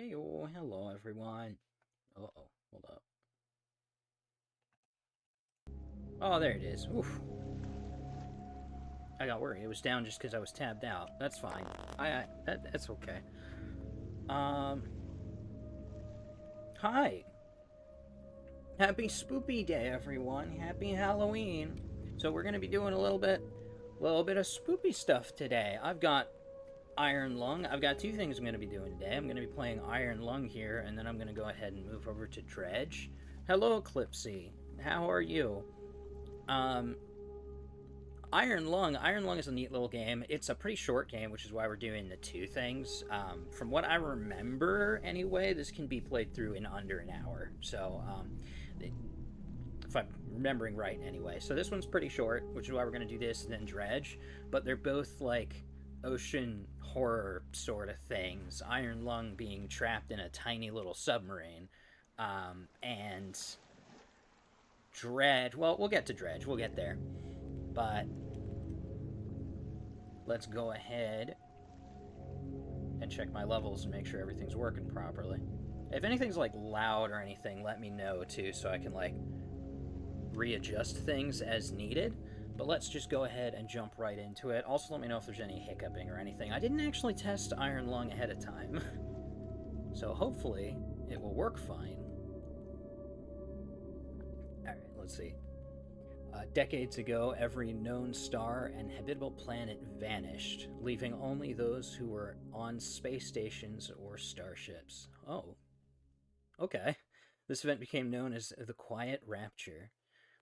Hey, oh, hello everyone. Uh-oh, hold up. Oh, there it is. Oof. I got worried. It was down just because I was tabbed out. That's fine. That's okay. Um, Hi. Happy Spoopy Day, everyone. Happy Halloween. So we're gonna be doing a little bit of spoopy stuff today. I've got Iron Lung. I've got two things I'm gonna be doing today. I'm gonna be playing Iron Lung here, and then I'm gonna go ahead and move over to Dredge. Hello, Clipsy. How are you? Um, Iron Lung. Iron Lung is a neat little game. It's a pretty short game, which is why we're doing the two things. From what I remember, anyway, this can be played through in under an hour. So, if I'm remembering right, anyway. So this one's pretty short, which is why we're gonna do this and then Dredge. But they're both like ocean horror sort of things. Iron Lung being trapped in a tiny little submarine, and Dredge. Well, we'll get to Dredge. We'll get there. But let's go ahead and check my levels and make sure everything's working properly. If anything's like loud or anything, let me know too, so I can like readjust things as needed. But let's just go ahead and jump right into it. Also, let me know if there's any hiccuping or anything. I didn't actually test Iron Lung ahead of time, so hopefully it will work fine. Alright, let's see. Decades ago, every known star and habitable planet vanished, leaving only those who were on space stations or starships. Oh, okay. This event became known as the Quiet Rapture.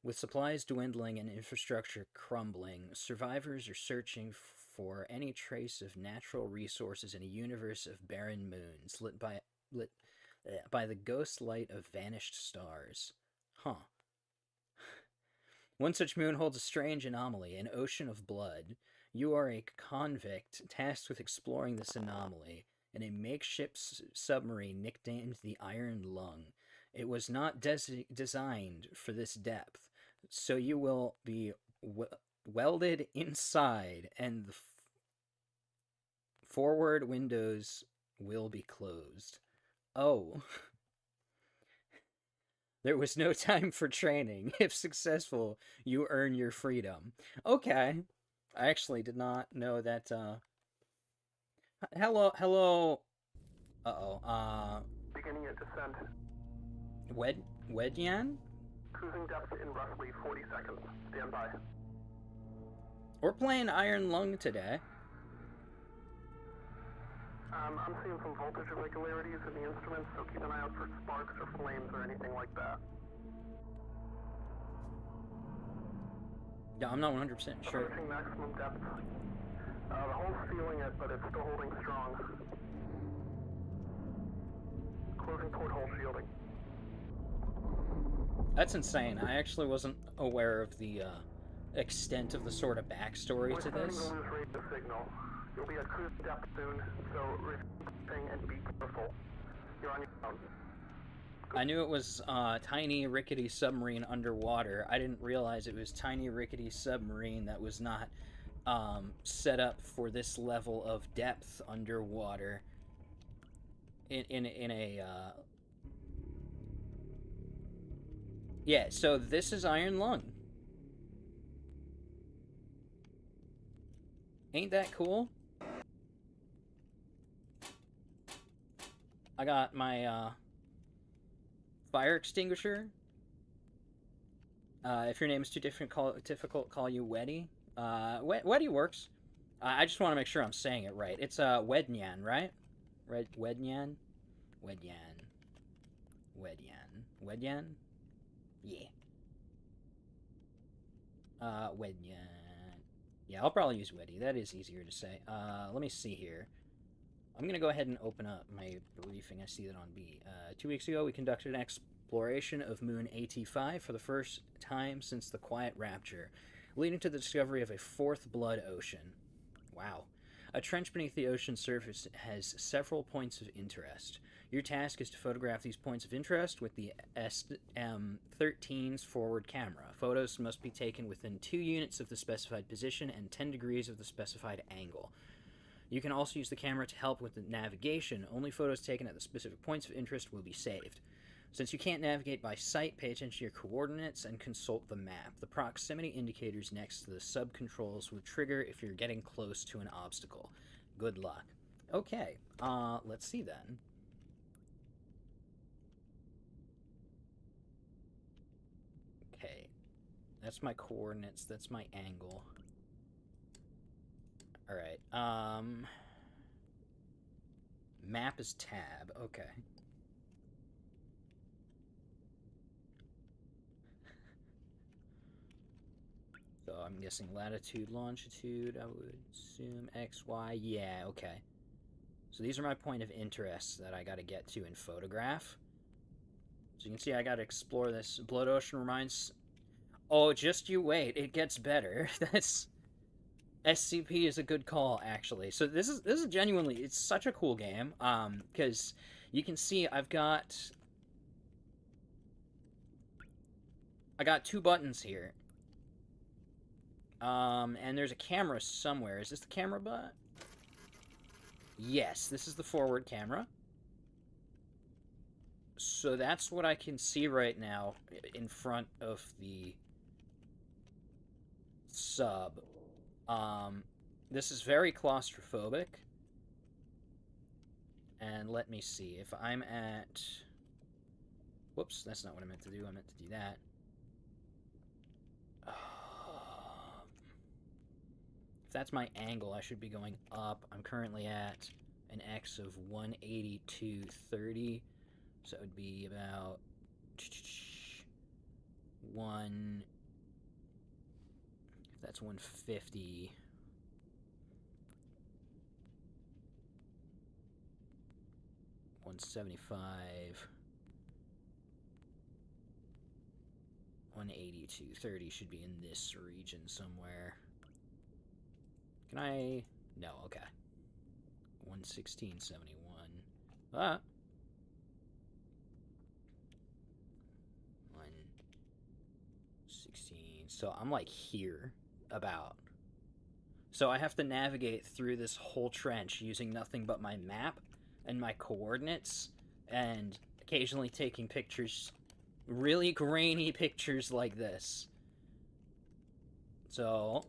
With supplies dwindling and infrastructure crumbling, survivors are searching for any trace of natural resources in a universe of barren moons lit by the ghost light of vanished stars. Huh. One such moon holds a strange anomaly, an ocean of blood. You are a convict tasked with exploring this anomaly in a makeshift submarine nicknamed the Iron Lung. It was not designed for this depth, so you will be welded inside, and the forward windows will be closed. Oh. There was no time for training. If successful, you earn your freedom. Okay. I actually did not know that, hello. Uh-oh, Beginning at descent. Wedyan? Cruising depth in roughly 40 seconds. Stand by. We're playing Iron Lung today. I'm seeing some voltage irregularities in the instruments, so keep an eye out for sparks or flames or anything like that. Yeah, I'm not 100% sure. Approaching maximum depth. The hull's feeling it, but it's still holding strong. Closing porthole shielding. That's insane. I actually wasn't aware of the extent of the sort of backstory to this. We're starting to lose radio signal. You'll be at cruise depth soon, so refocusing and be careful. You're on your own. I knew it was tiny, rickety submarine underwater. I didn't realize it was tiny, rickety submarine that was not set up for this level of depth underwater. In a yeah. So this is Iron Lung. Ain't that cool? I got my fire extinguisher. If your name is too difficult, call you Weddy. Weddy works. I just want to make sure I'm saying it right. It's Wednyan, right? Wednyan? Wedyan? Yeah. Wednyan. Yeah, I'll probably use Weddy. That is easier to say. Let me see here. I'm going to go ahead and open up my briefing. I see that on B. 2 weeks ago, we conducted an exploration of Moon AT5 for the first time since the Quiet Rapture, leading to the discovery of a fourth blood ocean. Wow. A trench beneath the ocean surface has several points of interest. Your task is to photograph these points of interest with the SM-13's forward camera. Photos must be taken within 2 units of the specified position and 10 degrees of the specified angle. You can also use the camera to help with the navigation. Only photos taken at the specific points of interest will be saved. Since you can't navigate by sight, pay attention to your coordinates and consult the map. The proximity indicators next to the sub-controls will trigger if you're getting close to an obstacle. Good luck. Okay, let's see then. Okay, that's my coordinates, that's my angle. Alright, map is tab, okay. So I'm guessing latitude, longitude, I would assume X, Y, yeah, okay. So these are my point of interest that I gotta get to in photograph. So you can see I gotta explore this. Blood Ocean reminds... Oh, just you wait, it gets better. That's... SCP is a good call, actually. So this is genuinely, it's such a cool game, because you can see I got 2 buttons here. And there's a camera somewhere. Is this the camera butt? Yes, this is the forward camera. So that's what I can see right now in front of the sub. This is very claustrophobic. And let me see. If I'm at... Whoops, that's not what I meant to do. I meant to do that. If that's my angle, I should be going up. I'm currently at an X of 182.30. So it would be about... If that's 150... 175... 182.30 should be in this region somewhere. Can I... No, okay. 116.71. Ah! 116... So I'm like here, about. So I have to navigate through this whole trench using nothing but my map and my coordinates, and occasionally taking pictures, really grainy pictures like this. So...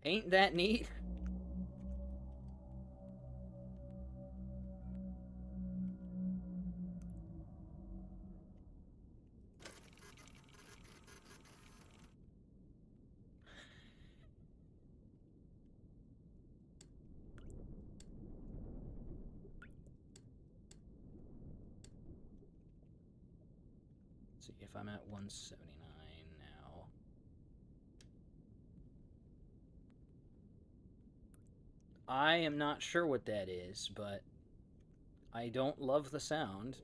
Ain't that neat? Let's see if I'm at 179 now. I am not sure what that is, but I don't love the sound.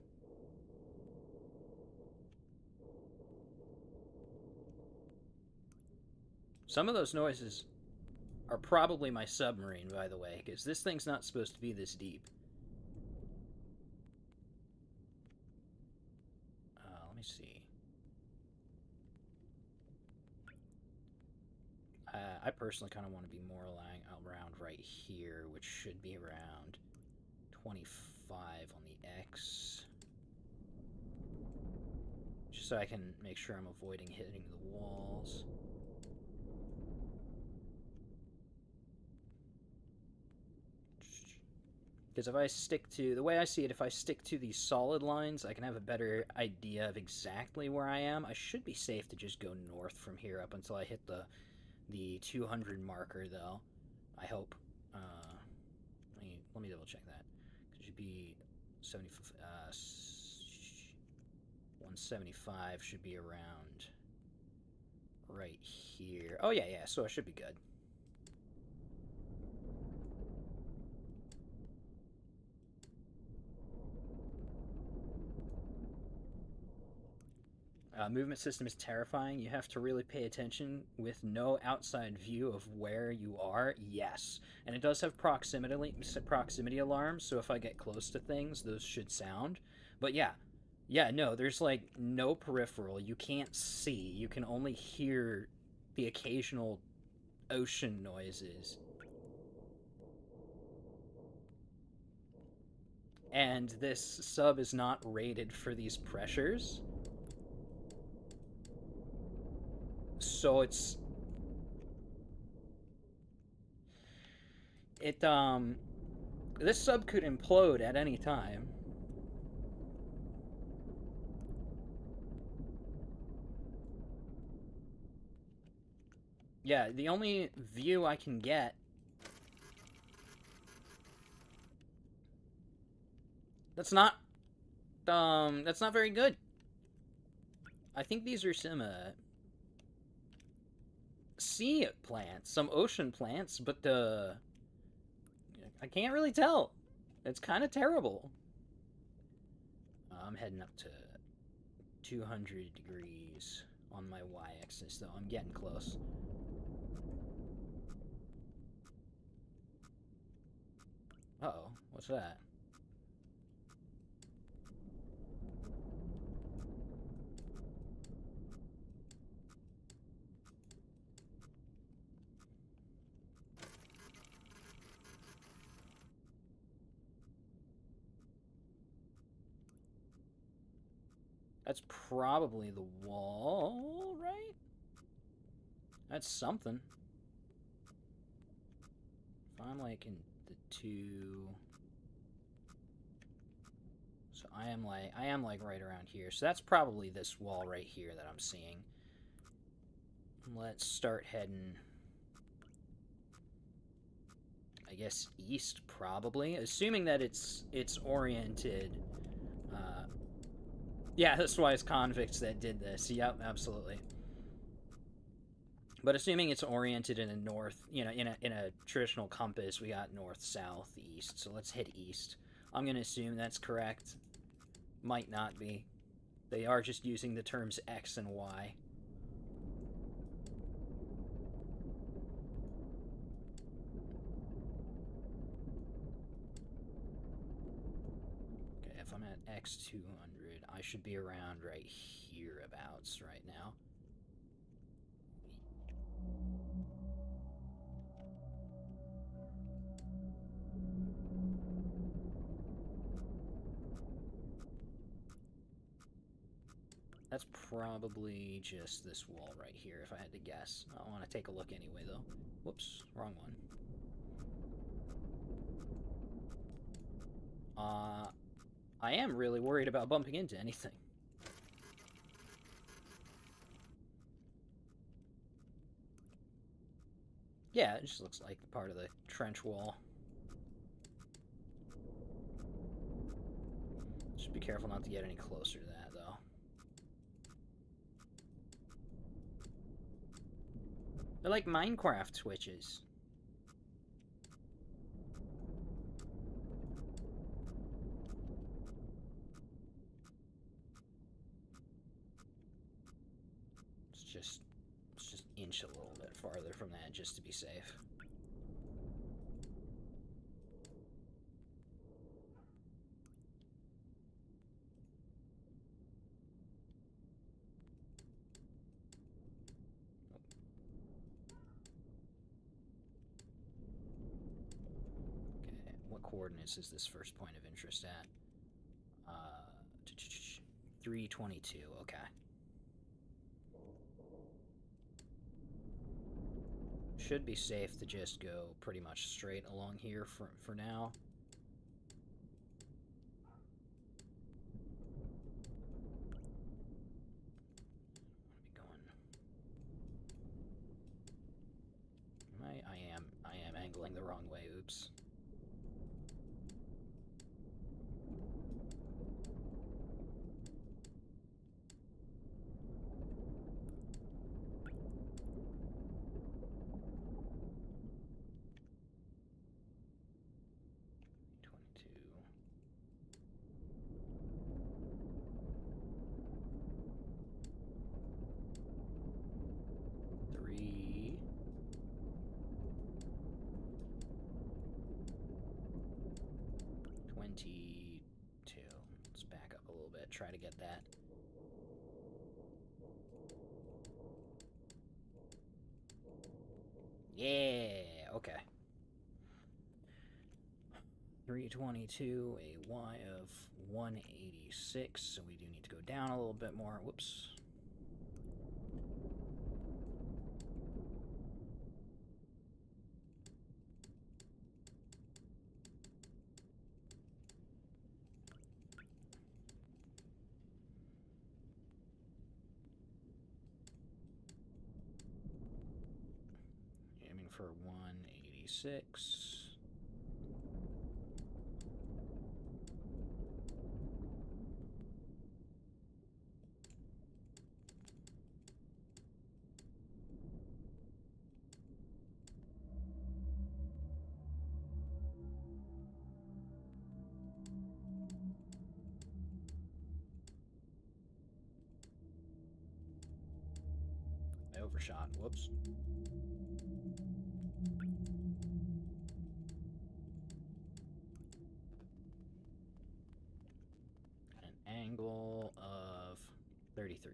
Some of those noises are probably my submarine, by the way, because this thing's not supposed to be this deep. Let me see. I personally kind of want to be more around right here, which should be around 25 on the X. Just so I can make sure I'm avoiding hitting the walls. Because if I stick to, the way I see it, if I stick to these solid lines, I can have a better idea of exactly where I am. I should be safe to just go north from here up until I hit the 200 marker, though. I hope. Let me double check that. It should be 175 should be around right here. Oh, yeah, so I should be good. Movement system is terrifying. You have to really pay attention with no outside view of where you are. Yes. And it does have proximity alarms, so if I get close to things, those should sound. But yeah, no, there's like no peripheral. You can't see. You can only hear the occasional ocean noises. And this sub is not rated for these pressures. So it this sub could implode at any time. Yeah, the only view I can get that's not very good. I think these are some sea plants, some ocean plants, but I can't really tell. It's kind of terrible. I'm heading up to 200 degrees on my y-axis, though. I'm getting close. Uh-oh, what's that? That's probably the wall, right? That's something. If I'm like in the two... So I am like right around here. So that's probably this wall right here that I'm seeing. Let's start heading, I guess, east, probably. Assuming that it's oriented. Yeah, that's why it's convicts that did this. Yep, absolutely. But assuming it's oriented in a north, in a traditional compass, we got north, south, east. So let's head east. I'm going to assume that's correct. Might not be. They are just using the terms X and Y. Okay, if I'm at X200, I should be around right hereabouts right now. That's probably just this wall right here, if I had to guess. I want to take a look anyway, though. Whoops, wrong one. I am really worried about bumping into anything. Yeah, it just looks like part of the trench wall. Just be careful not to get any closer to that, though. They're like Minecraft switches. Let's just inch a little bit farther from that just to be safe. Okay, what coordinates is this first point of interest at? 322, okay. Should be safe to just go pretty much straight along here for now. I am angling the wrong way, oops. Let's back up a try to get that. Yeah, okay. 322, a Y of 186, so we do need to go down a little bit more. Whoops. Aiming for 186. I overshot. Whoops. An angle of 33.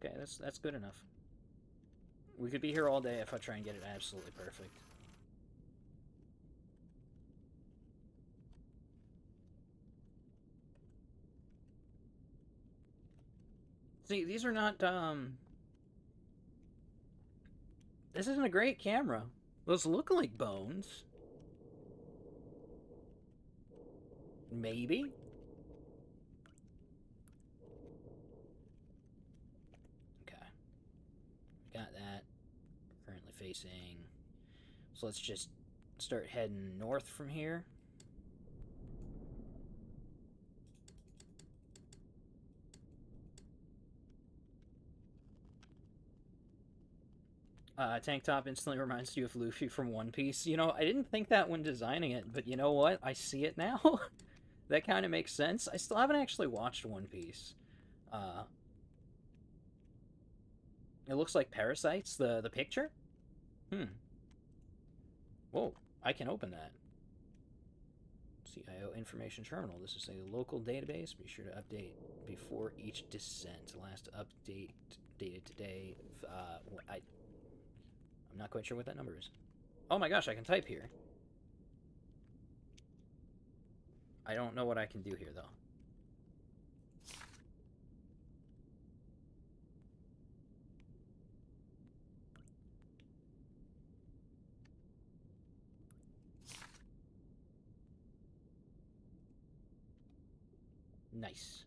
Okay, that's good enough. We could be here all day if I try and get it absolutely perfect. See, these are not, this isn't a great camera. Those look like bones. Maybe? Okay. Got that. Currently facing. So let's just start heading north from here. Tank top instantly reminds you of Luffy from One Piece. You know, I didn't think that when designing it, but you know what? I see it now. That kind of makes sense. I still haven't actually watched One Piece. It looks like parasites, the picture? Whoa, I can open that. CIO information terminal. This is a local database. Be sure to update before each descent. Last update dated today. I'm not quite sure what that number is. Oh my gosh, I can type here. I don't know what I can do here, though. Nice.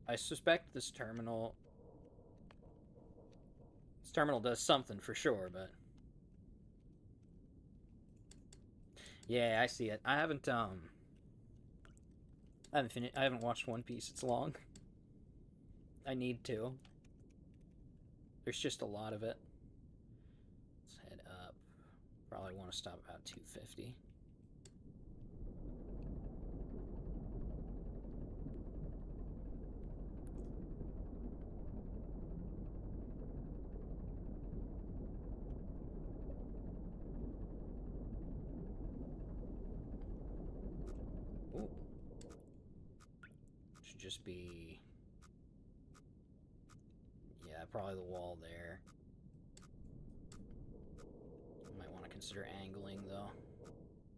I suspect this terminal does something for sure, but yeah, I see it. I haven't I haven't watched One Piece. It's long. I need to. There's just a lot of it. Let's head up. Probably want to stop about 250. Ooh. Should just be... yeah, probably the wall there. Might want to consider angling, though.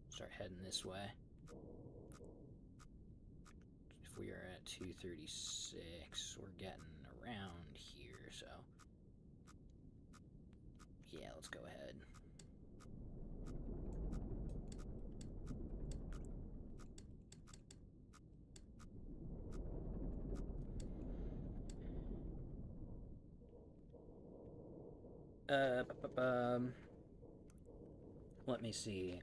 Start heading this way. If we are at 236, we're getting around here, so... yeah, let's go ahead. Let me see.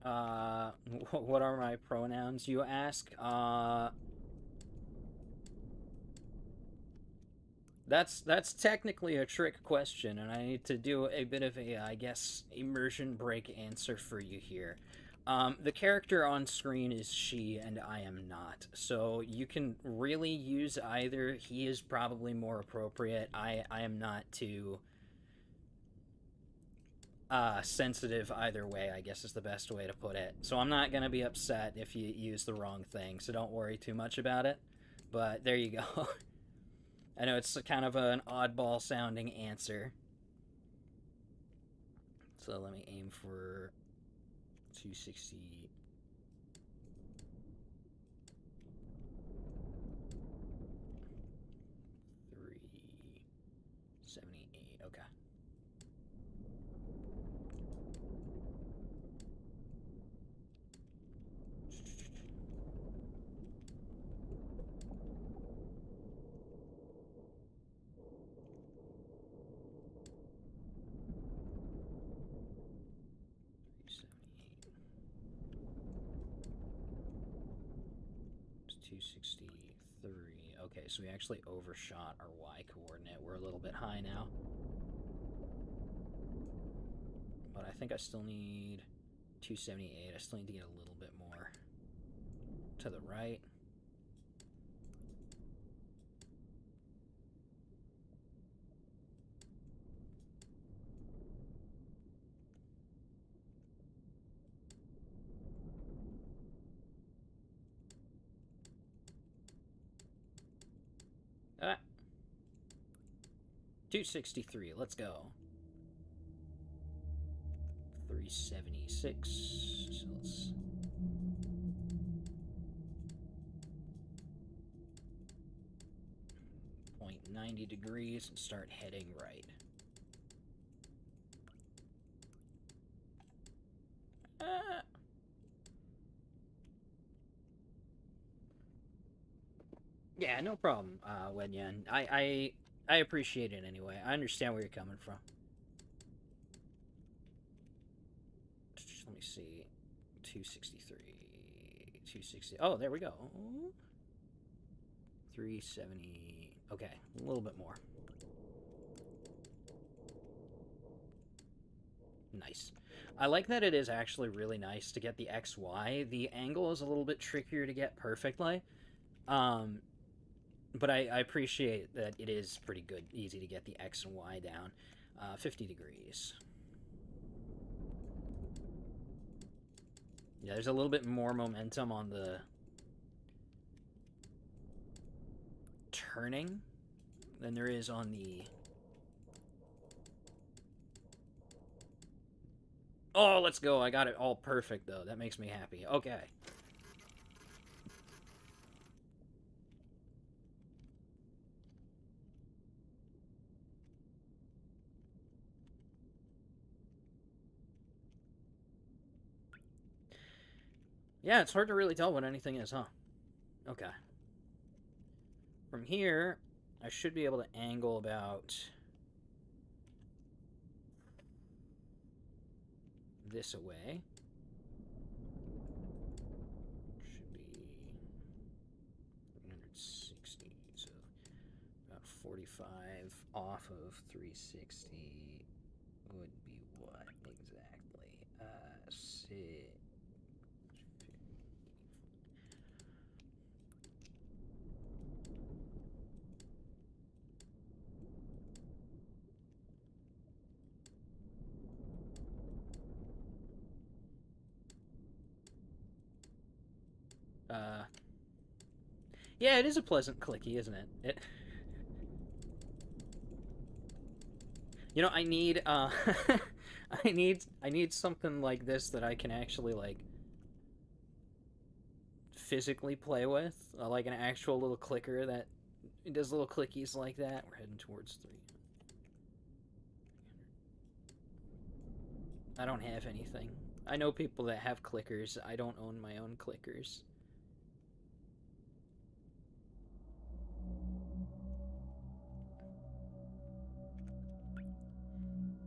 What are my pronouns, you ask? That's technically a trick question, and I need to do a bit of a, I guess, immersion break answer for you here. The character on screen is she, and I am not. So you can really use either. He is probably more appropriate. I am not too sensitive either way, I guess is the best way to put it. So I'm not going to be upset if you use the wrong thing, so don't worry too much about it. But there you go. I know it's kind of an oddball sounding answer. So let me aim for 260. 378. Okay. It's 263. Okay, so we actually overshot our Y coordinate. We're a little bit high now. But I think I still need 278. I still need to get a little bit more to the right. Ah. 263, let's go. 376. So let's 90 degrees and start heading right. Yeah, no problem, Wenyan. I appreciate it anyway. I understand where you're coming from. Let me see. 263. 260. Oh, there we go. 370. Okay, a little bit more. Nice. I like that it is actually really nice to get the XY. The angle is a little bit trickier to get perfectly. But I appreciate that it is pretty good, easy to get the X and Y down. 50 degrees. Yeah, there's a little bit more momentum on the turning than there is on the... Oh, let's go. I got it all perfect, though. That makes me happy. Okay. Yeah, it's hard to really tell what anything is, huh? Okay. From here, I should be able to angle about this away. Should be 360, so about 45 off of 360 would be what exactly? 6. Yeah, it is a pleasant clicky, isn't it? You know, I need, I need something like this that I can actually, like, physically play with. Like an actual little clicker that does little clickies like that. We're heading towards 3. I don't have anything. I know people that have clickers. I don't own my own clickers.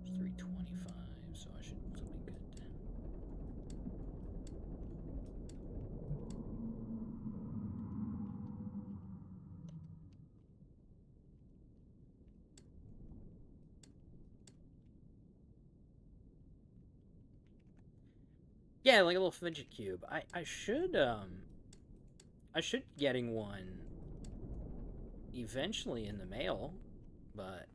It's 325, so I should be good. Yeah, like a little fidget cube. I should be getting one eventually in the mail, but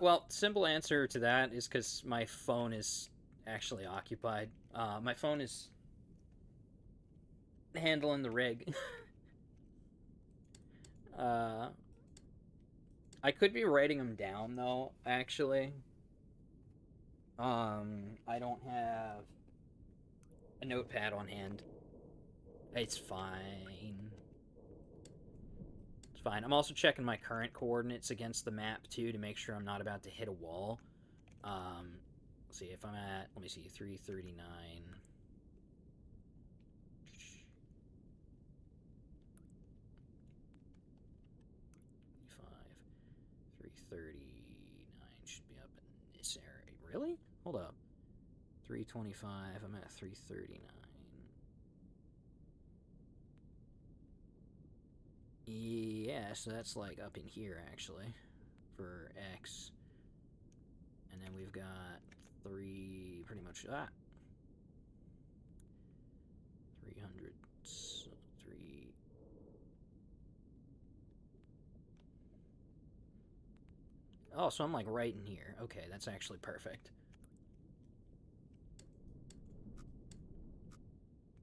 well, simple answer to that is because my phone is actually occupied. My phone is handling the rig. uh, I could be writing them down though. Actually, I don't have a notepad on hand. It's fine. It's fine. I'm also checking my current coordinates against the map too to make sure I'm not about to hit a wall. Let's see if I'm at. Let me see, 339. 339 should be up in this area. Really? Hold up. 325. I'm at 339. Yeah, so that's like up in here actually for X. And then we've got pretty much 300, 3. Oh, so I'm like right in here. Okay, that's actually perfect.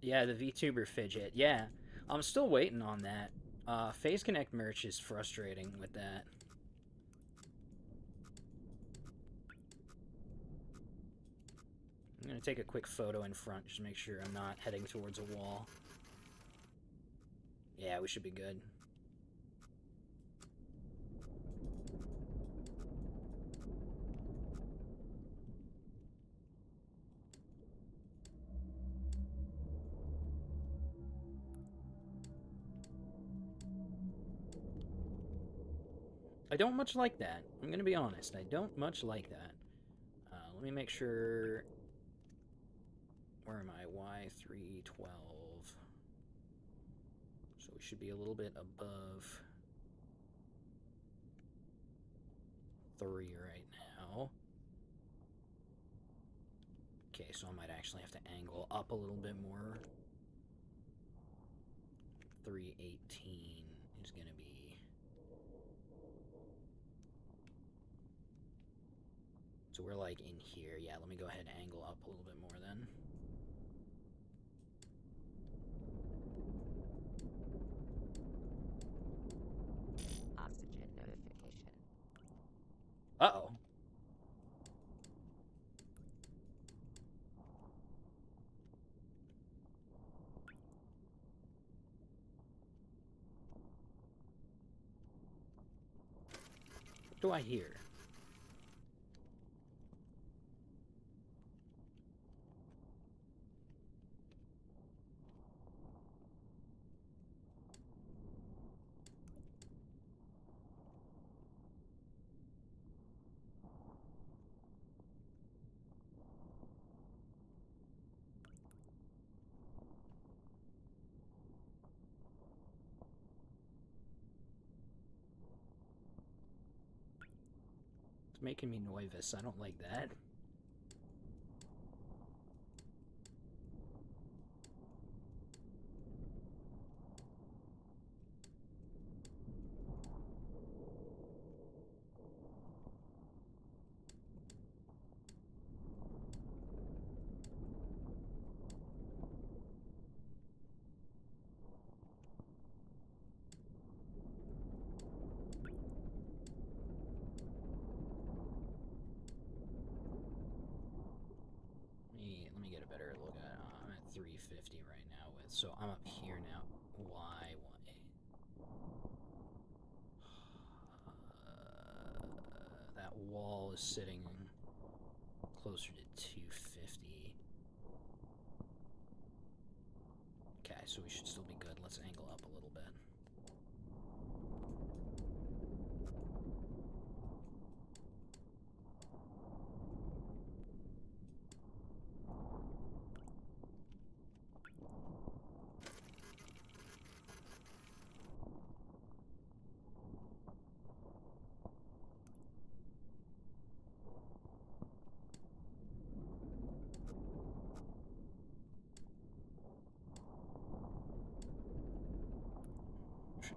Yeah, the VTuber fidget. Yeah, I'm still waiting on that. Phase Connect merch is frustrating with that. I'm gonna take a quick photo in front just to make sure I'm not heading towards a wall. Yeah, we should be good. I don't much like that. I'm gonna be honest. I don't much like that. Let me make sure. Where am I? Y312. So we should be a little bit above 3 right now. Okay, so I might actually have to angle up a little bit more. 318 is going to be... So we're like in here. Yeah, let me go ahead and angle up a little bit more then. Oxygen notification. Uh-oh. What do I hear? It's making me nervous. I don't like that. Let me get a better look at it. I'm at 350 right now so I'm up here now. Why? That wall is sitting closer to 250. Okay, so we should still be good. Let's angle up a little bit.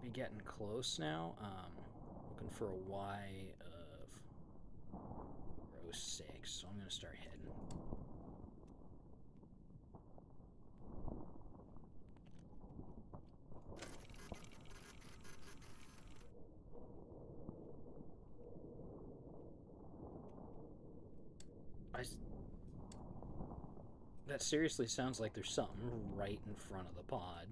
be getting close now. Looking for a Y of row 6, so I'm gonna start heading. That seriously sounds like there's something right in front of the pod.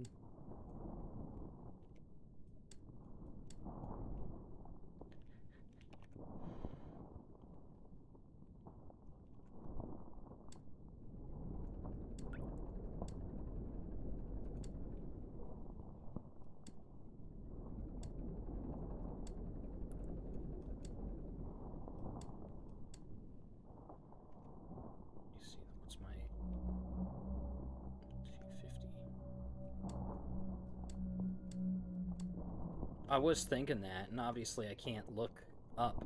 I was thinking that, and obviously I can't look up.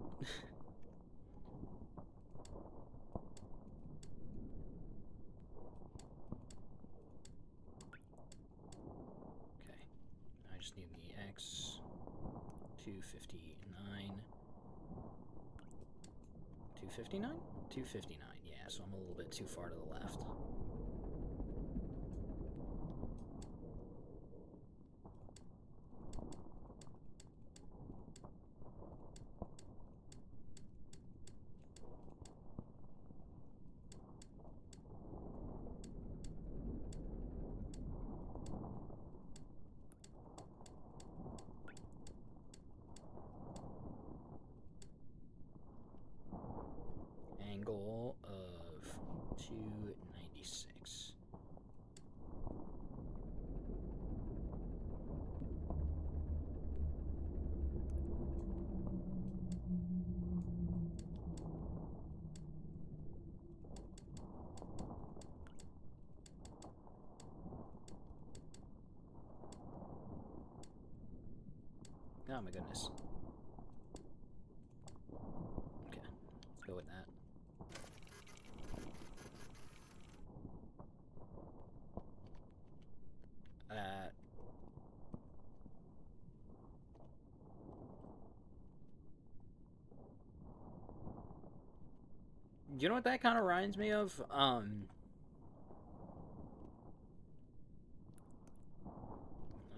Okay, I just need the X. 259. 259? 259, yeah, so I'm a little bit too far to the left. Angle of 296. Oh my goodness. Okay, let's go with that. You know what that kind of reminds me of? I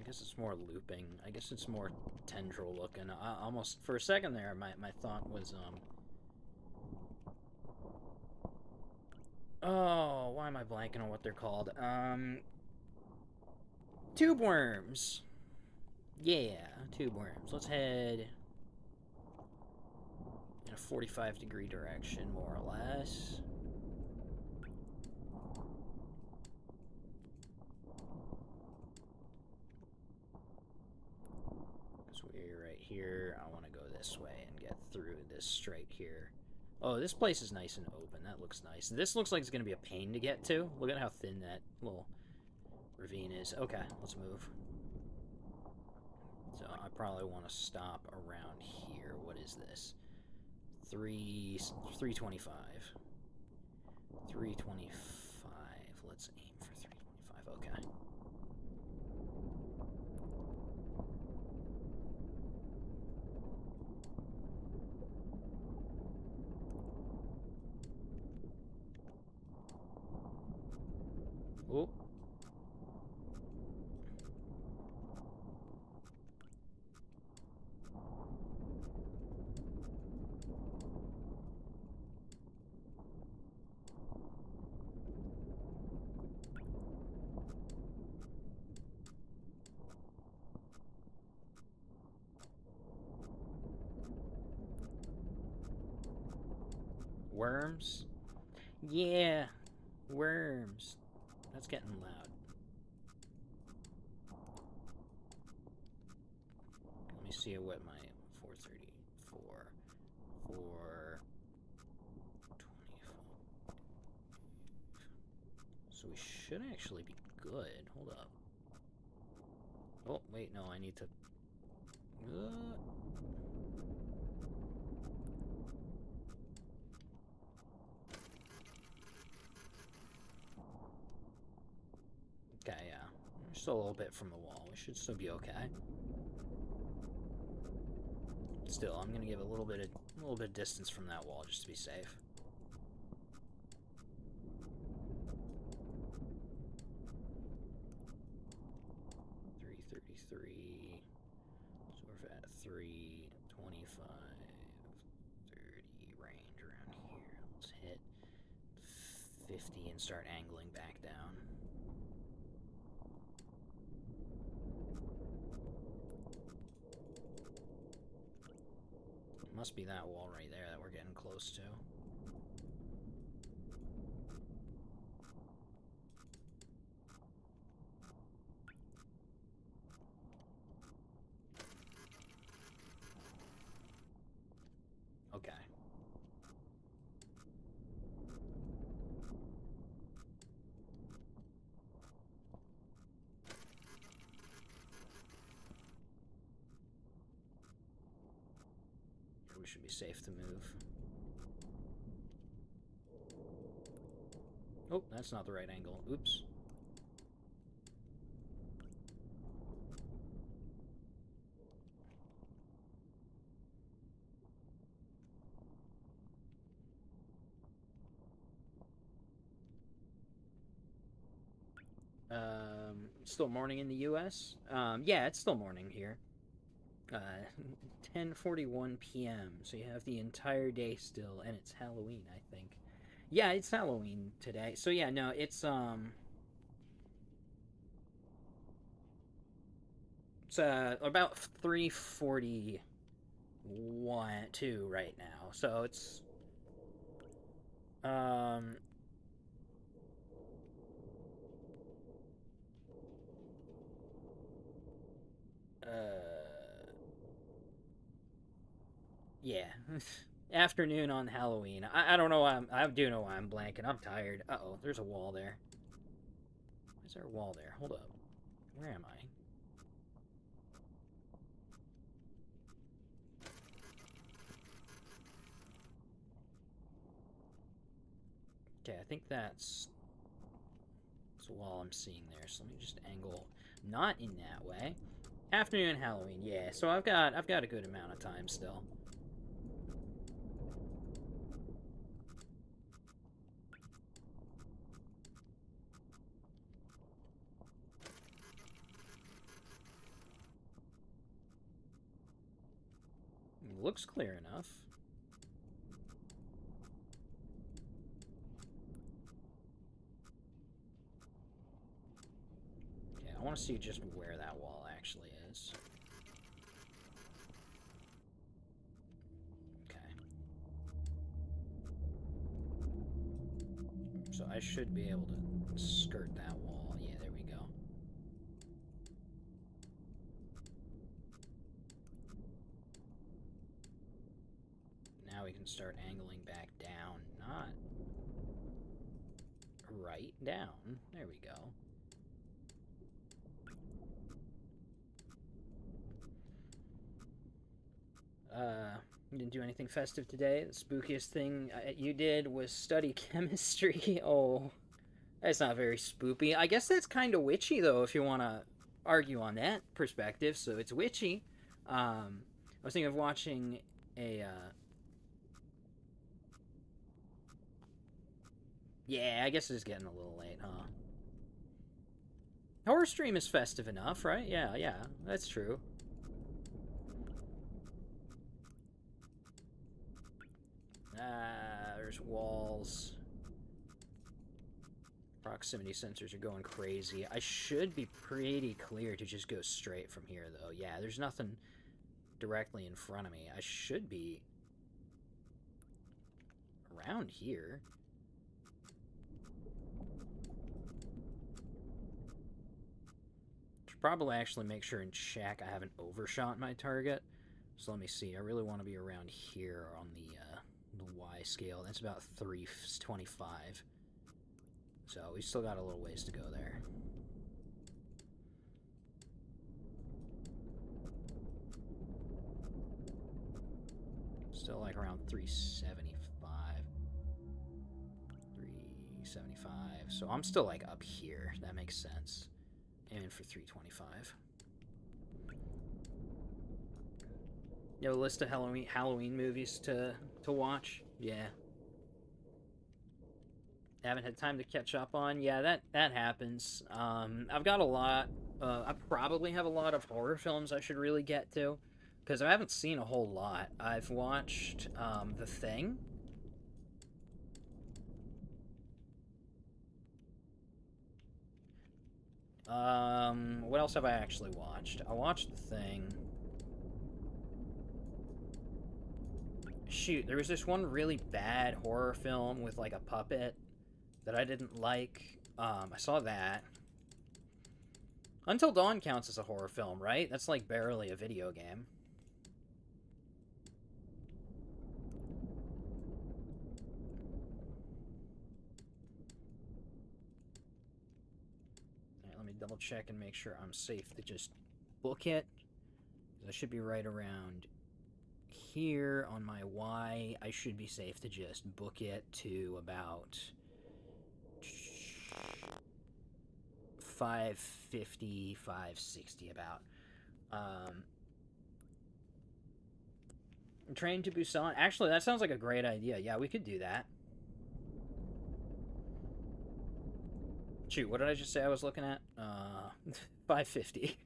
guess it's more looping. I guess it's more tendril looking. I almost, for a second there, my thought was, oh, why am I blanking on what they're called? Tube worms. Yeah, tube worms. Let's head in a 45-degree direction, more or less. Because we're right here. I want to go this way and get through this straight here. Oh, this place is nice and open. That looks nice. This looks like it's going to be a pain to get to. Look at how thin that little ravine is. Okay, let's move. So I probably want to stop around here. What is this? 325. 325. Let's aim for 325. Okay. Oh. Worms? Yeah, worms. That's getting loud. Let me see what my 434, 425. So we should actually be good. Hold up. Oh, wait, no, I need to... Okay, yeah. We're still a little bit from the wall. We should still be okay. still, I'm gonna give a little bit of distance from that wall just to be safe. .333. So we're at 325, 30 range around here. Let's hit 50 and start angling back down. It must be that wall right there that we're getting close to. Okay. We should be safe to move. Oh, that's not the right angle. Oops. Still morning in the U.S.? Yeah, it's still morning here. 10:41 p.m. So you have the entire day still, and it's Halloween, I think. Yeah, it's Halloween today. So yeah, no, it's about 3:41 2 right now. So it's yeah. Afternoon on Halloween. I don't know why I do know why I'm blanking. I'm tired. Uh-oh, there's a wall there. Why is there a wall there? Hold up. Where am I? Okay, I think that's a wall I'm seeing there. So let me just angle not in that way. Afternoon Halloween, yeah. So I've got a good amount of time still. Looks clear enough. Okay, I want to see just where that wall actually is. Okay. So I should be able to skirt that wall. Yeah, there we go. Now we can start angling back down, not right down. There we go. You didn't do anything festive today? The spookiest thing you did was study chemistry? Oh, that's not very spoopy. I guess that's kind of witchy, though, if you want to argue on that perspective, so it's witchy. I was thinking of watching a, Yeah, I guess it's getting a little late, huh? Horror stream is festive enough, right? Yeah, that's true. There's walls. Proximity sensors are going crazy. I should be pretty clear to just go straight from here, though. Yeah, there's nothing directly in front of me. I should be around here. Should probably actually make sure and check I haven't overshot my target. So let me see. I really want to be around here on the Y scale. That's about 325. So we still got a little ways to go there. Still like around 375. 375. So I'm still like up here. That makes sense. Aiming for 325. You know, a list of Halloween movies to watch. Yeah. Haven't had time to catch up on. Yeah, that happens. I've got a lot. I probably have a lot of horror films I should really get to, because I haven't seen a whole lot. I've watched The Thing. What else have I actually watched? I watched The Thing. Shoot, there was this one really bad horror film with like a puppet that I didn't like. I saw that. Until Dawn counts as a horror film, right? That's like barely a video game. Alright, let me double check and make sure I'm safe to just book it. I should be right around here on my Y. I should be safe to just book it to about 550, 560 about. Train to Busan. Actually, that sounds like a great idea. Yeah, we could do that. Shoot, what did I just say I was looking at? 550.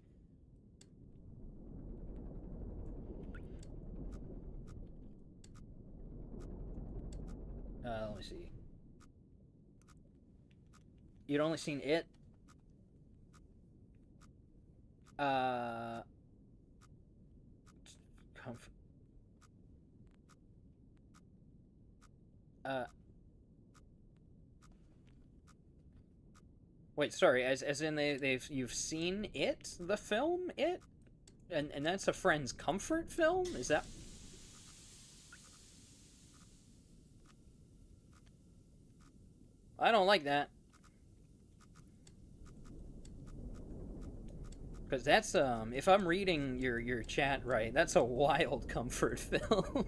Let me see. You'd only seen it? Comfort. Wait, sorry. As in you've seen it, the film It, and that's a friend's comfort film. Is that? I don't like that. Because that's if I'm reading your chat right, that's a wild comfort film.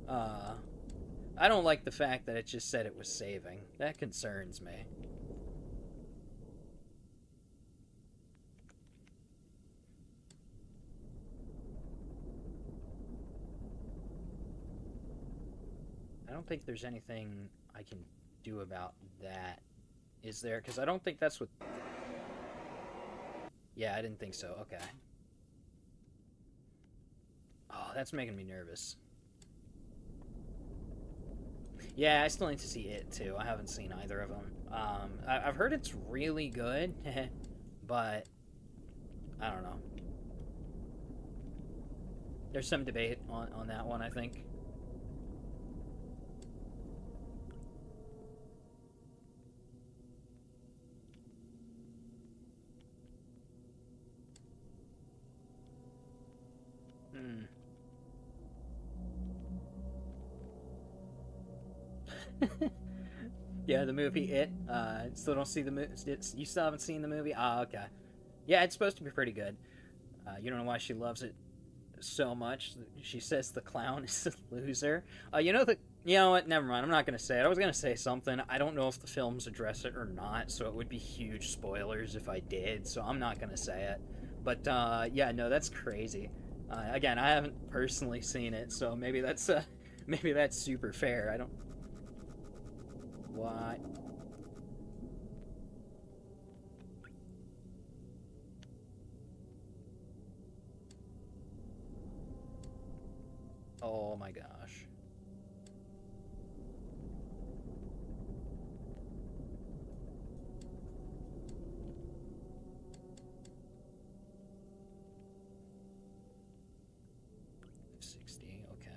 I don't like the fact that it just said it was saving. That concerns me. I don't think there's anything I can do about that. Is there? Because I don't think that's what... Yeah, I didn't think so. Okay. Oh, that's making me nervous. Yeah, I still need to see it, too. I haven't seen either of them. I've heard it's really good, but I don't know. There's some debate on that one, I think. Yeah, the movie It. Still don't see the movie. You still haven't seen the movie? Ah, okay. Yeah, it's supposed to be pretty good. You don't know why she loves it so much. She says the clown is a loser. You know what? Never mind. I'm not gonna say it. I was gonna say something. I don't know if the films address it or not, so it would be huge spoilers if I did. So I'm not gonna say it. But yeah, no, that's crazy. Again, I haven't personally seen it, so maybe that's maybe that's super fair. I don't. Why? Oh my gosh. Okay.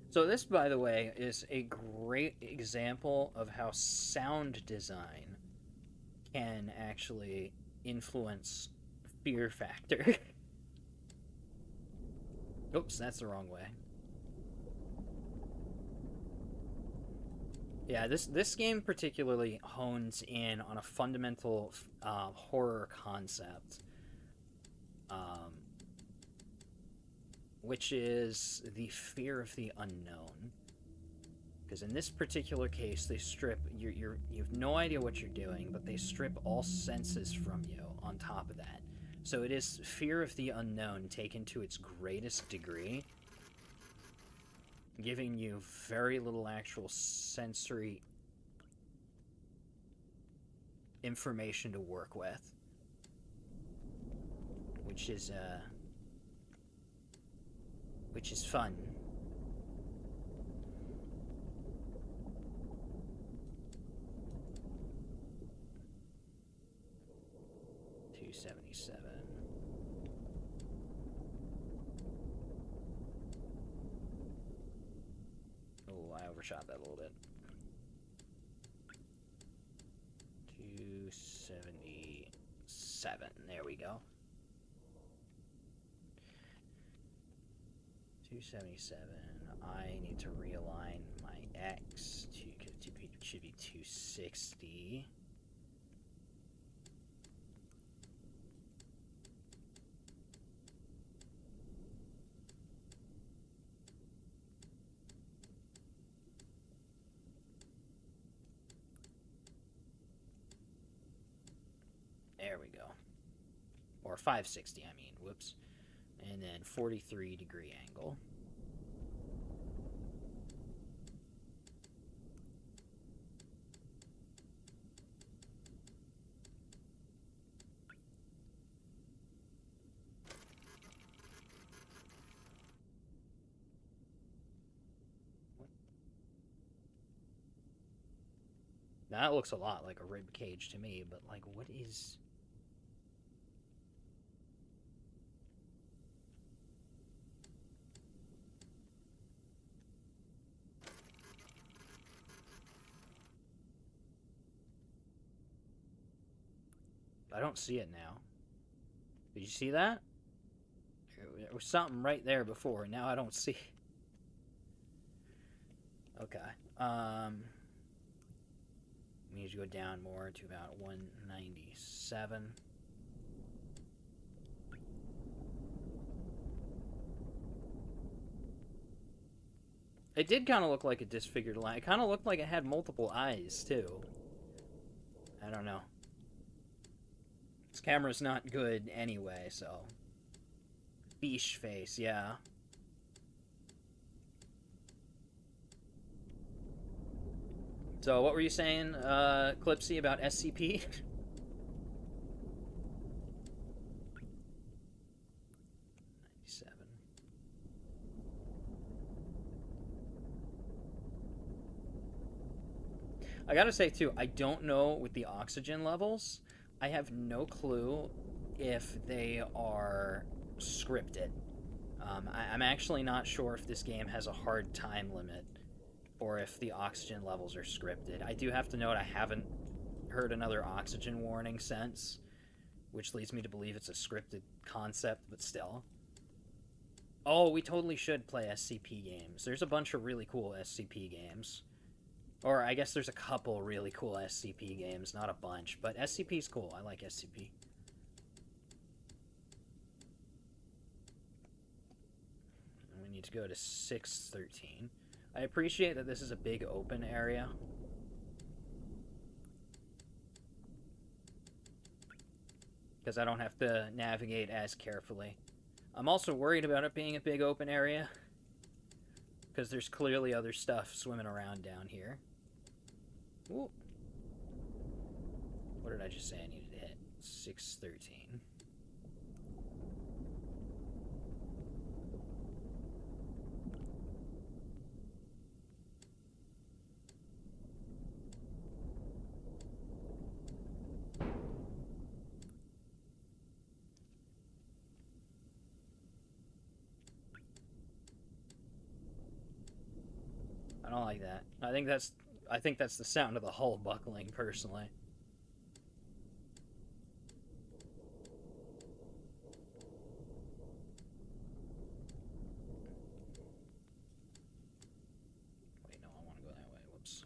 So this, by the way, is a great example of how sound design can actually influence fear factor. Oops, that's the wrong way. Yeah, this game particularly hones in on a fundamental horror concept, um, which is the fear of the unknown. Because in this particular case, they strip you have no idea what you're doing, but they strip all senses from you on top of that. So it is fear of the unknown taken to its greatest degree, giving you very little actual sensory information to work with, which is fun. $277. Oh, I overshot that a little bit. 277. There we go. 277. I need to realign my X to should be 260. There we go. Or 560, I mean. Whoops. And then 43-degree angle. That looks a lot like a rib cage to me, but like, what is... I don't see it now. Did you see that? There was something right there before, and now I don't see. Okay. We need to go down more to about 197. It did kind of look like a disfigured line. It kind of looked like it had multiple eyes, too. I don't know. This camera's not good anyway, so... Beesh face, yeah. So, what were you saying, Clipsy, about SCP? I gotta say, too, I don't know with the oxygen levels. I have no clue if they are scripted. I'm actually not sure if this game has a hard time limit or if the oxygen levels are scripted. I do have to note I haven't heard another oxygen warning since, which leads me to believe it's a scripted concept, but still. Oh, we totally should play SCP games. There's a bunch of really cool SCP games. Or I guess there's a couple really cool SCP games, not a bunch, but SCP's cool. I like SCP. And we need to go to 613. I appreciate that this is a big open area. Because I don't have to navigate as carefully. I'm also worried about it being a big open area. Because there's clearly other stuff swimming around down here. Ooh. What did I just say I needed to hit? 613. I don't like that. I think that's the sound of the hull buckling, personally. Wait, no, I want to go that way. Whoops.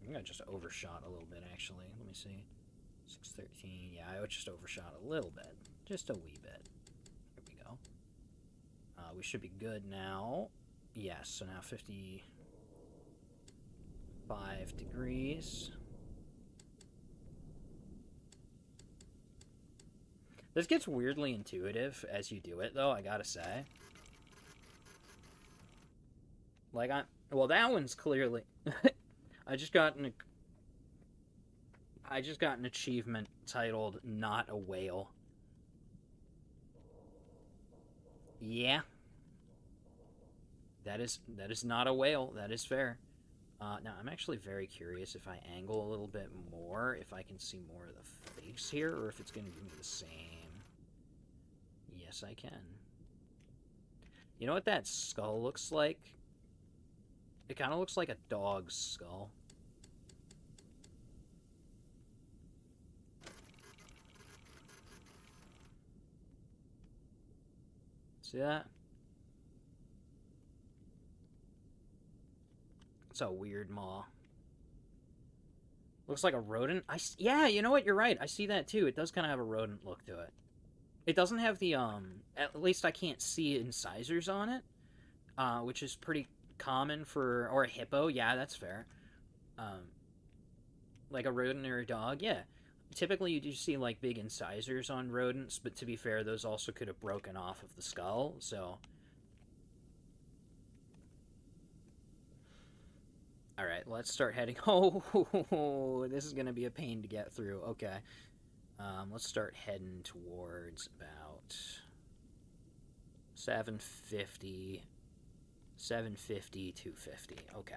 think I just overshot a little bit, actually. Let me see. 613. Yeah, I just overshot a little bit. Just a wee bit. Here we go. We should be good now. Yes, so now 55 degrees. This gets weirdly intuitive as you do it, though, I gotta say. Like, well, that one's clearly... I just got an achievement titled "Not a Whale." Yeah. That is not a whale. That is fair. Now, I'm actually very curious if I angle a little bit more, if I can see more of the face here, or if it's going to give me the same. Yes, I can. You know what that skull looks like? It kind of looks like a dog's skull. See that? It's a weird maw. Looks like a rodent. Yeah, you know what? You're right. I see that too. It does kind of have a rodent look to it. It doesn't have the, at least I can't see incisors on it, which is pretty common for, or a hippo. Yeah, that's fair. Like a rodent or a dog. Yeah. Typically, you do see, like, big incisors on rodents, but to be fair, those also could have broken off of the skull, so... Alright, let's start heading... Oh, this is going to be a pain to get through. Okay. Let's start heading towards about... 750... 750, 250. Okay.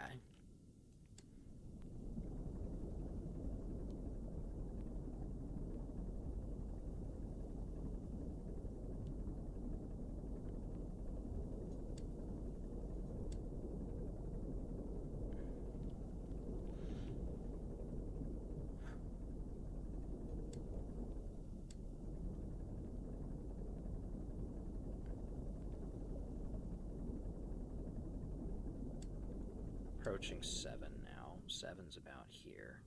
Approaching 7 now. 7's about here.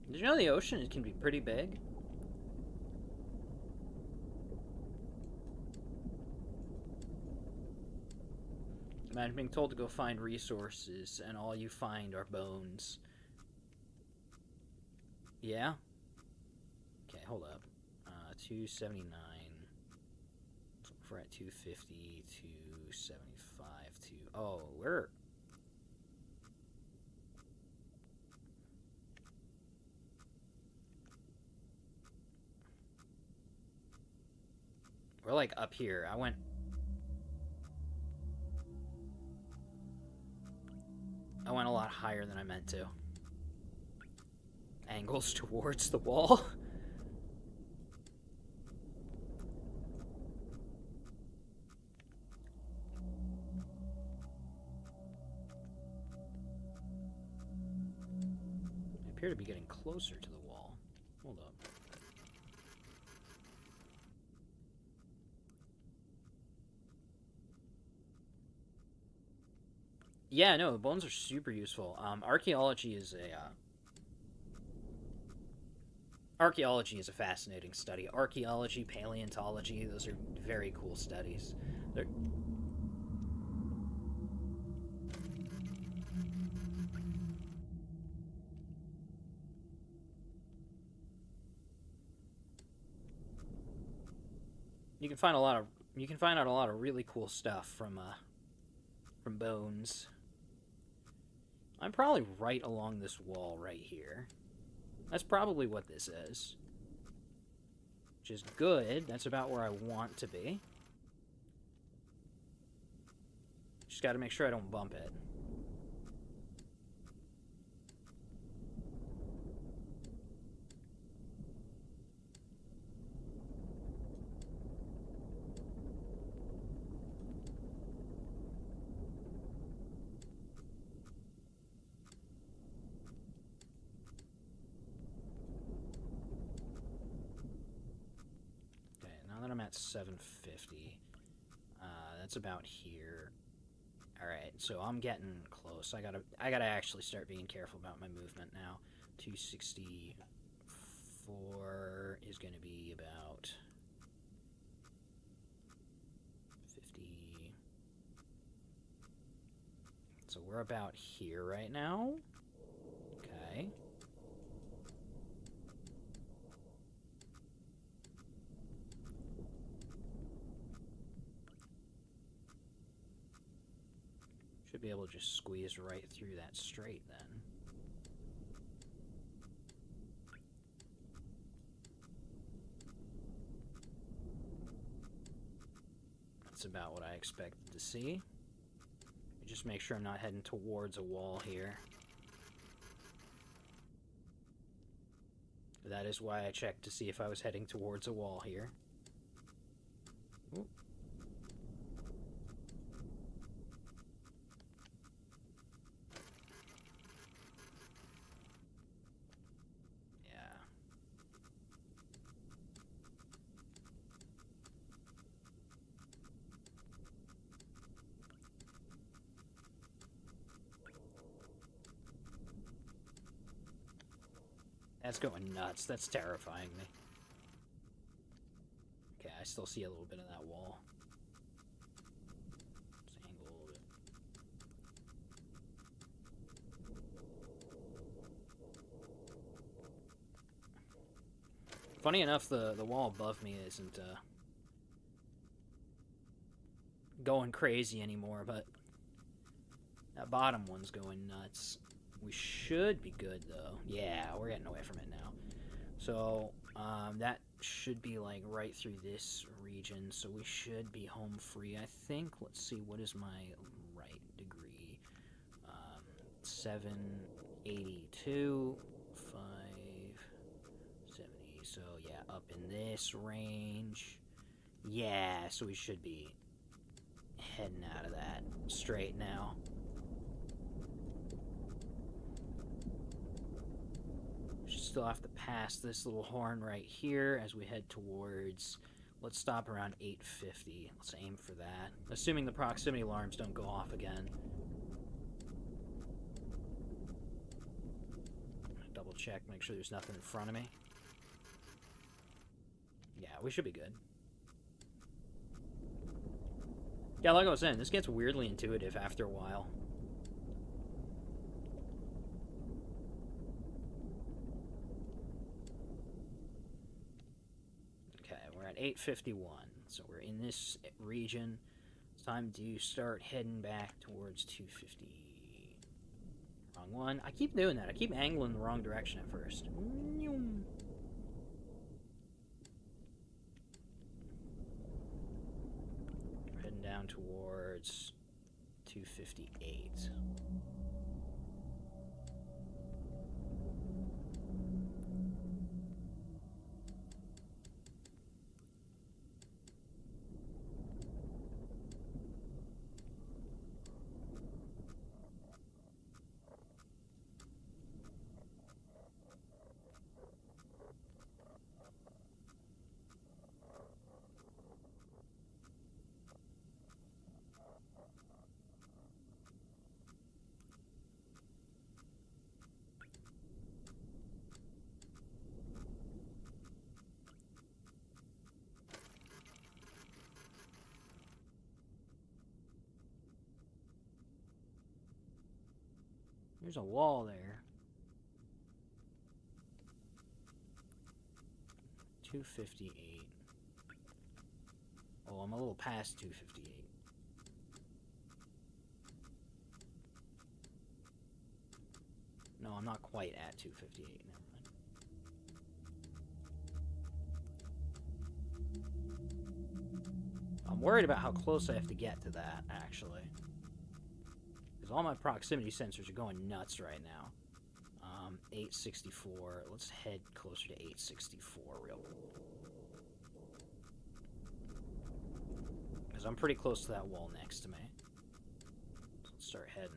Did you know the ocean can be pretty big? Imagine being told to go find resources and all you find are bones. Yeah? Okay, hold up. 279. We're at 250, 275, oh, we're like up here. I went a lot higher than I meant to. Angles towards the wall. Appear to be getting closer to the wall. Hold up. Yeah, no, the bones are super useful. Archaeology is a fascinating study. Archaeology, paleontology, those are very cool studies. They're... You can find out a lot of really cool stuff from bones. I'm probably right along this wall right here. That's probably what this is. Which is good. That's about where I want to be. Just gotta make sure I don't bump it. I'm at 750. That's about here. Alright, so I'm getting close. I gotta actually start being careful about my movement now. 264 is gonna be about 50. So we're about here right now. Okay. Should be able to just squeeze right through that straight then. That's about what I expected to see. Just make sure I'm not heading towards a wall here. That is why I checked to see if I was heading towards a wall here. Ooh. That's going nuts. That's terrifying me. Okay, I still see a little bit of that wall. Let's angle a little bit. Funny enough, the wall above me isn't going crazy anymore, but that bottom one's going nuts. We should be good, though. Yeah, we're getting away from it now. So, that should be, like, right through this region, so we should be home free, I think. Let's see, what is my right degree? 782, 570, so, yeah, up in this range. Yeah, so we should be heading out of that straight now. Still have to pass this little horn right here as we head towards, let's stop around 850. Let's aim for that, assuming the proximity alarms don't go off again. Double check, make sure there's nothing in front of me. Yeah, we should be good. Yeah, like I was saying, this gets weirdly intuitive after a while. At 851, so we're in this region. It's time to start heading back towards 250. Wrong one. I keep doing that. I keep angling the wrong direction at first. We're heading down towards 258. There's a wall there. 258. Oh, I'm a little past 258. No, I'm not quite at 258. Never mind. I'm worried about how close I have to get to that, actually. Because all my proximity sensors are going nuts right now. 864. Let's head closer to 864 real quick. Because I'm pretty close to that wall next to me. So let's start heading.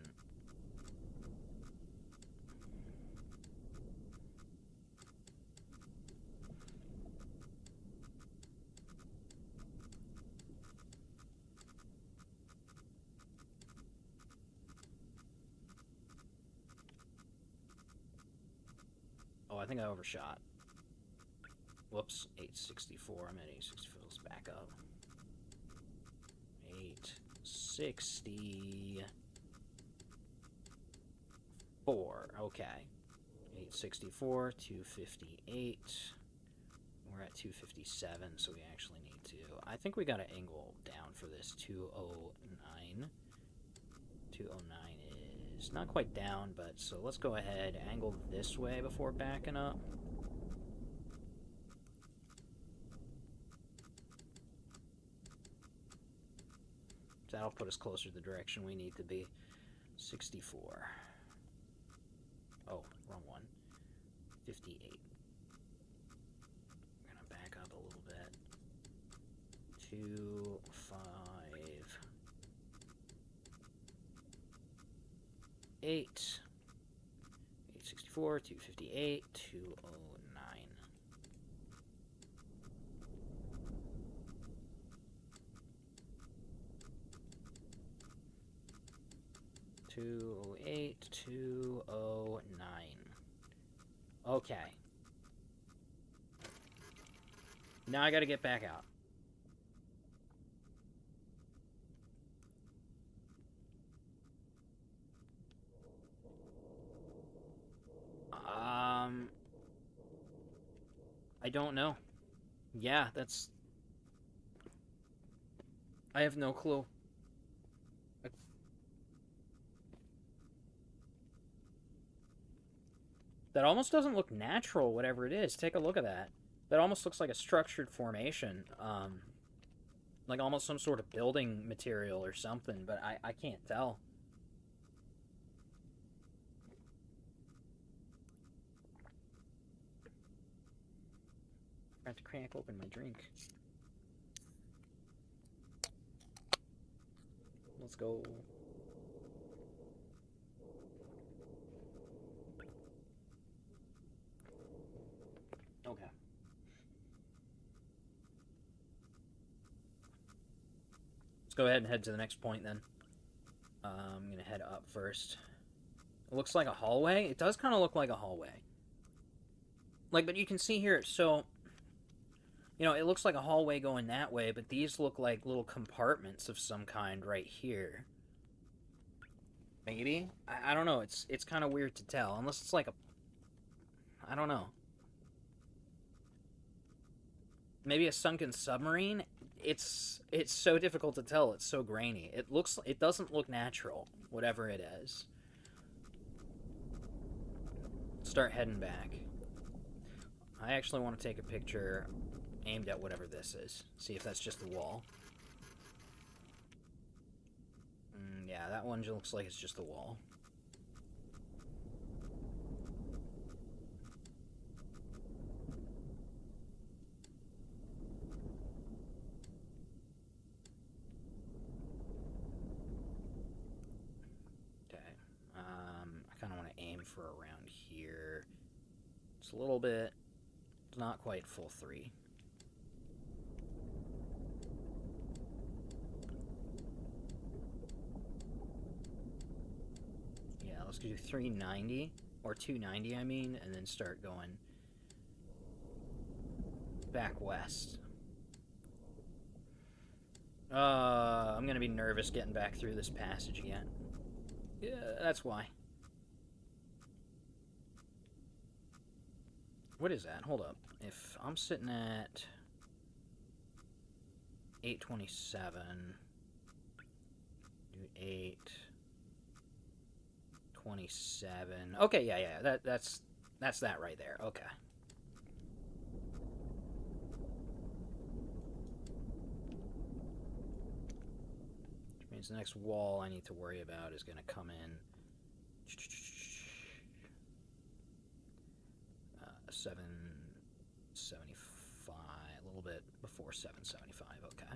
I think I overshot. Whoops, 864. I'm at 864. Let's back up. 864. Okay. 864, 258. We're at 257, so we actually need to... I think we got to angle down for this. 209. 209 is not quite down, but so let's go ahead, angle this way before backing up. That'll put us closer to the direction we need to be. 64. Oh, wrong one. 58. We're gonna back up a little bit. 2, 5, 8. 864, 258, 209. Two 8 209. Okay. Now I gotta get back out. I don't know. Yeah, that's... I have no clue. That almost doesn't look natural, whatever it is. Take a look at that. That almost looks like a structured formation. Like almost some sort of building material or something, but I can't tell. I have to crack open my drink. Let's go. Okay. Let's go ahead and head to the next point then. I'm gonna head up first. It looks like a hallway. It does kind of look like a hallway. Like, but you can see here, so... You know, it looks like a hallway going that way, but these look like little compartments of some kind right here. Maybe? I don't know. It's kind of weird to tell. Unless it's like a... I don't know. Maybe a sunken submarine? It's so difficult to tell. It's so grainy. It doesn't look natural, whatever it is. Start heading back. I actually want to take a picture aimed at whatever this is. See if that's just the wall. Yeah, that one looks like it's just the wall. Okay. I kind of want to aim for around here. It's a little bit... It's not quite full 3. Let's do 390, or 290, I mean, and then start going back west. I'm gonna be nervous getting back through this passage again. Yeah, that's why. What is that? Hold up. If I'm sitting at 827, do 827. Okay, yeah. That's that right there. Okay. Which means the next wall I need to worry about is going to come in 775, a little bit before 775. Okay.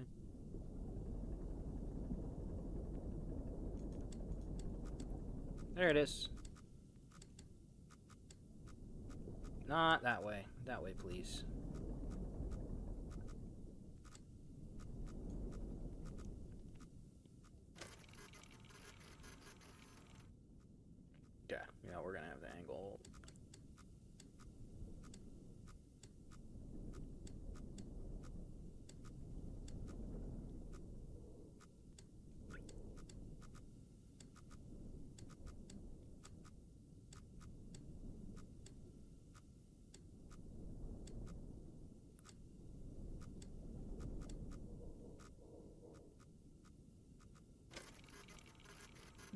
There it is. Not that way. That way, please. Yeah, we're gonna have the angle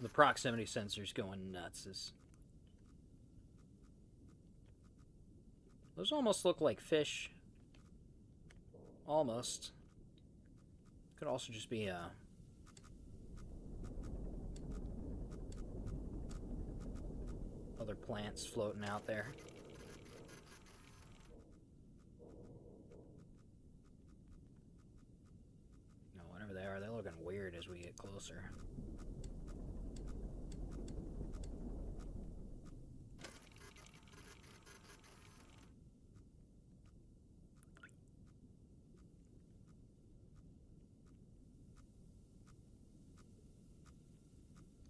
The proximity sensor's going nuts. Those almost look like fish. Almost. Could also just be other plants floating out there. No, whatever they are, they're looking weird as we get closer.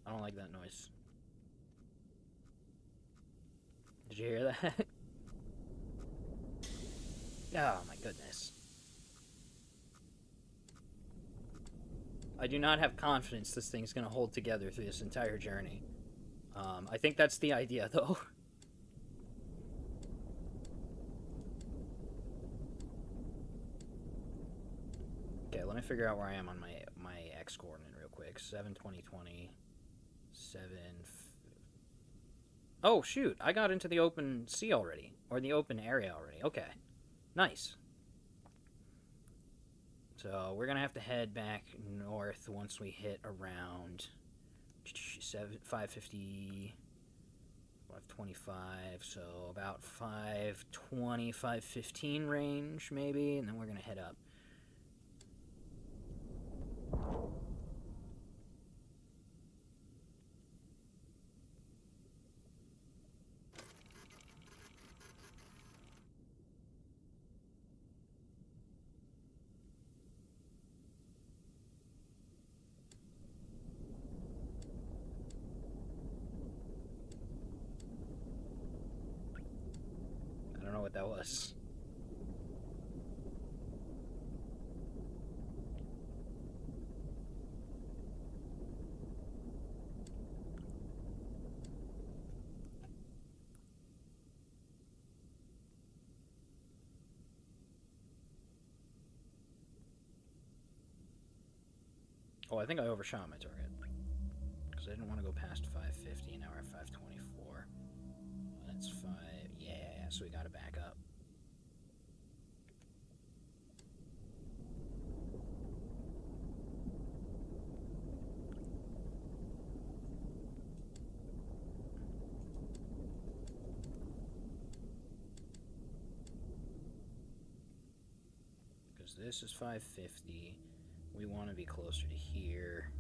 I don't like that noise. Did you hear that? Oh my goodness. I do not have confidence this thing's going to hold together through this entire journey. I think that's the idea, though. Okay, let me figure out where I am on my X coordinate real quick. 7, 20, 20, 7... Oh, shoot. I got into the open sea already. Or the open area already. Okay. Nice. So, we're going to have to head back north once we hit around 550, 525, so about 520, 515 range, maybe, and then we're going to head up. I don't know what that was. Oh, I think I overshot my target. Because I didn't want to go past 550, now we're at 524. That's 5... Yeah, so we gotta back up. Because this is 550. We want to be closer to here.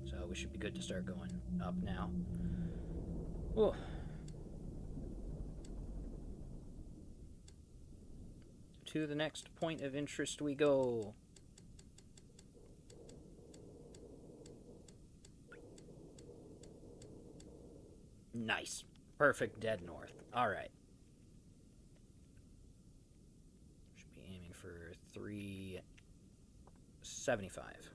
So we should be good to start going up now. Whoa. To the next point of interest we go. Nice. Perfect dead north. Alright. Should be aiming for 375.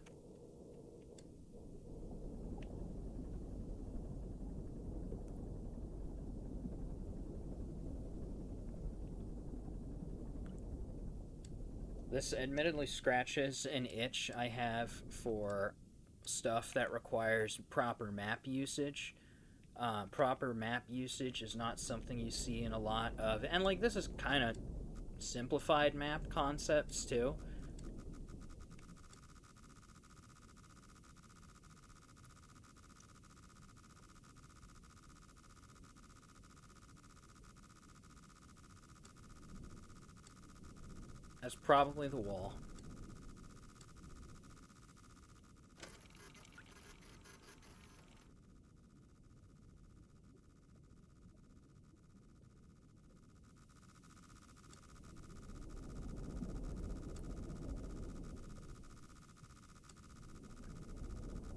This admittedly scratches an itch I have for stuff that requires proper map usage. Proper map usage is not something you see in a lot of... And, like, this is kind of simplified map concepts, too. That's probably the wall.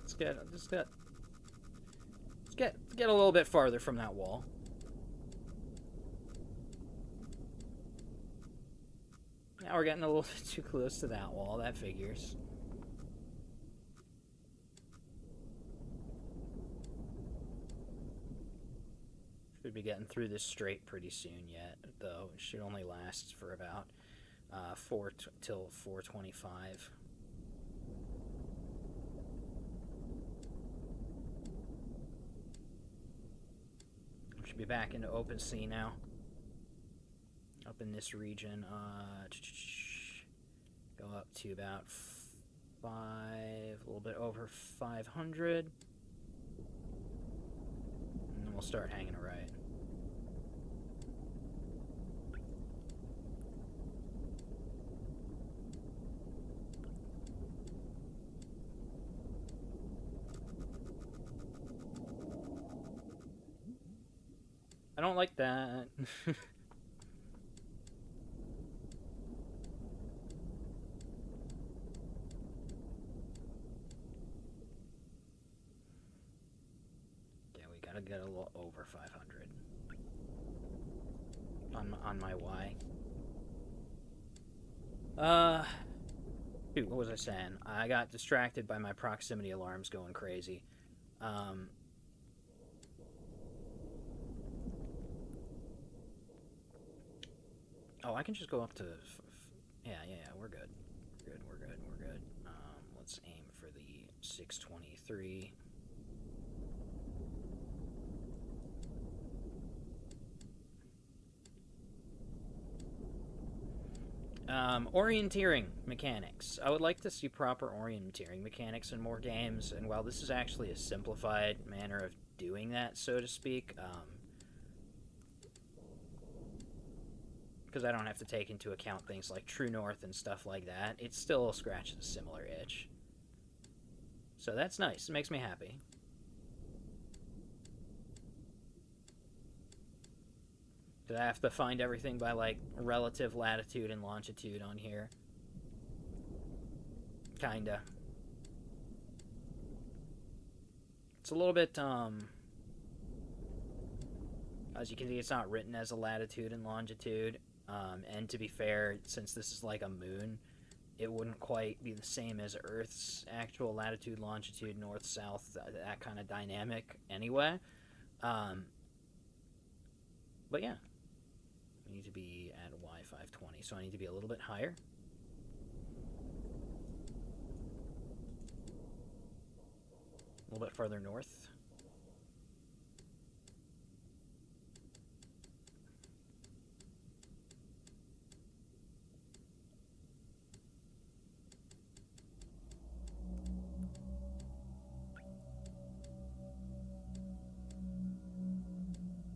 Let's get a little bit farther from that wall. Now we're getting a little bit too close to that wall. That figures. Should be getting through this strait pretty soon yet, though. It should only last for about 4 till 4:25. Should be back into open sea now. Up in this region. Go up to about a little bit over 500. And then we'll start hanging a right. I don't like that. Yeah, we gotta get a little over 500 on my Y. Dude, what was I saying? I got distracted by my proximity alarms going crazy. Oh, I can just go up to... Yeah, we're good. We're good. Let's aim for the 623. Orienteering mechanics. I would like to see proper orienteering mechanics in more games, and while this is actually a simplified manner of doing that, so to speak, because I don't have to take into account things like true north and stuff like that, it still scratches a similar itch. So that's nice. It makes me happy. Did I have to find everything by, like, relative latitude and longitude on here? Kinda. It's a little bit, as you can see, it's not written as a latitude and longitude. And to be fair, since this is like a moon, it wouldn't quite be the same as Earth's actual latitude, longitude, north, south, that kind of dynamic anyway. But yeah. I need to be at Y520, so I need to be a little bit higher. A little bit further north.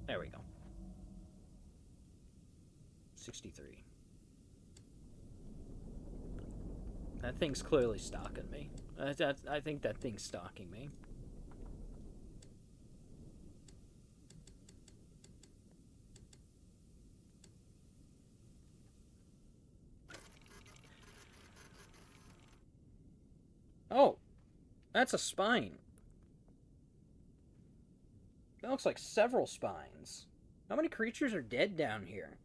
There we go. 63. That thing's clearly stalking me. I think that thing's stalking me. Oh, that's a spine. That looks like several spines. How many creatures are dead down here?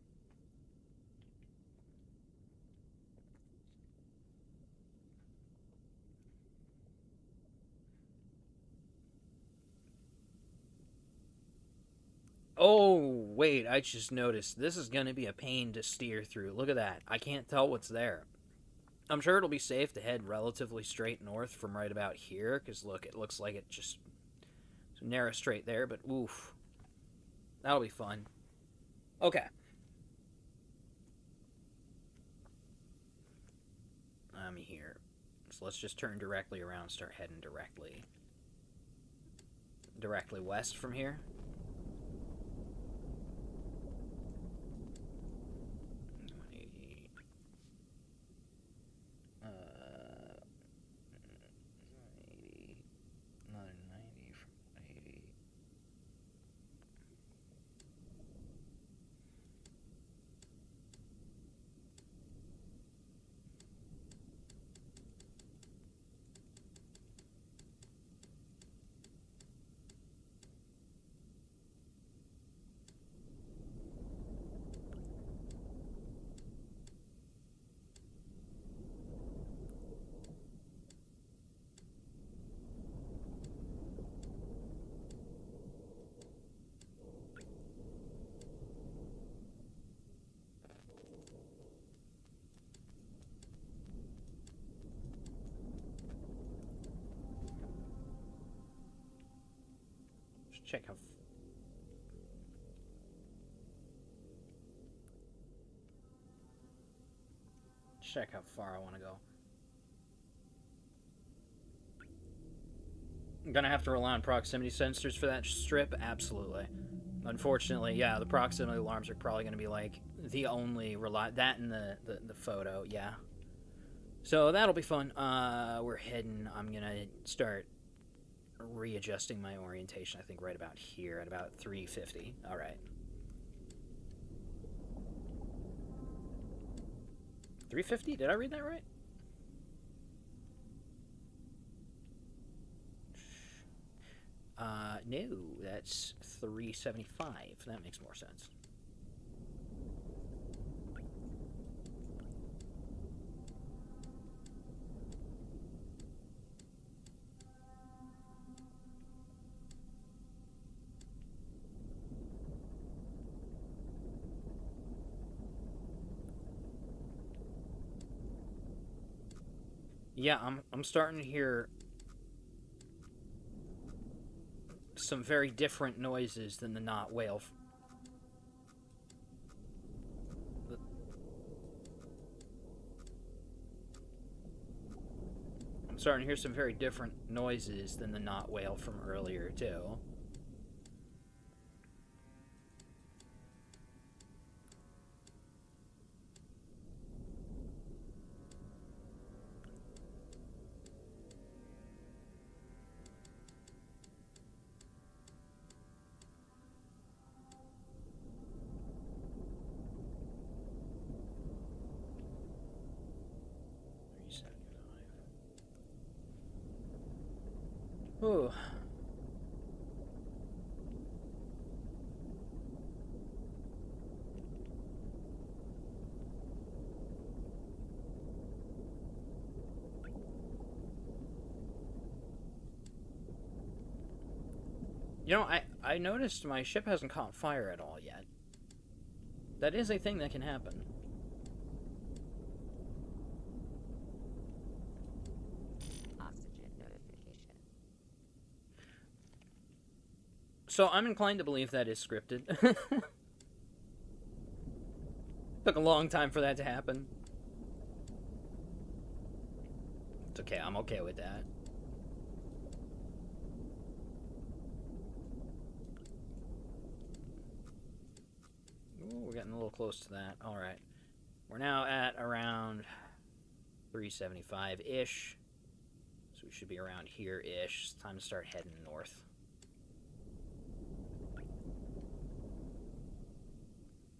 Oh, wait, I just noticed. This is going to be a pain to steer through. Look at that. I can't tell what's there. I'm sure it'll be safe to head relatively straight north from right about here, because look, it looks like it just narrow straight there, but oof. That'll be fun. Okay. I'm here. So let's just turn directly around and start heading directly west from here. Check how... check how far I want to go. I'm gonna have to rely on proximity sensors for that strip? Absolutely. Unfortunately, yeah, the proximity alarms are probably gonna be like the only that and the photo, yeah. So that'll be fun. We're heading. I'm gonna start readjusting my orientation, I think right about here at about 350. All right. 350? Did I read that right? No, that's 375. That makes more sense. Yeah, I'm starting to hear some very different noises than the knot whale. I'm starting to hear some very different noises than the knot whale from earlier, too. Ooh. You know, I noticed my ship hasn't caught fire at all yet. That is a thing that can happen. Oxygen notification. So I'm inclined to believe that is scripted. Took a long time for that to happen. It's okay, I'm okay with that. Ooh, we're getting a little close to that. Alright. We're now at around 375-ish. So we should be around here-ish. It's time to start heading north.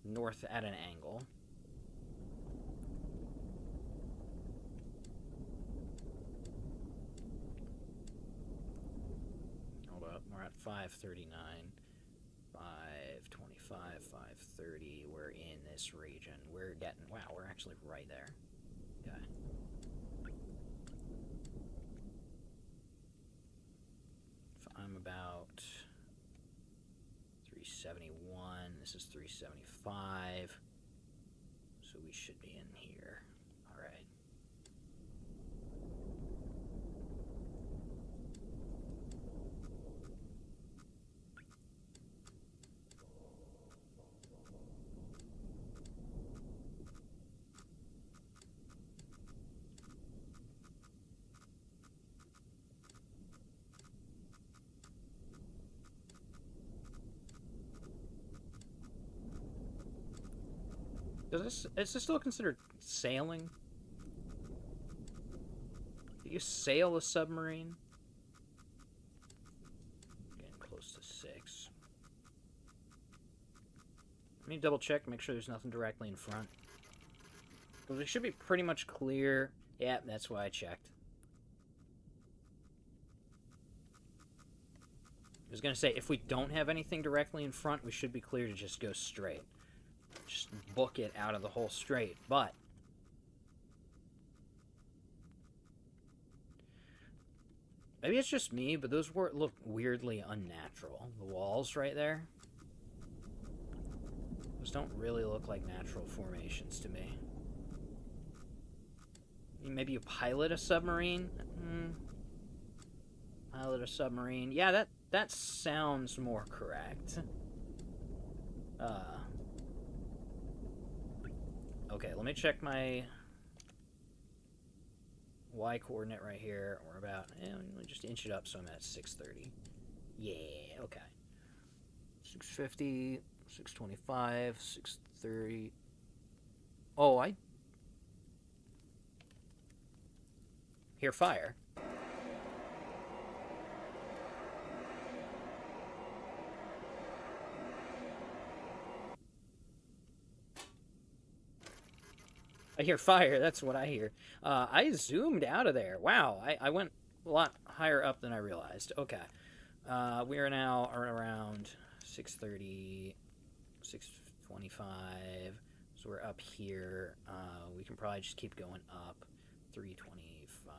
North at an angle. Hold up, we're at 539, 525, 530. We're in this region. We're getting, wow, we're actually right there. Okay. I'm about 371. This is 375. So we should be in here. All right. Is this still considered sailing? Do you sail a submarine? Getting close to 6. Let me double check, make sure there's nothing directly in front. Because it should be pretty much clear. Yeah, that's why I checked. I was going to say, if we don't have anything directly in front, we should be clear to just go straight. Just book it out of the whole straight, but maybe it's just me, but those look weirdly unnatural. The walls right there, those don't really look like natural formations to me. Maybe you pilot a submarine? Pilot a submarine. Yeah, that sounds more correct. Okay, let me check my Y coordinate right here. We're about, just inch it up so I'm at 630. Yeah, okay. 650, 625, 630. Oh, I hear fire. I hear fire. That's what I hear. I zoomed out of there. Wow, I went a lot higher up than I realized. Okay. We are now around 630, 625. So we're up here. We can probably just keep going up. 325.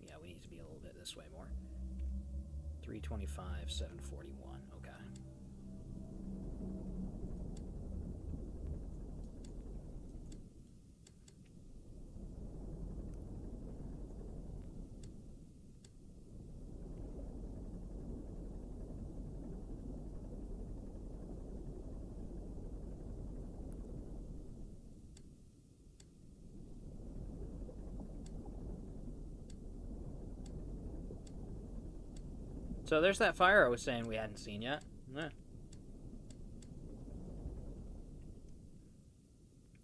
Yeah, we need to be a little bit this way more. 325, 741. Okay. So there's that fire I was saying we hadn't seen yet. Yeah.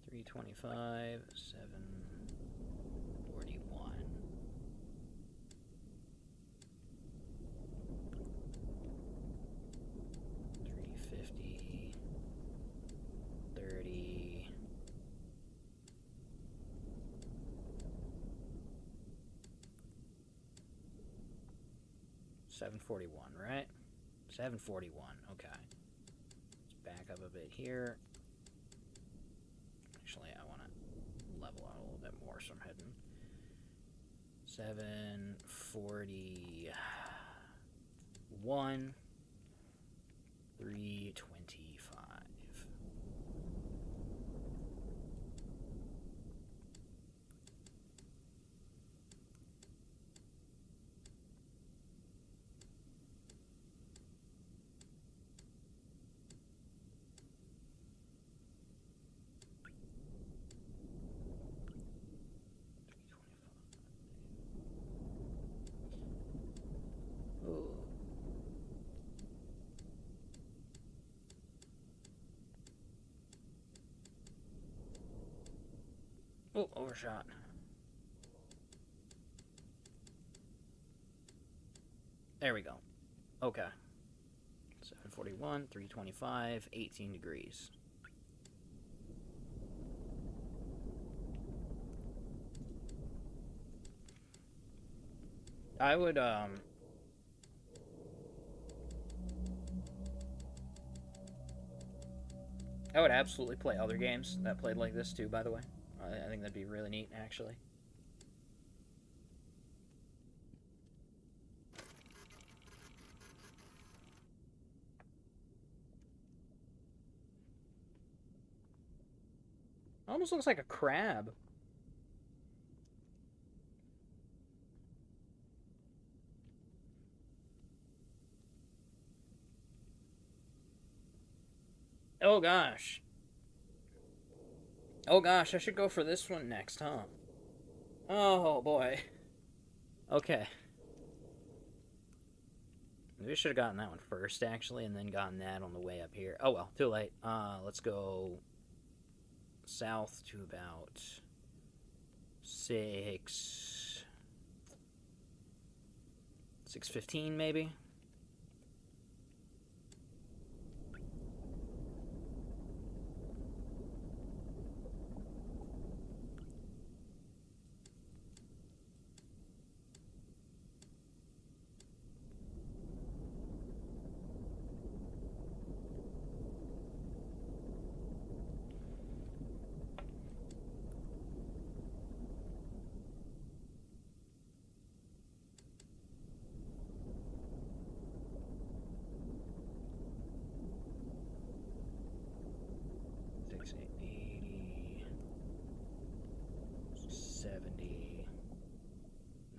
325, 741. $350, 30. $741, right? 741. Okay. Let's back up a bit here. Actually, I want to level out a little bit more, so I'm heading 741, 325. Oh, overshot. There we go. Okay. 741, 325, 18 degrees. I would, I would absolutely play other games that played like this too, by the way. I think that'd be really neat, actually. Almost looks like a crab. Oh gosh. Oh gosh, I should go for this one next, huh? Oh boy. Okay. Maybe I should have gotten that one first, actually, and then gotten that on the way up here. Oh well, too late. Let's go south to about 615 maybe.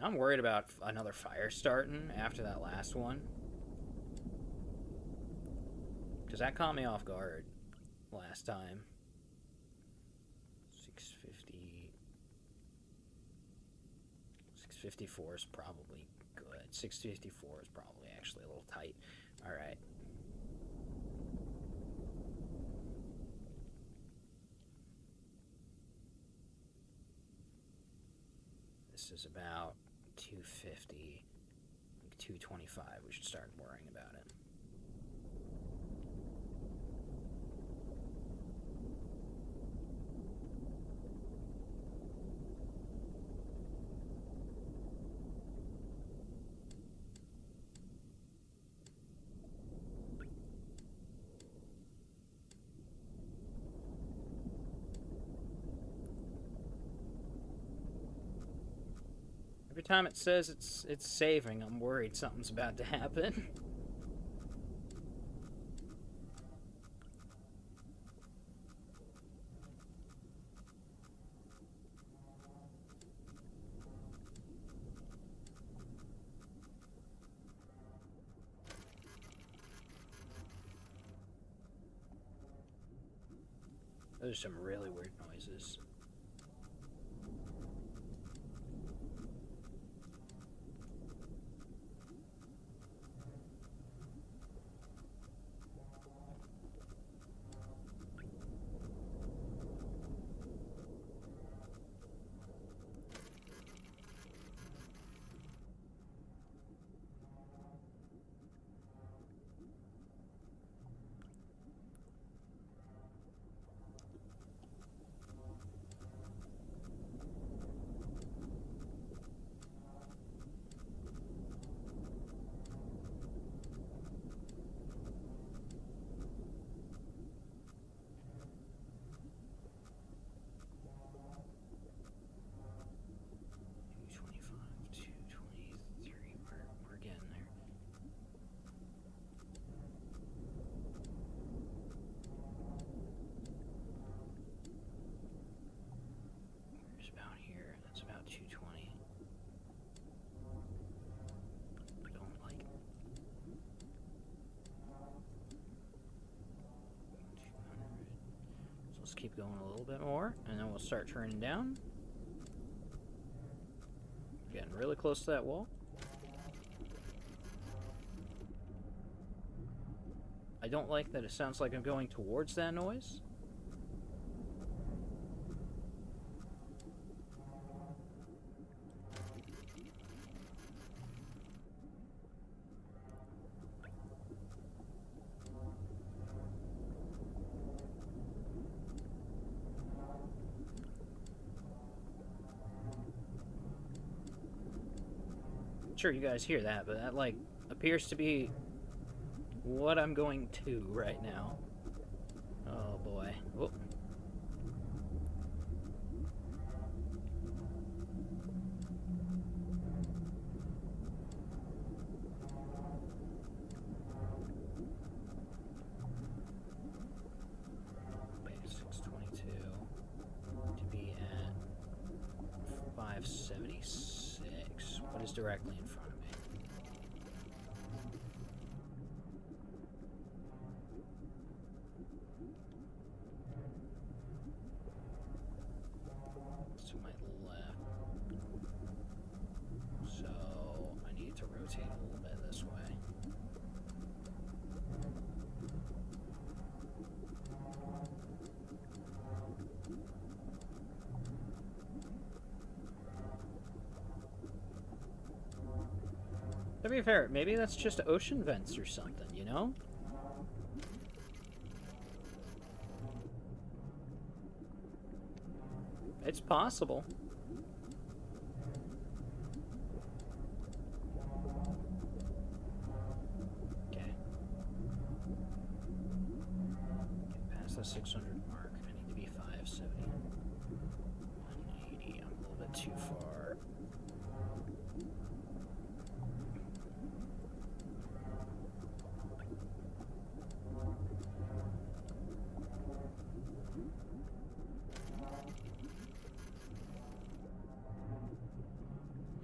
I'm worried about another fire starting after that last one. Because that caught me off guard last time. 650. 654 is probably good. 654 is probably actually a little tight. All right. This is about 250, like 225. We should start worrying about it. Every time it says it's saving, I'm worried something's about to happen. Those are some really weird noises. Keep going a little bit more, and then we'll start turning down. Getting really close to that wall. I don't like that it sounds like I'm going towards that noise. Sure, you guys hear that, but that like appears to be what I'm going to right now. Oh boy. Whoop. Wait, 622 to be at 576. What is directly in front of me? To my left. So I need to rotate a little bit this way. To be fair, maybe that's just ocean vents or something, you know? It's possible. Okay. Get past the 600 mark. I need to be 570. 180. I'm a little bit too far.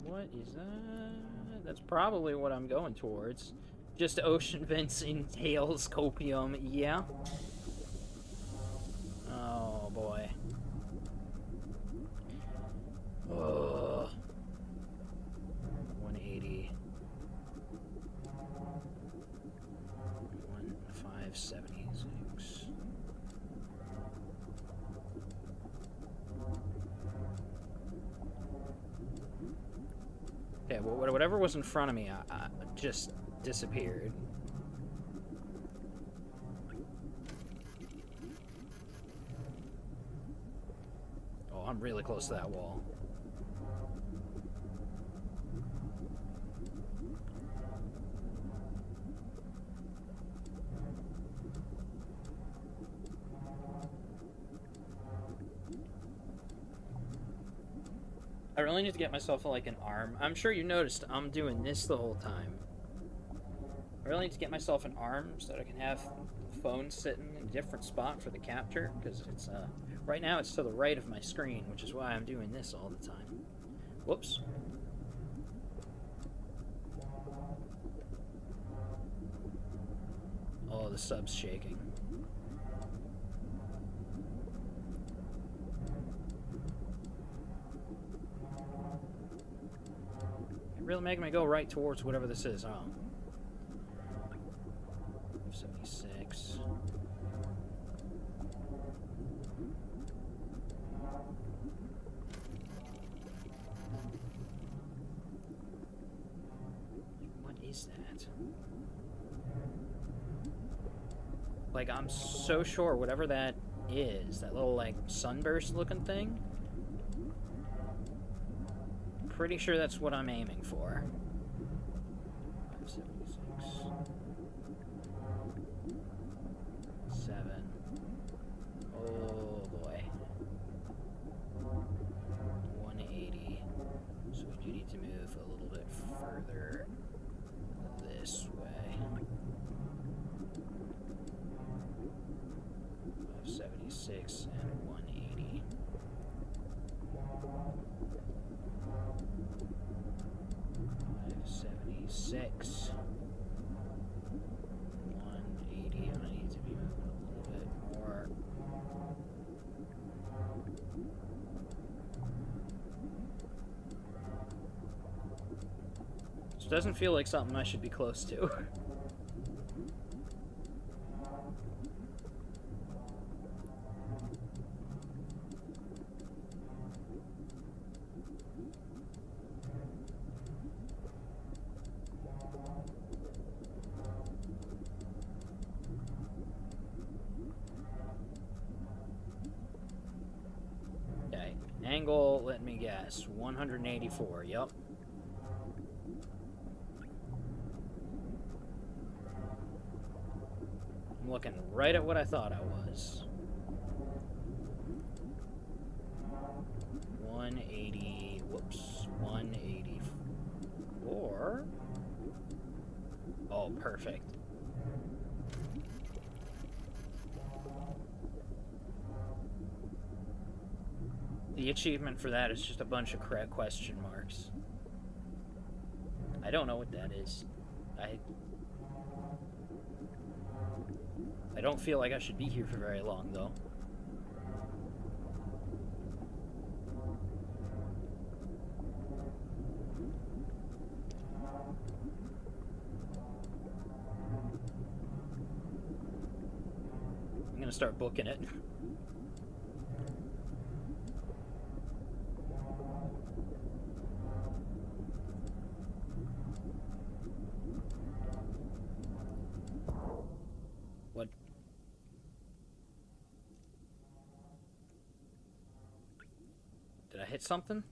What is that? That's probably what I'm going towards. Just ocean vents entails copium, yeah. Oh boy. Oh. 576. Okay, well, whatever was in front of me just disappeared. Oh, I'm really close to that wall. I really need to get myself like an arm. I'm sure you noticed I'm doing this the whole time. I really need to get myself an arm so that I can have the phone sitting in a different spot for the capture, because it's right now it's to the right of my screen, which is why I'm doing this all the time. Whoops. Oh, the sub's shaking. Really making me go right towards whatever this is, huh? 76. What is that? Like, I'm so sure whatever that is, that little, like, sunburst looking thing, pretty sure that's what I'm aiming for. 576. 7. Oh boy. 180. So we do need to move a little bit further this way. 576 and 180. 576. 180. I need to be moving a little bit more. This doesn't feel like something I should be close to. Okay, angle, let me guess, 184, yep. I'm looking right at what I thought I was. 180, whoops, 184. Oh, perfect. The achievement for that is just a bunch of correct question marks. I don't know what that is. I don't feel like I should be here for very long, though. I'm gonna start booking it. What? Did I hit something?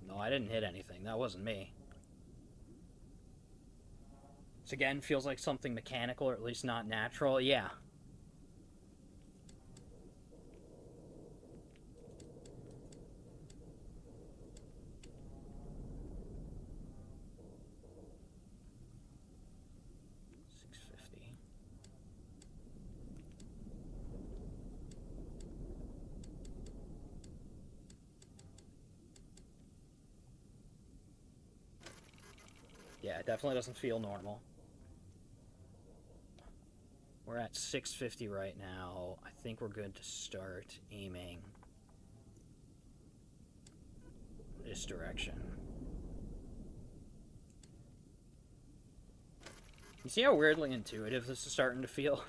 No, I didn't hit anything. That wasn't me. This again feels like something mechanical, or at least not natural. Yeah. Yeah, it definitely doesn't feel normal. We're at 650 right now. I think we're good to start aiming this direction. You see how weirdly intuitive this is starting to feel?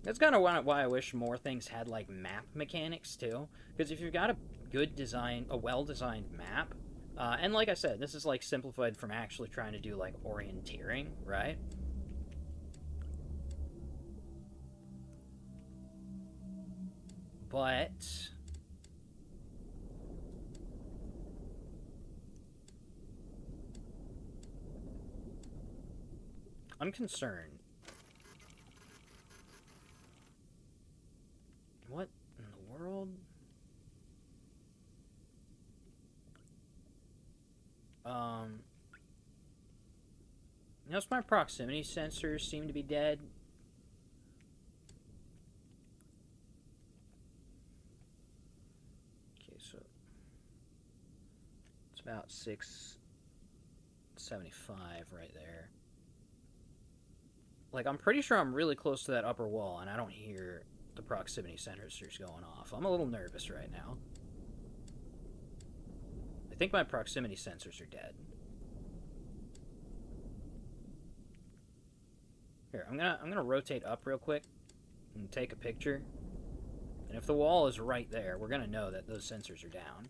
That's kind of why I wish more things had, like, map mechanics, too. Because if you've got a good design, a well-designed map, and like I said, this is, like, simplified from actually trying to do, like, orienteering, right? But I'm concerned. What in the world? Notice my proximity sensors seem to be dead. Okay, so it's about 675 right there. Like, I'm pretty sure I'm really close to that upper wall, and I don't hear the proximity sensors going off. I'm a little nervous right now. I think my proximity sensors are dead. Here, I'm gonna rotate up real quick and take a picture. And if the wall is right there, we're gonna know that those sensors are down.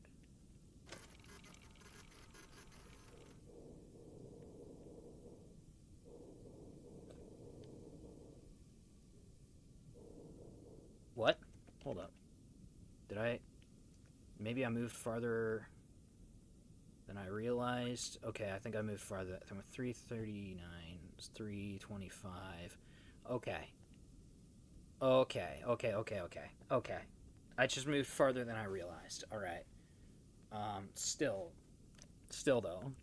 What? Hold up. Did I... Maybe I moved farther than I realized. Okay, I think I moved farther. I'm at 339. It's 325. Okay. Okay. I just moved farther than I realized. Alright. Still though.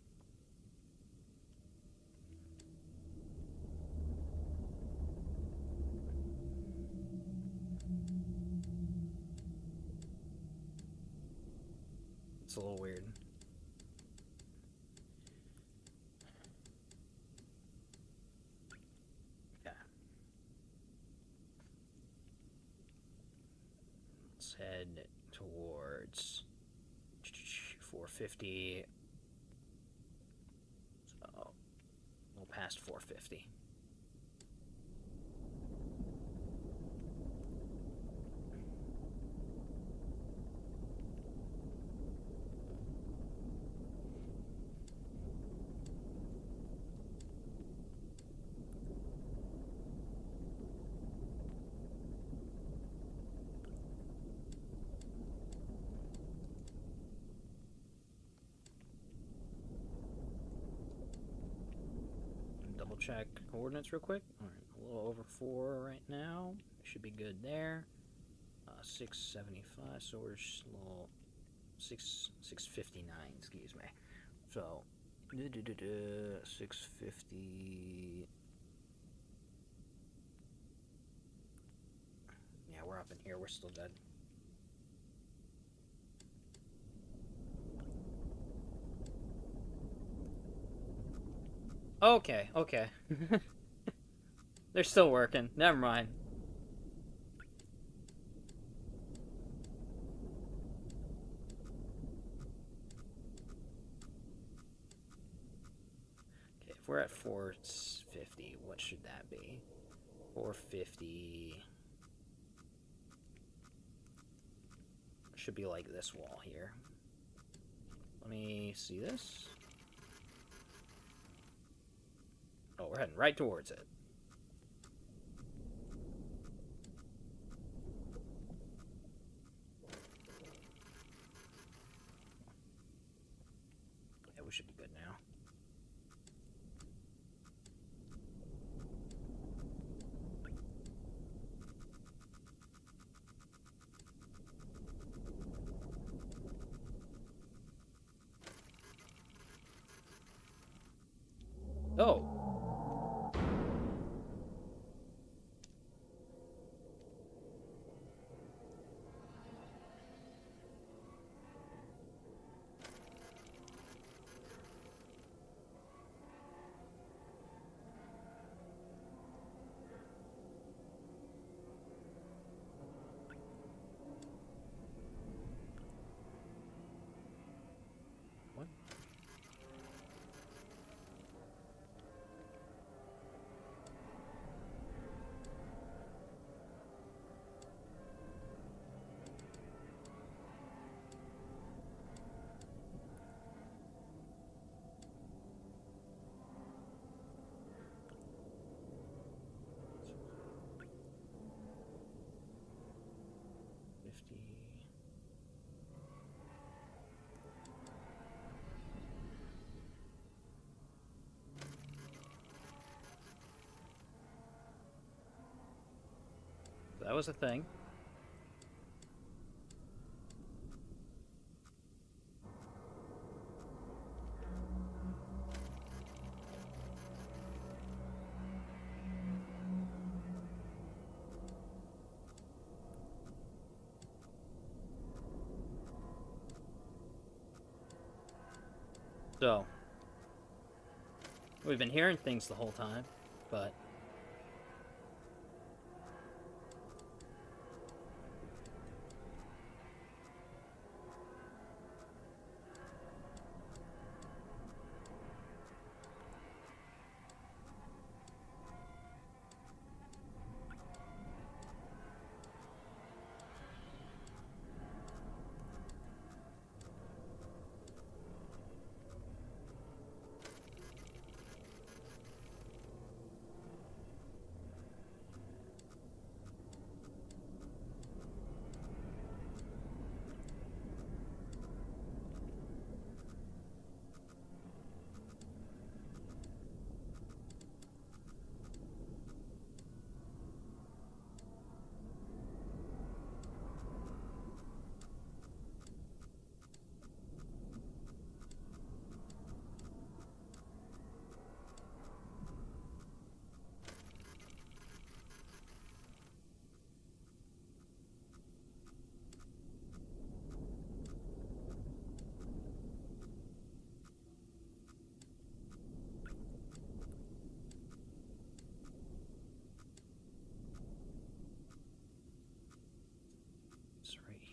It's a little weird. Yeah. Let's head towards 450. So, a little past 450. Check coordinates real quick. All right, a little over 4 right now. Should be good there. 675. So we're just a little 659. Excuse me. So 650. Yeah, we're up in here. We're still dead. Okay. They're still working. Never mind. Okay, if we're at 450, what should that be? 450 should be like this wall here. Let me see this. Oh, we're heading right towards it. Yeah, we should be good now. Oh. that was a thing. So, we've been hearing things the whole time, but...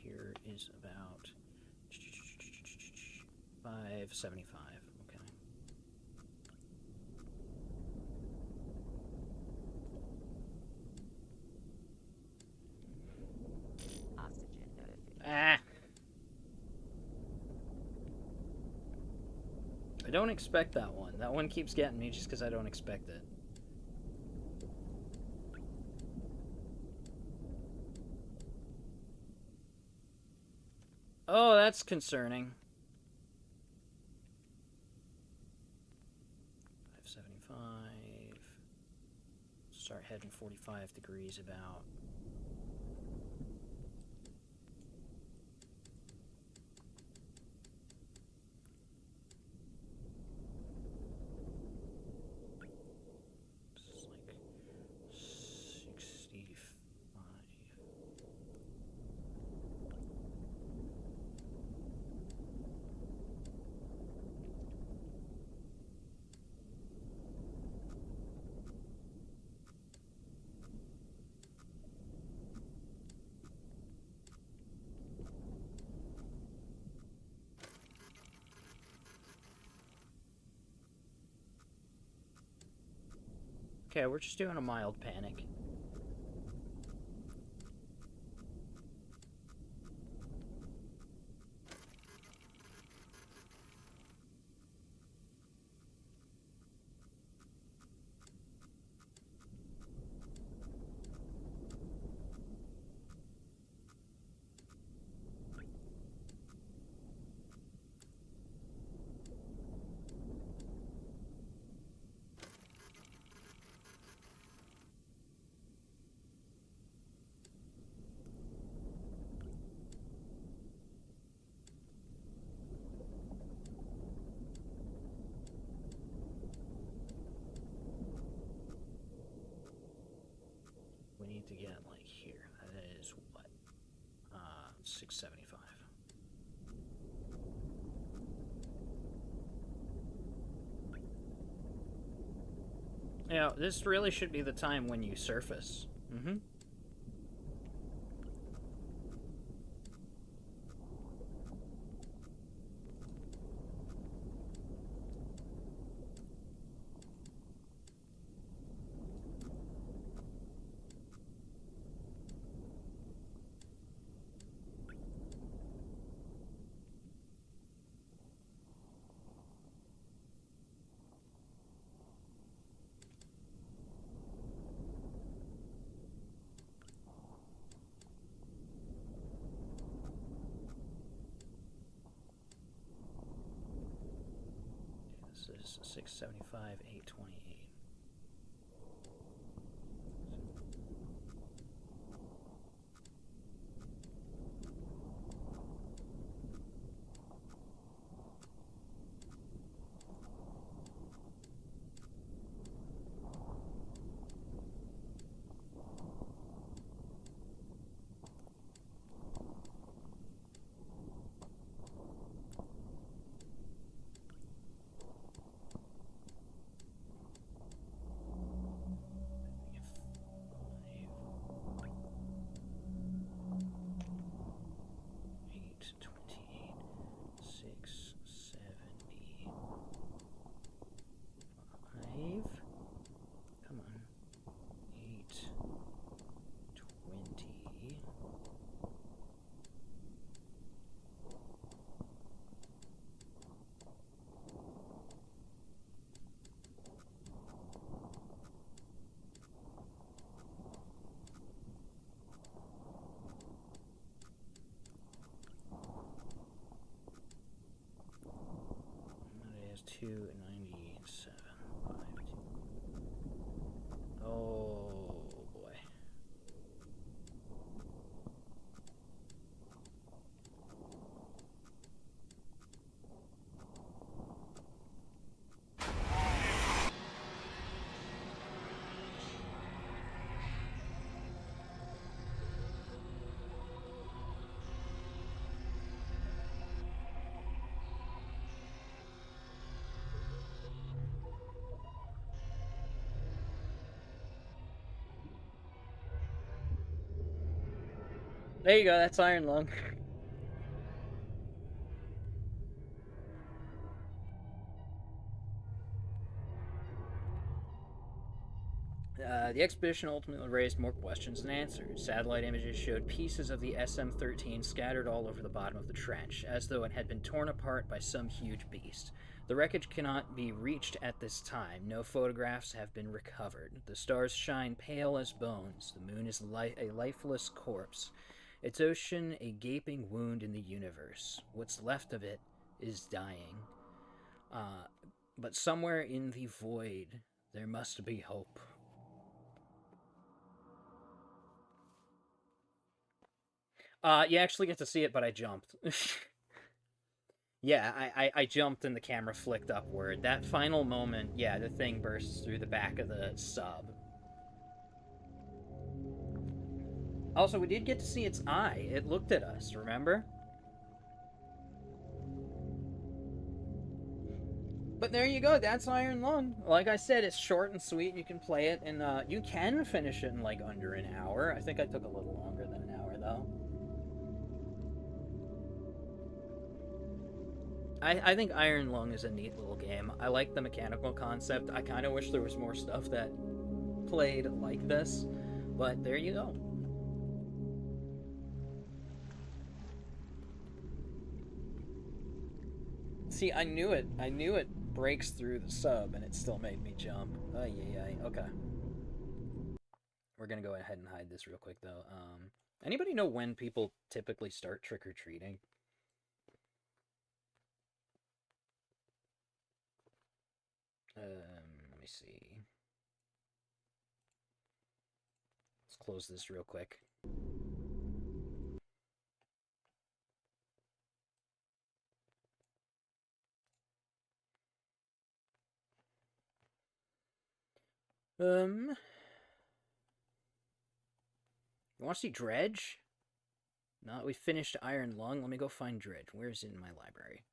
Here is about 575. Okay. Oxygen notification. Ah! I don't expect that one. That one keeps getting me just because I don't expect it. Oh, that's concerning. 575. Start heading 45 degrees about. This is like 65. Okay, we're just doing a mild panic. We need to get like here. That is what? 675. You know, this really should be the time when you surface. Mm-hmm. This is 675, 828. 5297. Oh boy. There you go, that's Iron Lung. The expedition ultimately raised more questions than answers. Satellite images showed pieces of the SM-13 scattered all over the bottom of the trench, as though it had been torn apart by some huge beast. The wreckage cannot be reached at this time. No photographs have been recovered. The stars shine pale as bones. The moon is a lifeless corpse. Its ocean a gaping wound in the universe. What's left of it is dying. But somewhere in the void, there must be hope. You actually get to see it, but I jumped. Yeah, I jumped and the camera flicked upward. That final moment, yeah, the thing bursts through the back of the sub. Also, we did get to see its eye. It looked at us, remember? But there you go, that's Iron Lung. Like I said, it's short and sweet. You can play it, and you can finish it in like under an hour. I think I took a little longer than an hour, though. I think Iron Lung is a neat little game. I like the mechanical concept. I kind of wish there was more stuff that played like this, but there you go. See, I knew it. I knew it breaks through the sub, and it still made me jump. Ay, ay, ay. Okay. We're gonna go ahead and hide this real quick, though. Anybody know when people typically start trick-or-treating? Let me see. Let's close this real quick. You want to see Dredge? No, we finished Iron Lung. Let me go find Dredge. Where's it in my library?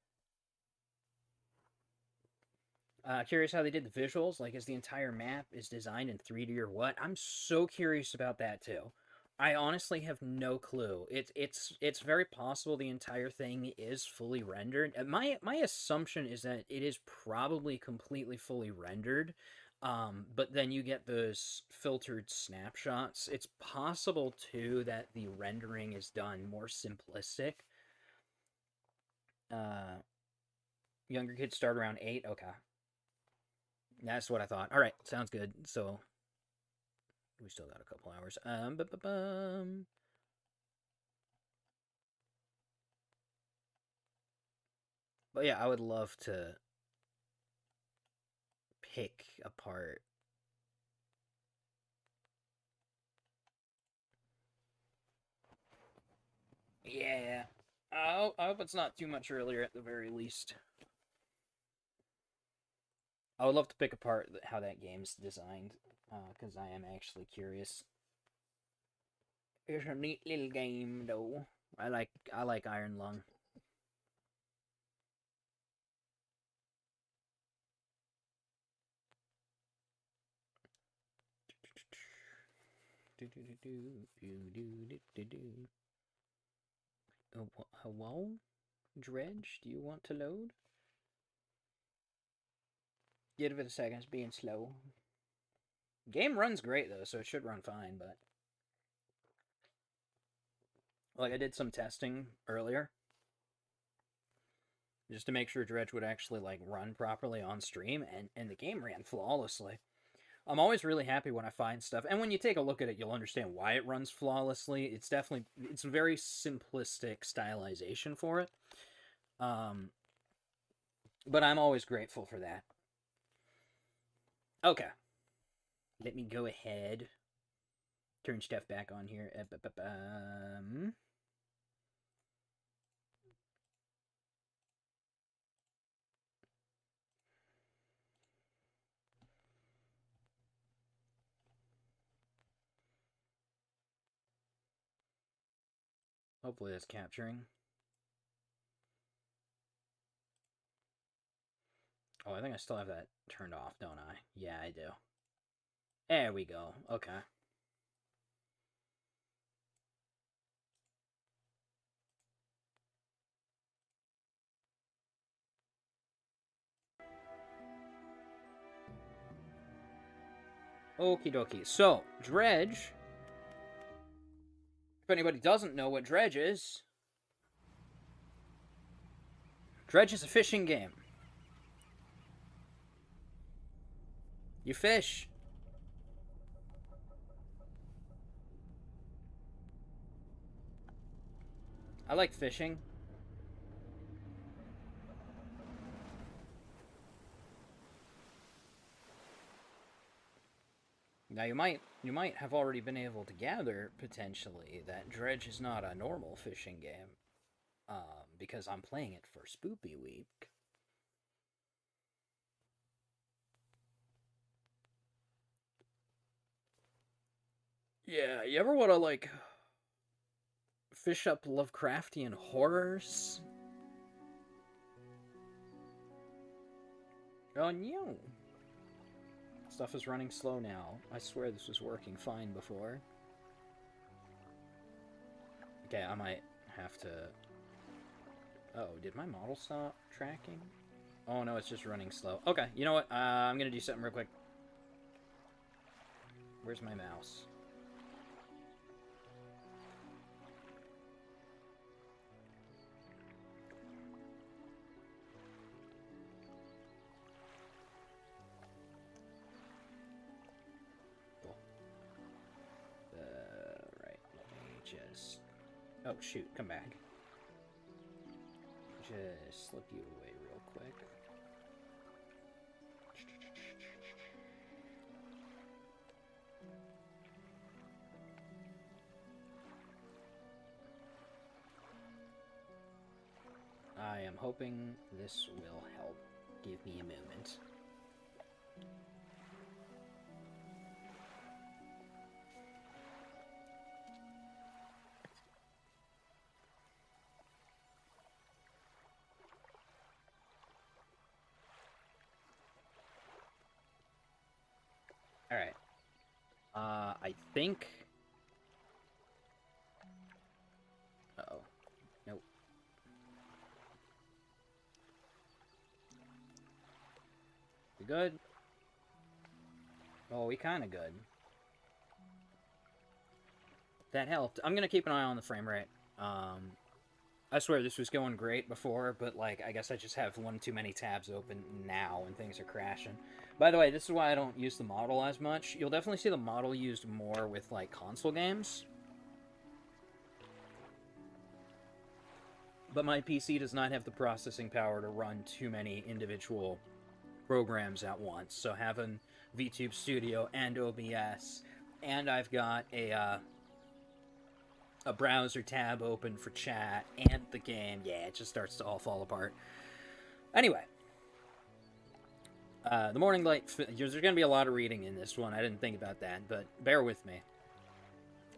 Curious how they did the visuals. Like, is the entire map is designed in 3D or what? I'm so curious about that too. I honestly have no clue. It's very possible the entire thing is fully rendered. My assumption is that it is probably completely fully rendered. But then you get those filtered snapshots. It's possible too that the rendering is done more simplistic. Younger kids start around 8. Okay. That's what I thought. All right, sounds good. So we still got a couple hours. But yeah, I would love to pick apart. Yeah. I hope it's not too much earlier at the very least. I would love to pick apart how that game's designed, because I am actually curious. It's a neat little game, though. I like Iron Lung. Hello? Dredge, do you want to load? Give it a second, it's being slow. Game runs great though, so it should run fine, but like I did some testing earlier just to make sure Dredge would actually like run properly on stream, and the game ran flawlessly. I'm always really happy when I find stuff, and when you take a look at it, you'll understand why it runs flawlessly. It's a very simplistic stylization for it. But I'm always grateful for that. Okay. Let me go ahead. Turn stuff back on here. Hopefully that's capturing. Oh, I think I still have that turned off, don't I? Yeah, I do. There we go. Okay. Okie dokie. So, dredge. If anybody doesn't know what dredge is a fishing game. You fish. I like fishing. Now you might have already been able to gather potentially that dredge is not a normal fishing game, because I'm playing it for Spoopy Week. Yeah, you ever want to like fish up Lovecraftian horrors? Oh no. Stuff is running slow now. I swear this was working fine before. Okay, I might have to... Oh, did my model stop tracking? Oh no, it's just running slow. Okay, you know what? I'm gonna do something real quick. Where's my mouse? Cool. Right, let me just... Oh shoot, come back. Just slip you away real quick. I am hoping this will help. Give me a moment. Alright. I think... Uh-oh. Nope. We good? Oh, we kinda good. That helped. I'm gonna keep an eye on the frame rate. I swear this was going great before, but, like, I guess I just have one too many tabs open now and things are crashing. By the way, this is why I don't use the model as much. You'll definitely see the model used more with, like, console games. But my PC does not have the processing power to run too many individual programs at once. So having VTube Studio and OBS, and I've got a browser tab open for chat and the game, yeah, it just starts to all fall apart. Anyway, the morning light, there's going to be a lot of reading in this one. I didn't think about that, but bear with me.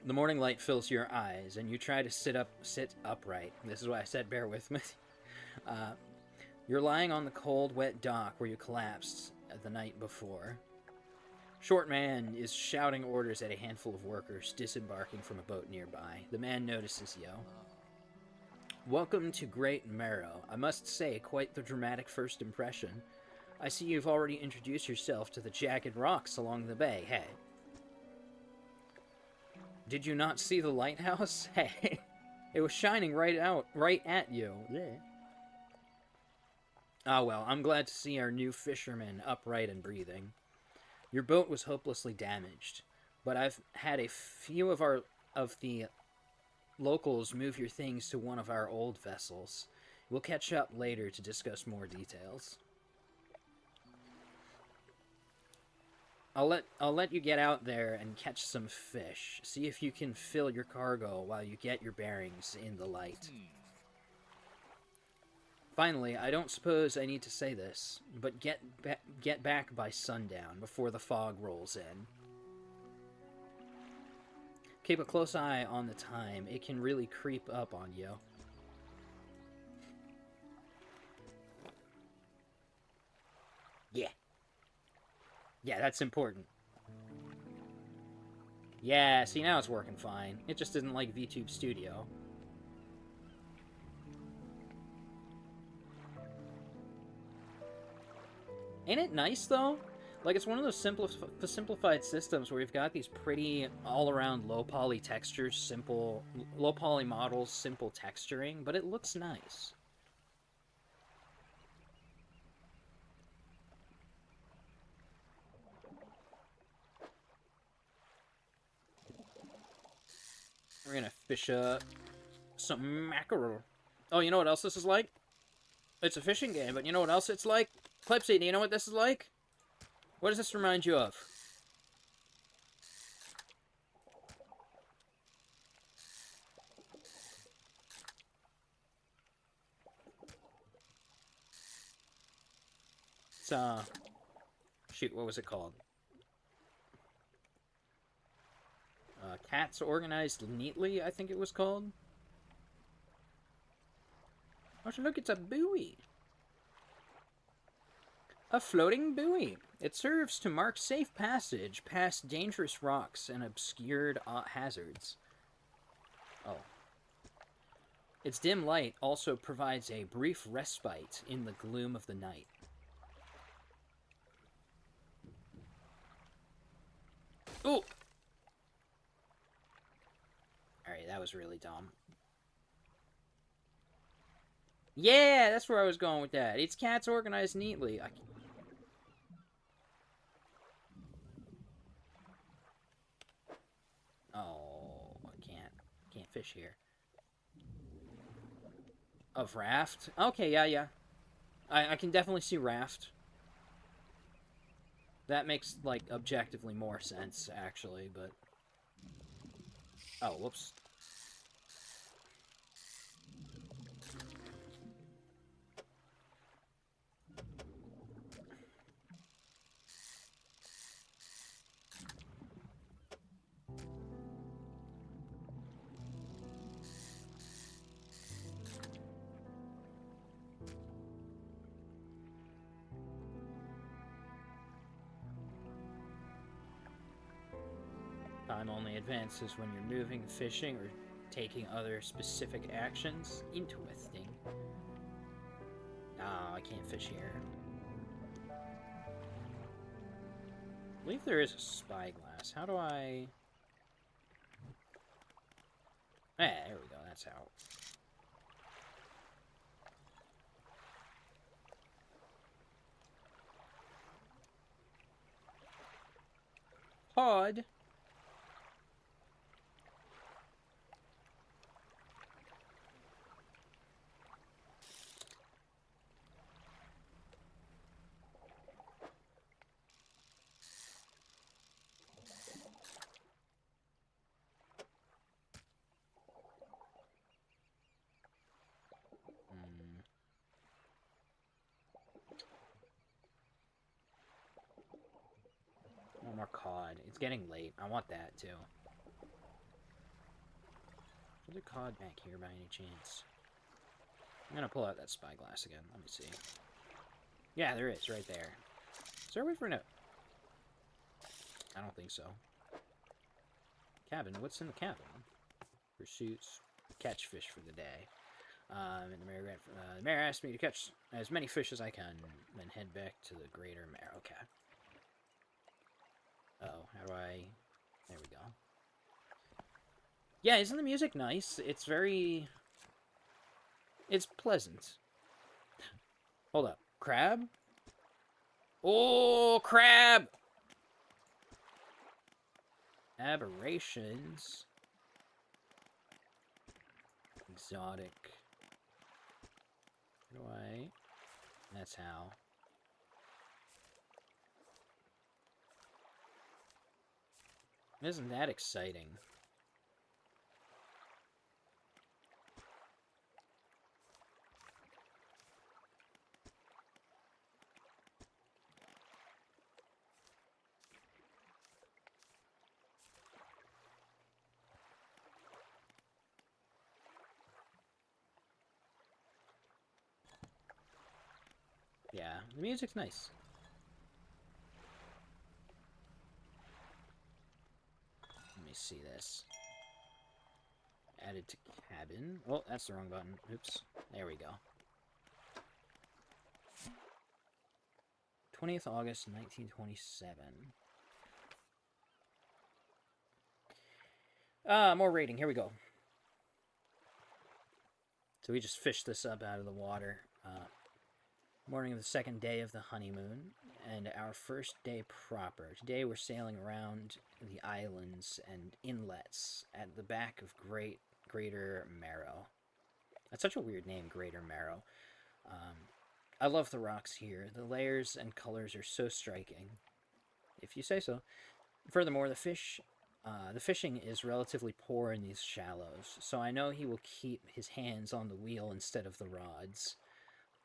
The morning light fills your eyes, and you try to sit upright. This is why I said bear with me. You're lying on the cold, wet dock where you collapsed the night before. Short man is shouting orders at a handful of workers disembarking from a boat nearby. The man notices you. Welcome to Great Marrow. I must say, quite the dramatic first impression. I see you've already introduced yourself to the jagged rocks along the bay. Hey. Did you not see the lighthouse? Hey. It was shining right at you. Blech. Ah, well, I'm glad to see our new fisherman upright and breathing. Your boat was hopelessly damaged, but I've had a few of the locals move your things to one of our old vessels. We'll catch up later to discuss more details. I'll let you get out there and catch some fish. See if you can fill your cargo while you get your bearings in the light. Finally, I don't suppose I need to say this, but get back by sundown before the fog rolls in. Keep a close eye on the time. It can really creep up on you. Yeah. Yeah, that's important. Yeah, see, now it's working fine. It just isn't like VTube Studio. Ain't it nice, though? Like, it's one of those simplified systems where we've got these pretty all-around low-poly textures, low-poly models, simple texturing, but it looks nice. We're gonna fish up some mackerel. Oh, you know what else this is like? It's a fishing game, but you know what else it's like? Clipsy, do you know what this is like? What does this remind you of? It's, shoot, what was it called? Cats Organized Neatly, I think it was called. Oh, look, it's a buoy. A floating buoy. It serves to mark safe passage past dangerous rocks and obscured hazards. Oh. Its dim light also provides a brief respite in the gloom of the night. Ooh! Alright, that was really dumb. Yeah, that's where I was going with that. It's Cats Organized Neatly. Oh, I can't fish here. Of raft? Okay, yeah. I can definitely see raft. That makes, like, objectively more sense, actually, but... Oh, whoops. Time only advances when you're moving, fishing, or taking other specific actions. Interesting. Oh, I can't fish here. I believe there is a spyglass. How do I... there we go. That's how. Pod. One more cod. It's getting late. I want that, too. Is there cod back here by any chance? I'm gonna pull out that spyglass again. Let me see. Yeah, there is, right there. Is there a way for no? I don't think so. Cabin. What's in the cabin? Pursuits. Catch fish for the day. And the mayor asked me to catch as many fish as I can, then head back to the greater mare. Okay. Oh, how do I... There we go. Yeah, isn't the music nice? It's very... It's pleasant. Hold up. Crab? Oh, crab! Aberrations. Exotic. Do I? That's how. Isn't that exciting? Yeah, the music's nice. Let me see this. Added to cabin. Oh, that's the wrong button. Oops. There we go. 20th August, 1927. More rating. Here we go. So we just fished this up out of the water. Morning of the second day of the honeymoon, and our first day proper. Today we're sailing around the islands and inlets at the back of Greater Marrow. That's such a weird name, Greater Marrow. I love the rocks here. The layers and colors are so striking, if you say so. Furthermore, the fishing is relatively poor in these shallows, so I know he will keep his hands on the wheel instead of the rods.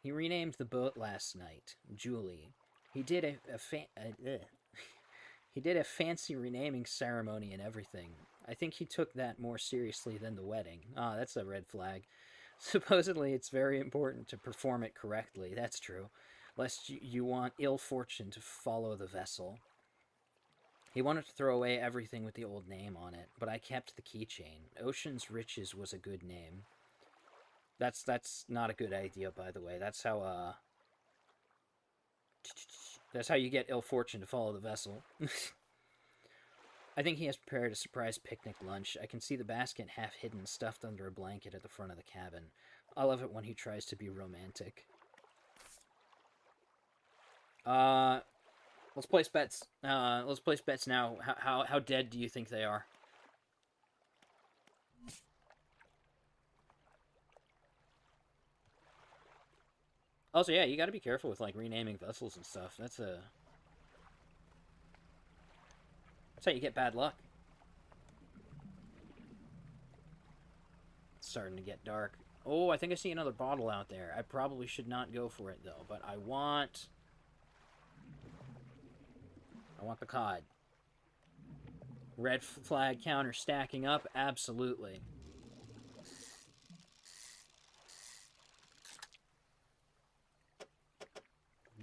He renamed the boat last night, Julie. He did a fancy renaming ceremony and everything. I think he took that more seriously than the wedding. Ah, that's a red flag. Supposedly, it's very important to perform it correctly. That's true, lest you want ill fortune to follow the vessel. He wanted to throw away everything with the old name on it, but I kept the keychain. Ocean's Riches was a good name. That's not a good idea, by the way. That's how you get ill fortune to follow the vessel. I think he has prepared a surprise picnic lunch. I can see the basket half hidden, stuffed under a blanket at the front of the cabin. I love it when he tries to be romantic. Let's place bets. Let's place bets now. How dead do you think they are? Also, yeah, you gotta be careful with, like, renaming vessels and stuff. That's how you get bad luck. It's starting to get dark. Oh, I think I see another bottle out there. I probably should not go for it, though, but I want the cod. Red flag counter stacking up? Absolutely.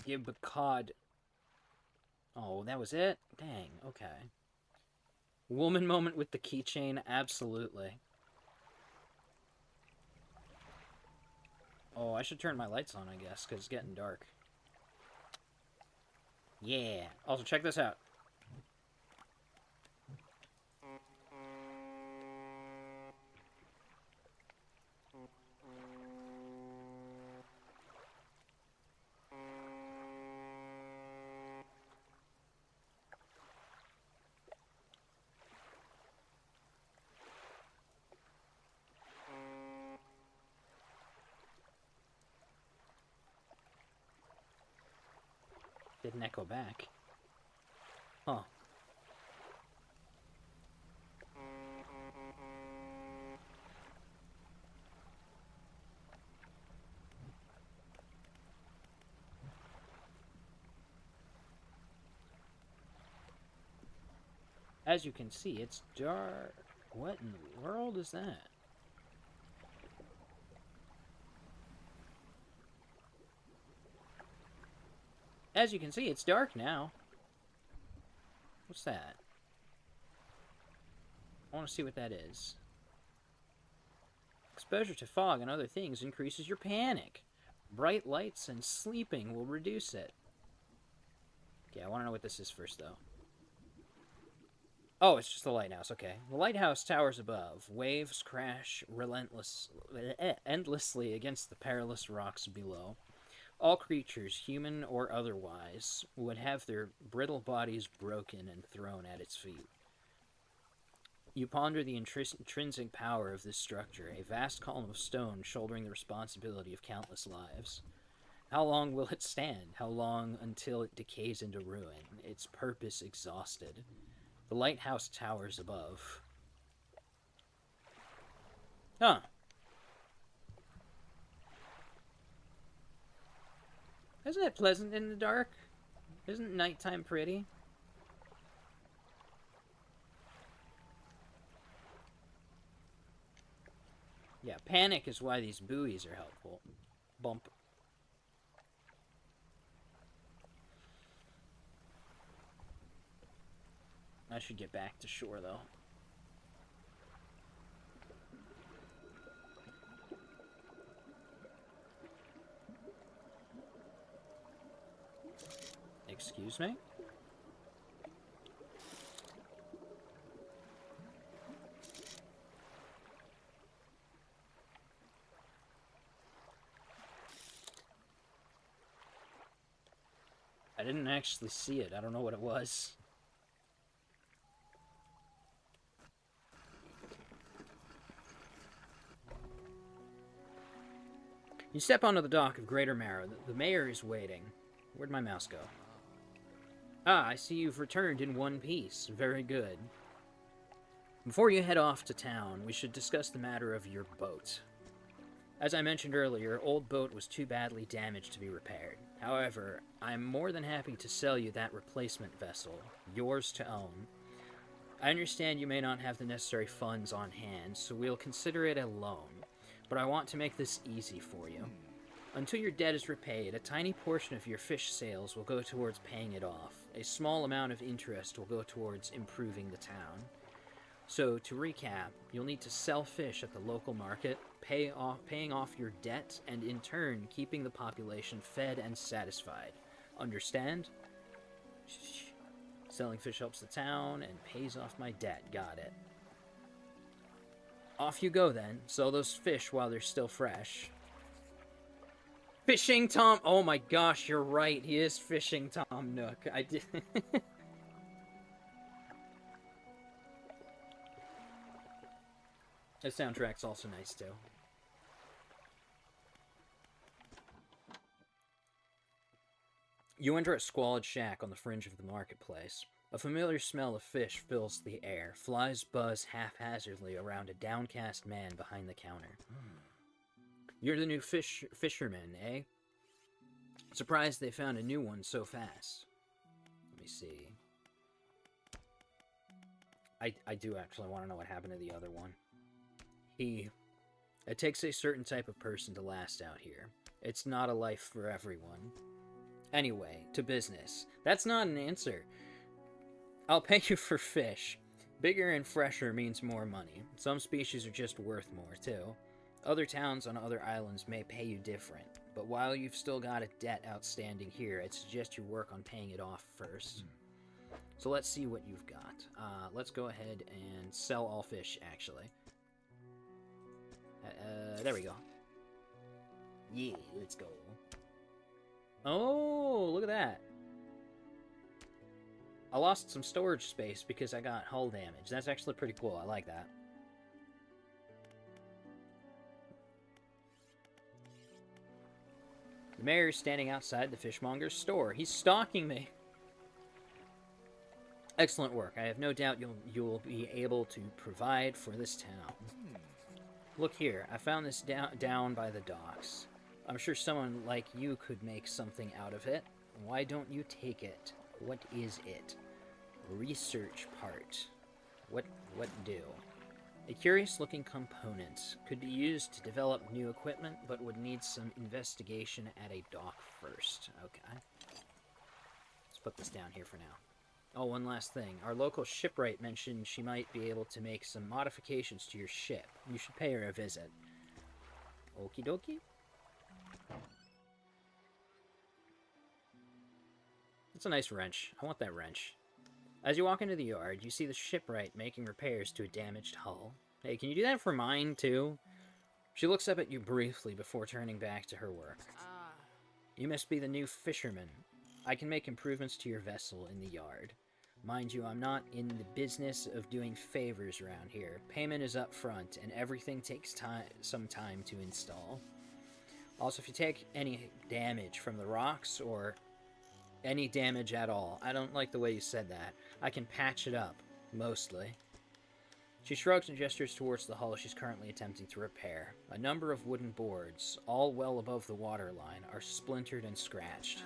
Give the cod. Oh, that was it? Dang, okay. Woman moment with the keychain? Absolutely. Oh, I should turn my lights on, I guess, because it's getting dark. Yeah. Also, check this out. Didn't echo back. Huh. As you can see, it's dark. What in the world is that? As you can see, it's dark now. What's that? I want to see what that is. Exposure to fog and other things increases your panic. Bright lights and sleeping will reduce it. Okay, I want to know what this is first, though. Oh, it's just the lighthouse. Okay. The lighthouse towers above. Waves crash endlessly against the perilous rocks below. All creatures, human or otherwise, would have their brittle bodies broken and thrown at its feet. You ponder the intrinsic power of this structure, a vast column of stone shouldering the responsibility of countless lives. How long will it stand? How long until it decays into ruin, its purpose exhausted? The lighthouse towers above. Huh. Isn't it pleasant in the dark? Isn't nighttime pretty? Yeah, panic is why these buoys are helpful. Bump. I should get back to shore, though. Excuse me? I didn't actually see it. I don't know what it was. You step onto the dock of Greater Marrow. The mayor is waiting. Where'd my mouse go? Ah, I see you've returned in one piece. Very good. Before you head off to town, we should discuss the matter of your boat. As I mentioned earlier, old boat was too badly damaged to be repaired. However, I'm more than happy to sell you that replacement vessel, yours to own. I understand you may not have the necessary funds on hand, so we'll consider it a loan. But I want to make this easy for you. Until your debt is repaid, a tiny portion of your fish sales will go towards paying it off. A small amount of interest will go towards improving the town. So, to recap, you'll need to sell fish at the local market, paying off your debt, and in turn, keeping the population fed and satisfied. Understand? Selling fish helps the town and pays off my debt. Got it. Off you go, then. Sell those fish while they're still fresh. Fishing Tom... Oh my gosh, you're right. He is Fishing Tom Nook. I did... The soundtrack's also nice, too. You enter a squalid shack on the fringe of the marketplace. A familiar smell of fish fills the air. Flies buzz haphazardly around a downcast man behind the counter. You're the new fisherman, eh? Surprised they found a new one so fast. Let me see. I do actually want to know what happened to the other one. It takes a certain type of person to last out here. It's not a life for everyone. Anyway, to business. That's not an answer. I'll pay you for fish. Bigger and fresher means more money. Some species are just worth more, too. Other towns on other islands may pay you different, but while you've still got a debt outstanding here, I'd suggest you work on paying it off first. So let's see what you've got. Let's go ahead and sell all fish, actually. There we go. Yeah, let's go. Oh, look at that. I lost some storage space because I got hull damage. That's actually pretty cool. I like that. The mayor's standing outside the fishmonger's store. He's stalking me. Excellent work. I have no doubt you'll be able to provide for this town. Look here. I found this down by the docks. I'm sure someone like you could make something out of it. Why don't you take it? What is it? Research part. What do? A curious-looking component. Could be used to develop new equipment, but would need some investigation at a dock first. Okay. Let's put this down here for now. Oh, one last thing. Our local shipwright mentioned she might be able to make some modifications to your ship. You should pay her a visit. Okie dokie. That's a nice wrench. I want that wrench. As you walk into the yard, you see the shipwright making repairs to a damaged hull. Hey, can you do that for mine, too? She looks up at you briefly before turning back to her work. You must be the new fisherman. I can make improvements to your vessel in the yard. Mind you, I'm not in the business of doing favors around here. Payment is up front, and everything takes some time to install. Also, if you take any damage from the rocks, or any damage at all, I don't like the way you said that. I can patch it up, mostly. She shrugs and gestures towards the hull she's currently attempting to repair. A number of wooden boards, all well above the waterline, are splintered and scratched.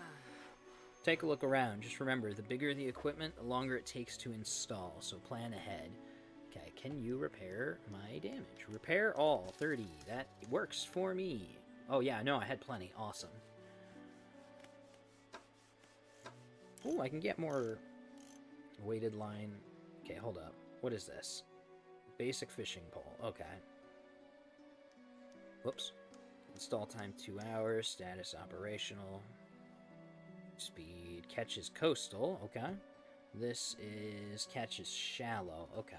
Take a look around. Just remember, the bigger the equipment, the longer it takes to install, so plan ahead. Okay, can you repair my damage? Repair all, 30. That works for me. Oh yeah, no, I had plenty. Awesome. Oh, I can get more weighted line. Okay, hold up. What is this? Basic fishing pole. Okay. Whoops. Install time 2 hours. Status operational. Speed catches coastal. Okay. This is catches shallow. Okay.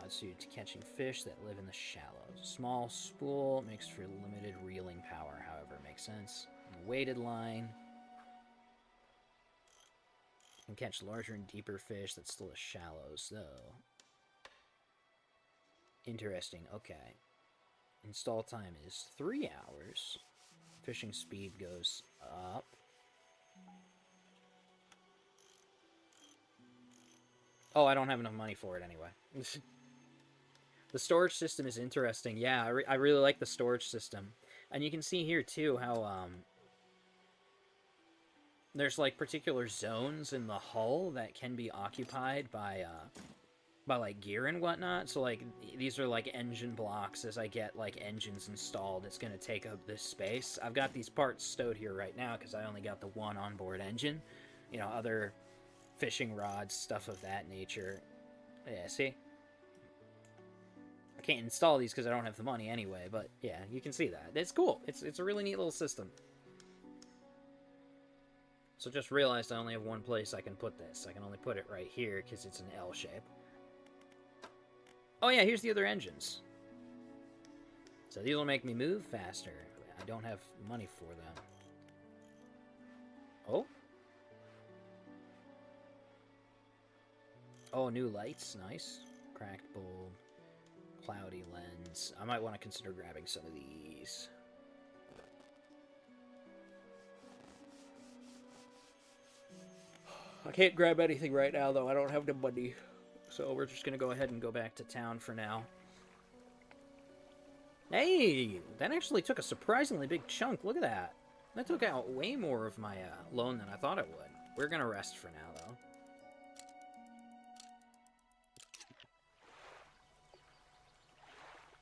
Suited to catching fish that live in the shallows. Small spool makes for limited reeling power, however, makes sense. Weighted line can catch larger and deeper fish that's still the shallows, though. Interesting. Okay. Install time is 3 hours. Fishing speed goes up. Oh, I don't have enough money for it anyway. The storage system is interesting. Yeah, I really like the storage system. And you can see here, too, how, there's, like, particular zones in the hull that can be occupied by like, gear and whatnot. So, like, these are, like, engine blocks. As I get, like, engines installed, it's going to take up this space. I've got these parts stowed here right now because I only got the one onboard engine. You know, other fishing rods, stuff of that nature. Yeah, see? I can't install these because I don't have the money anyway, but yeah, you can see that. It's cool. It's a really neat little system. So just realized I only have one place I can put this. I can only put it right here because it's an L shape. Oh yeah, here's the other engines. So these will make me move faster. I don't have money for them. Oh? Oh, new lights. Nice. Cracked bulb. Cloudy lens. I might want to consider grabbing some of these. I can't grab anything right now, though. I don't have the money. So we're just going to go ahead and go back to town for now. Hey! That actually took a surprisingly big chunk. Look at that. That took out way more of my loan than I thought it would. We're going to rest for now, though.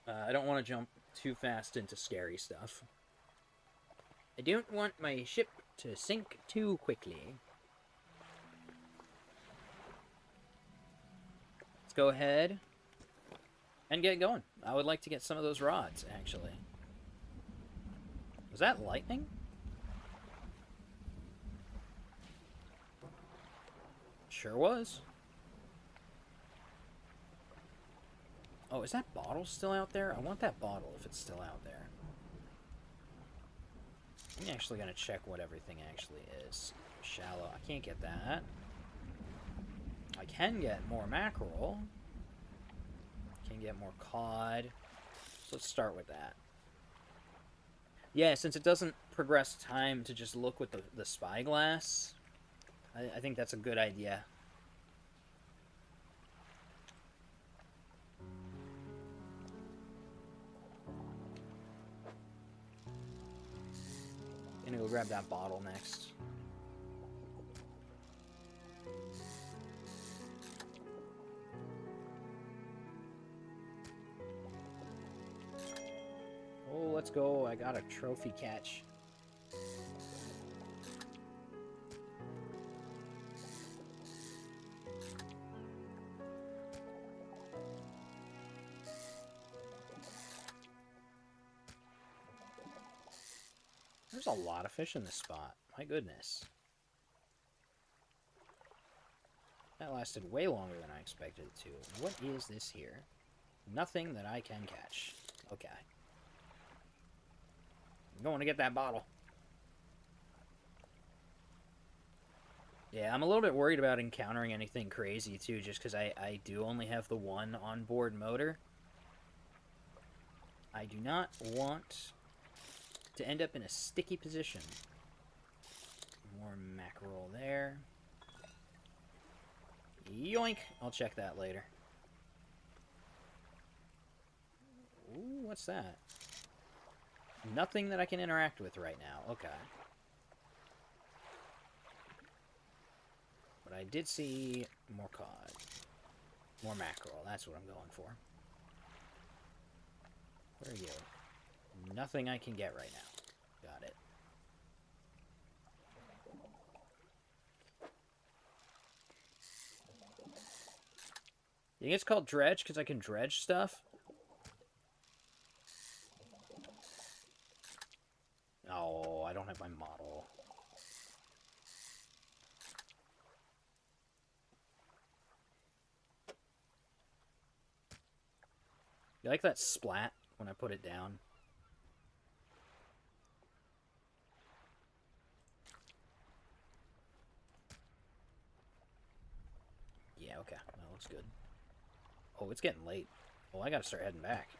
I don't want to jump too fast into scary stuff. I don't want my ship to sink too quickly. Let's go ahead and get going. I would like to get some of those rods, actually. Was that lightning? Sure was. Oh, is that bottle still out there? I want that bottle if it's still out there. I'm actually going to check what everything actually is. Shallow. I can't get that. I can get more mackerel. Can get more cod. So let's start with that. Yeah, since it doesn't progress time to just look with the spyglass, I think that's a good idea. Gonna go grab that bottle next. Oh, let's go. I got a trophy catch. There's a lot of fish in this spot. My goodness. That lasted way longer than I expected it to. What is this here? Nothing that I can catch. Okay. I'm going to get that bottle. Yeah, I'm a little bit worried about encountering anything crazy, too, just because I do only have the one onboard motor. I do not want to end up in a sticky position. More mackerel there. Yoink! I'll check that later. Ooh, what's that? Nothing that I can interact with right now. Okay. But I did see more cod. More mackerel. That's what I'm going for. Where are you? Nothing I can get right now. Got it. You think it's called dredge because I can dredge stuff? Oh, I don't have my model. You like that splat when I put it down? Yeah, okay. That looks good. Oh, it's getting late. Oh, I gotta start heading back.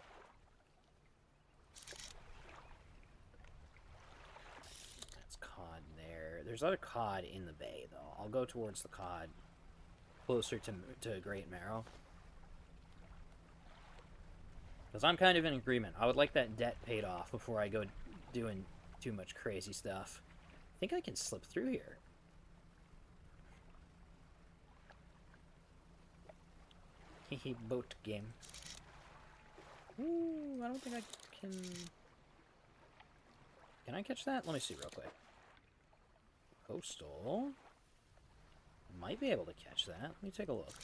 That's cod there. There's other cod in the bay, though. I'll go towards the cod closer to Great Marrow. Because I'm kind of in agreement. I would like that debt paid off before I go doing too much crazy stuff. I think I can slip through here. Hehe, boat game. Ooh, I don't think I can... Can I catch that? Let me see real quick. Coastal. Might be able to catch that. Let me take a look.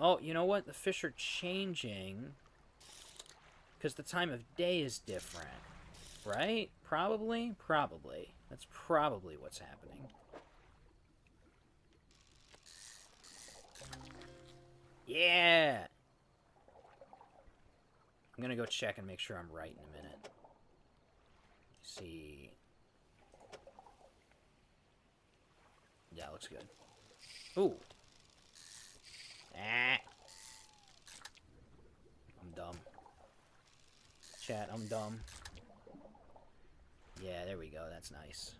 Oh, you know what? The fish are changing. Because the time of day is different. Right? Probably? Probably. That's probably what's happening. Yeah! I'm gonna go check and make sure I'm right in a minute. Let's see. Yeah, looks good. Ooh. Ah. I'm dumb. Chat, I'm dumb. Yeah, there we go. That's nice.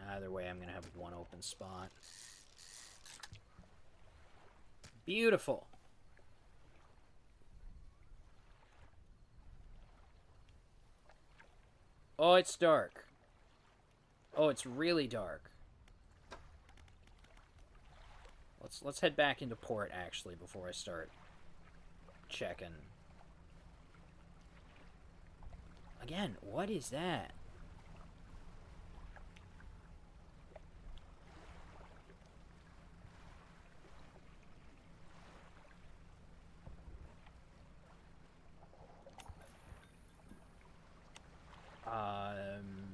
Either way, I'm going to have one open spot. Beautiful. Oh, it's dark. Oh, it's really dark. Let's head back into port, actually, before I start checking. Again, what is that?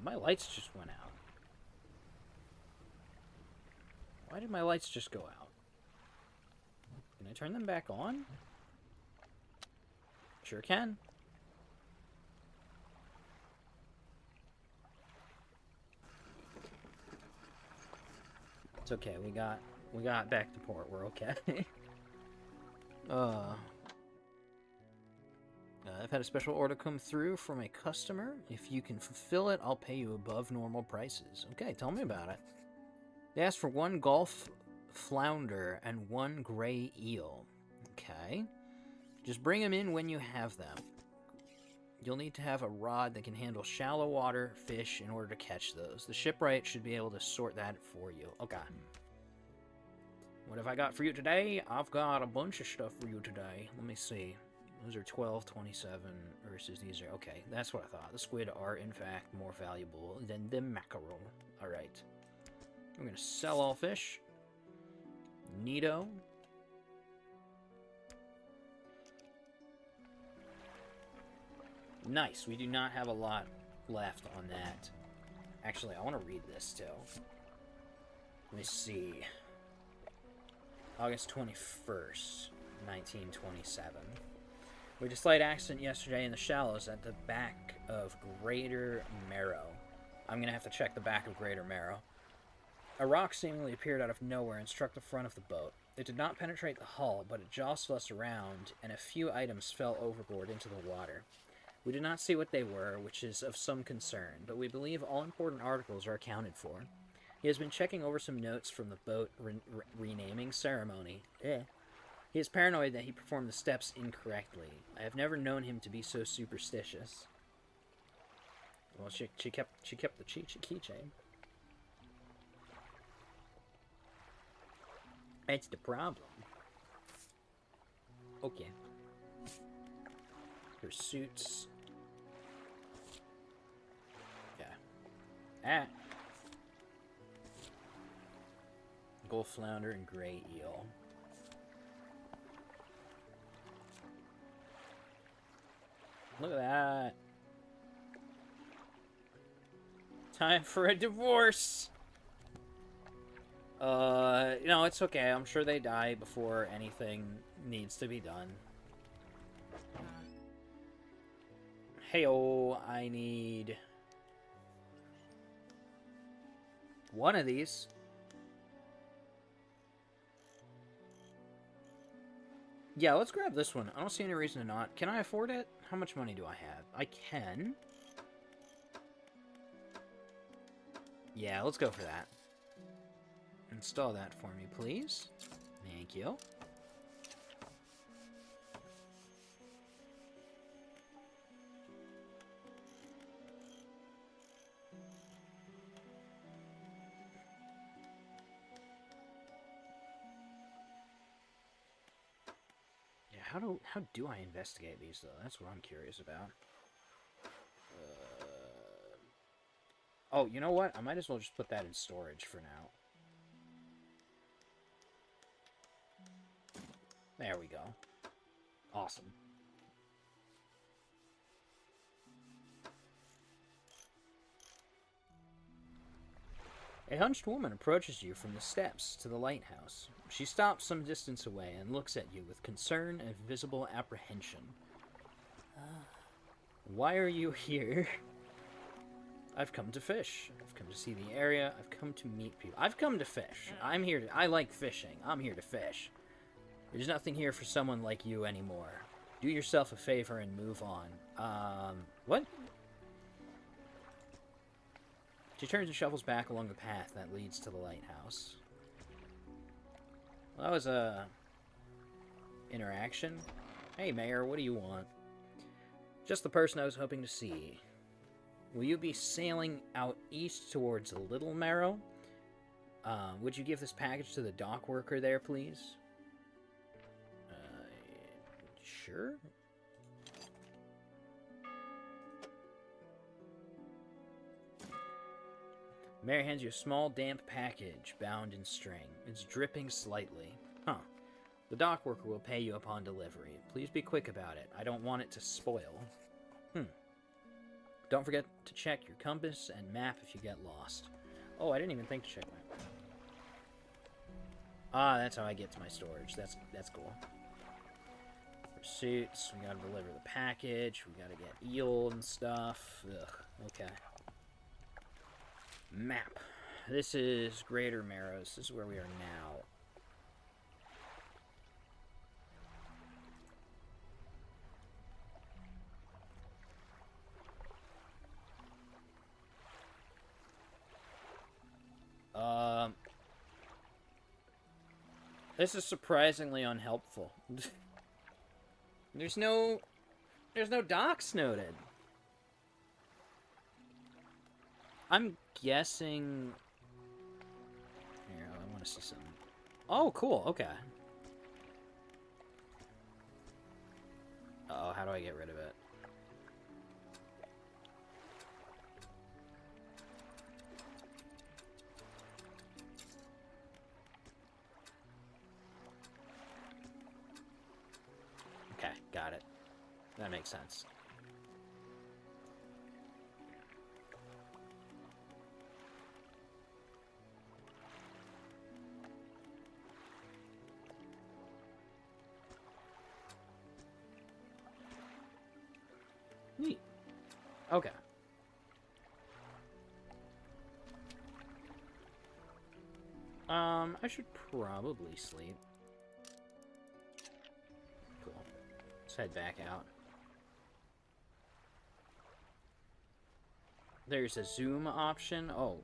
My lights just went out. Why did my lights just go out? Can I turn them back on? Sure can. It's okay. We got back to port. We're okay. I've had a special order come through from a customer. If you can fulfill it, I'll pay you above normal prices. Okay, tell me about it. They asked for 1 Gulf flounder and 1 gray eel. Okay. Just bring them in when you have them. You'll need to have a rod that can handle shallow water fish in order to catch those. The shipwright should be able to sort that for you. Okay. What have I got for you today? I've got a bunch of stuff for you today. Let me see. Those are 12.27 versus these are... Okay, that's what I thought. The squid are, in fact, more valuable than the mackerel. Alright. We're going to sell all fish. Neato. Nice. We do not have a lot left on that. Actually, I want to read this, too. Let me see. August 21st, 1927. We had a slight accident yesterday in the shallows at the back of Greater Marrow. I'm going to have to check the back of Greater Marrow. A rock seemingly appeared out of nowhere and struck the front of the boat. It did not penetrate the hull, but it jostled us around, and a few items fell overboard into the water. We did not see what they were, which is of some concern, but we believe all important articles are accounted for. He has been checking over some notes from the boat renaming ceremony. He is paranoid that he performed the steps incorrectly. I have never known him to be so superstitious. Well, she kept the keychain. That's the problem. Okay. Pursuits. Yeah. Ah. Gulf flounder and gray eel. Look at that. Time for a divorce. No, it's okay. I'm sure they die before anything needs to be done. Hey-oh, I need one of these. Yeah, let's grab this one. I don't see any reason to not. Can I afford it? How much money do I have? I can. Yeah, let's go for that. Install that for me, please. Thank you. Yeah, how do I investigate these, though? That's what I'm curious about. Oh, you know what? I might as well just put that in storage for now. There we go. Awesome. A hunched woman approaches you from the steps to the lighthouse. She stops some distance away and looks at you with concern and visible apprehension. Why are you here? I've come to fish. I've come to see the area. I've come to meet people. I've come to fish. I'm here to... I like fishing. I'm here to fish. There's nothing here for someone like you anymore. Do yourself a favor and move on. What? She turns and shuffles back along the path that leads to the lighthouse. Well, that was a... interaction. Hey, Mayor, what do you want? Just the person I was hoping to see. Will you be sailing out east towards Little Marrow? Would you give this package to the dock worker there, please? Sure. Mary hands you a small, damp package bound in string. It's dripping slightly. Huh. The dock worker will pay you upon delivery. Please be quick about it. I don't want it to spoil. Don't forget to check your compass and map if you get lost. Oh, I didn't even think to check my... Ah, that's how I get to my storage. That's cool. Pursuits. We gotta deliver the package. We gotta get eel and stuff. Ugh. Okay. Map. This is Greater Marrows. This is where we are now. This is surprisingly unhelpful. There's no docks noted. I'm guessing... Here, I want to see something. Oh, cool, okay. Uh-oh, how do I get rid of it? Okay, got it. That makes sense. Neat. Okay. I should probably sleep. Cool. Let's head back out. There's a zoom option. Oh.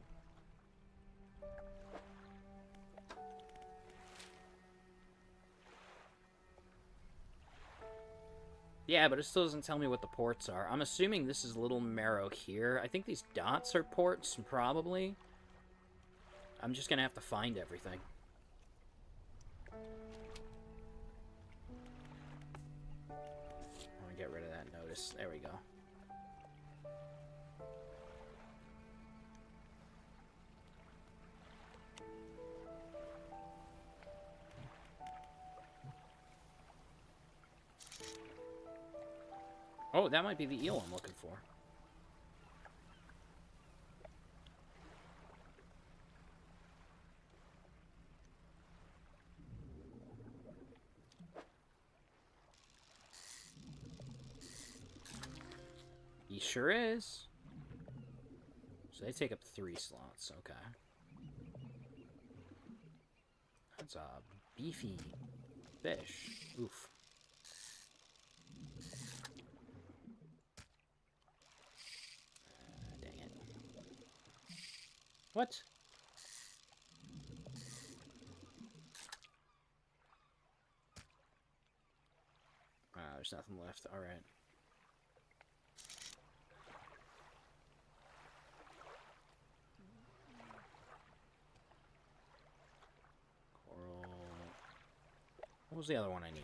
Yeah, but it still doesn't tell me what the ports are. I'm assuming this is Little Marrow here. I think these dots are ports, probably. I'm just gonna have to find everything. I want to get rid of that notice. There we go. Oh, that might be the eel I'm looking for. He sure is. So they take up 3 slots, okay. That's a beefy fish. Oof. Dang it. What? There's nothing left. Alright. What was the other one I needed?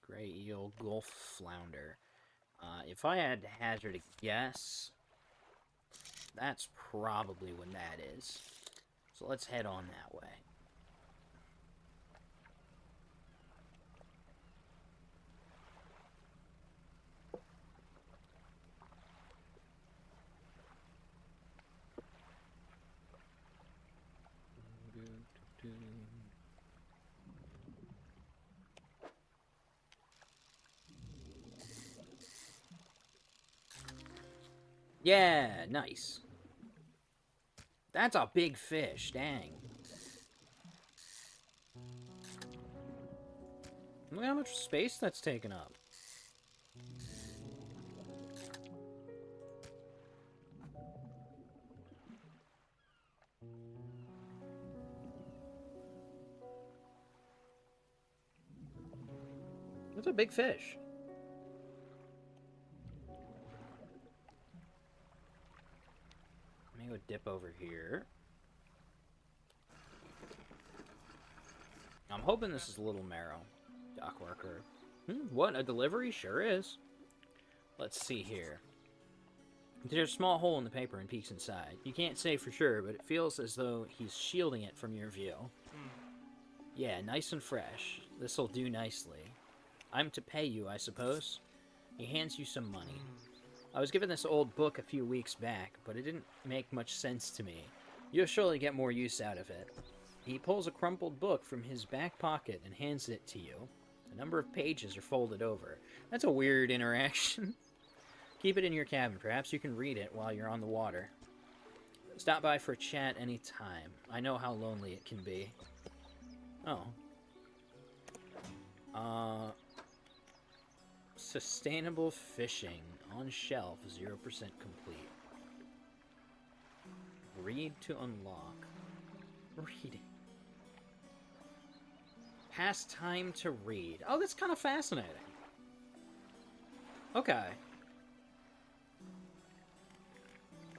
Gray eel, gulf flounder. If I had to hazard a guess, that's probably when that is. So let's head on that way. Yeah, nice. That's a big fish, dang. Look how much space that's taken up. That's a big fish. Let me go dip over here. I'm hoping this is Little Marrow. Dock worker. What? A delivery? Sure is. Let's see here. There's a small hole in the paper and peeks inside. You can't say for sure, but it feels as though he's shielding it from your view. Yeah, nice and fresh. This'll do nicely. I'm to pay you, I suppose. He hands you some money. I was given this old book a few weeks back, but it didn't make much sense to me. You'll surely get more use out of it. He pulls a crumpled book from his back pocket and hands it to you. A number of pages are folded over. That's a weird interaction. Keep it in your cabin. Perhaps you can read it while you're on the water. Stop by for a chat any time. I know how lonely it can be. Oh. Sustainable fishing. On shelf, 0% complete. Read to unlock. Reading. Pass time to read. Oh, that's kind of fascinating. Okay.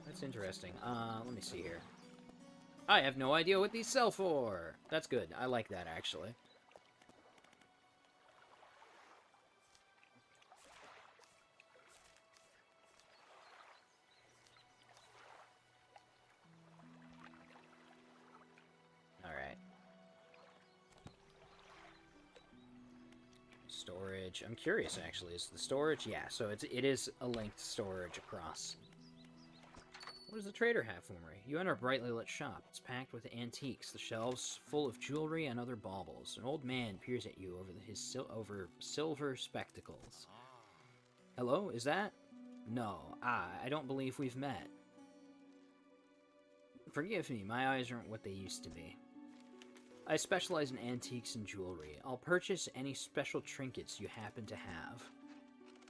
That's interesting. Let me see here. I have no idea what these sell for. That's good. I like that, actually. Alright. Storage. I'm curious, actually. Is the storage? Yeah, so it is a linked storage across. What does the trader have for me? You enter a brightly lit shop. It's packed with antiques, the shelves full of jewelry and other baubles. An old man peers at you over silver spectacles. Hello, is that? No, I don't believe we've met. Forgive me, my eyes aren't what they used to be. I specialize in antiques and jewelry. I'll purchase any special trinkets you happen to have.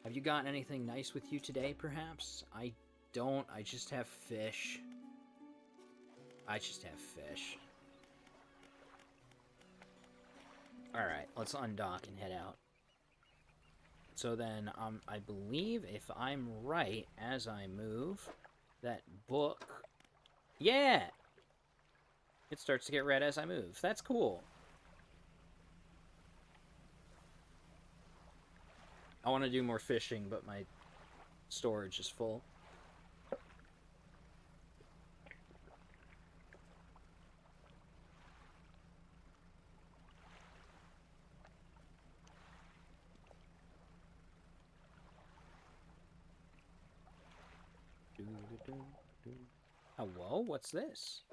Have you got anything nice with you today, perhaps? I don't. I just have fish. Alright, let's undock and head out. So then, I believe, if I'm right, as I move, that book... Yeah! It starts to get red as I move. That's cool. I want to do more fishing, but my storage is full. Hello? What's this?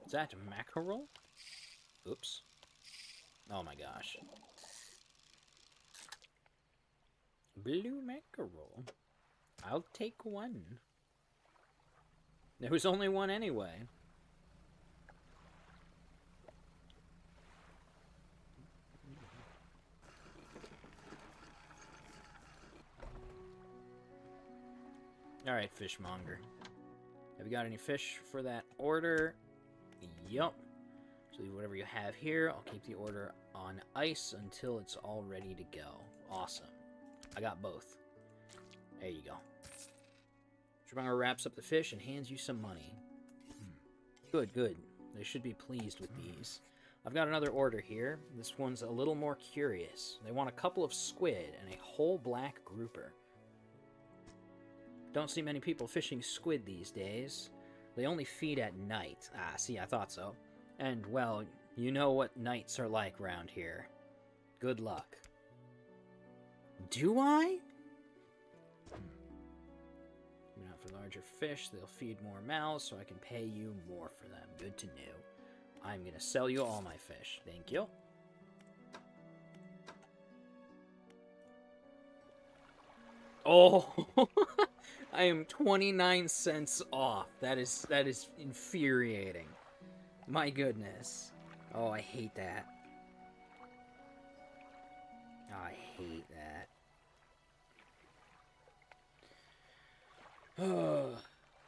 Is that mackerel? Oops. Oh my gosh. Blue mackerel. I'll take one. There was only one anyway. Alright, fishmonger. Have you got any fish for that order? Yup. So leave whatever you have here. I'll keep the order on ice until it's all ready to go. Awesome. I got both. There you go. Fishmonger wraps up the fish and hands you some money. Good, good. They should be pleased with these. I've got another order here. This one's a little more curious. They want a couple of squid and a whole black grouper. Don't see many people fishing squid these days. They only feed at night. Ah, see, I thought so. And, well, you know what nights are like round here. Good luck. Do I? Moving out for larger fish, they'll feed more mouths, so I can pay you more for them. Good to know. I'm gonna sell you all my fish. Thank you. Oh, I am 29 cents off. That is infuriating. My goodness. Oh, I hate that. Oh, I hate that.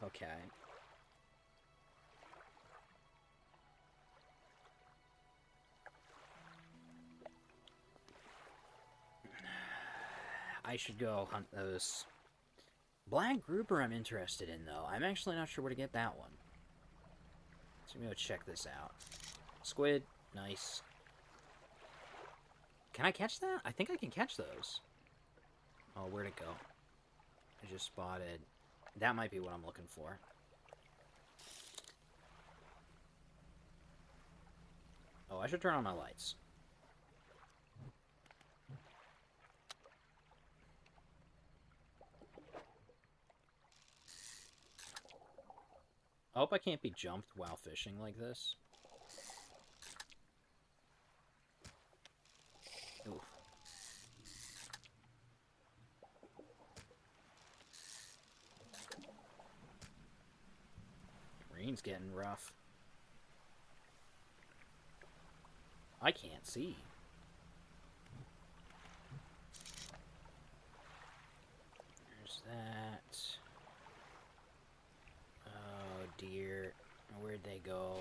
Okay. I should go hunt those. Black grouper I'm interested in, though. I'm actually not sure where to get that one. So I'm gonna go check this out. Squid, nice. Can I catch that? I think I can catch those. Oh, where'd it go? I just spotted. That might be what I'm looking for. Oh, I should turn on my lights. I hope I can't be jumped while fishing like this. Oof. Rain's getting rough. I can't see. There's that. Oh dear. Where'd they go?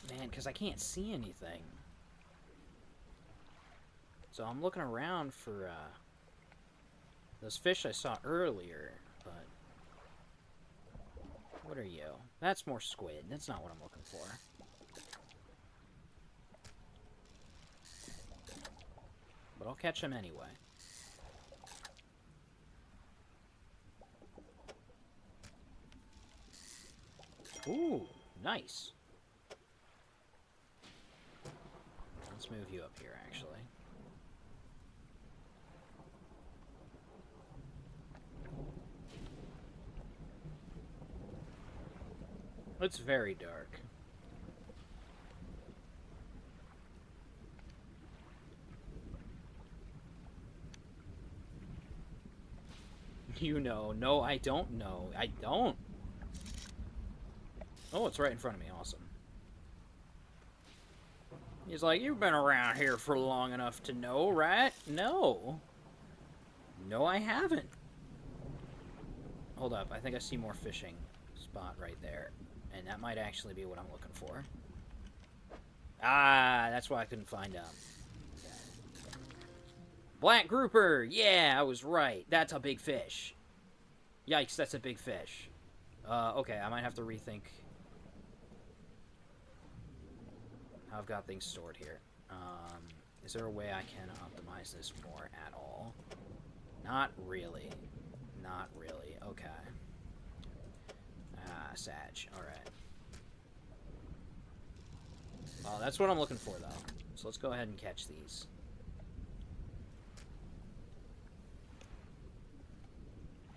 Man, because I can't see anything. So I'm looking around for those fish I saw earlier, but what are you? That's more squid. That's not what I'm looking for. But I'll catch them anyway. Ooh, nice. Let's move you up here, actually. It's very dark. You know. No, I don't know. I don't. Oh, it's right in front of me. Awesome. He's like, you've been around here for long enough to know, right? No. No, I haven't. Hold up. I think I see more fishing spot right there. And that might actually be what I'm looking for. Ah, that's why I couldn't find them. Black grouper! Yeah, I was right. That's a big fish. Yikes, that's a big fish. Okay, I might have to rethink how I've got things stored here. Is there a way I can optimize this more at all? Not really. Not really. Okay. Ah, Sag. Alright. Well, that's what I'm looking for, though. So let's go ahead and catch these.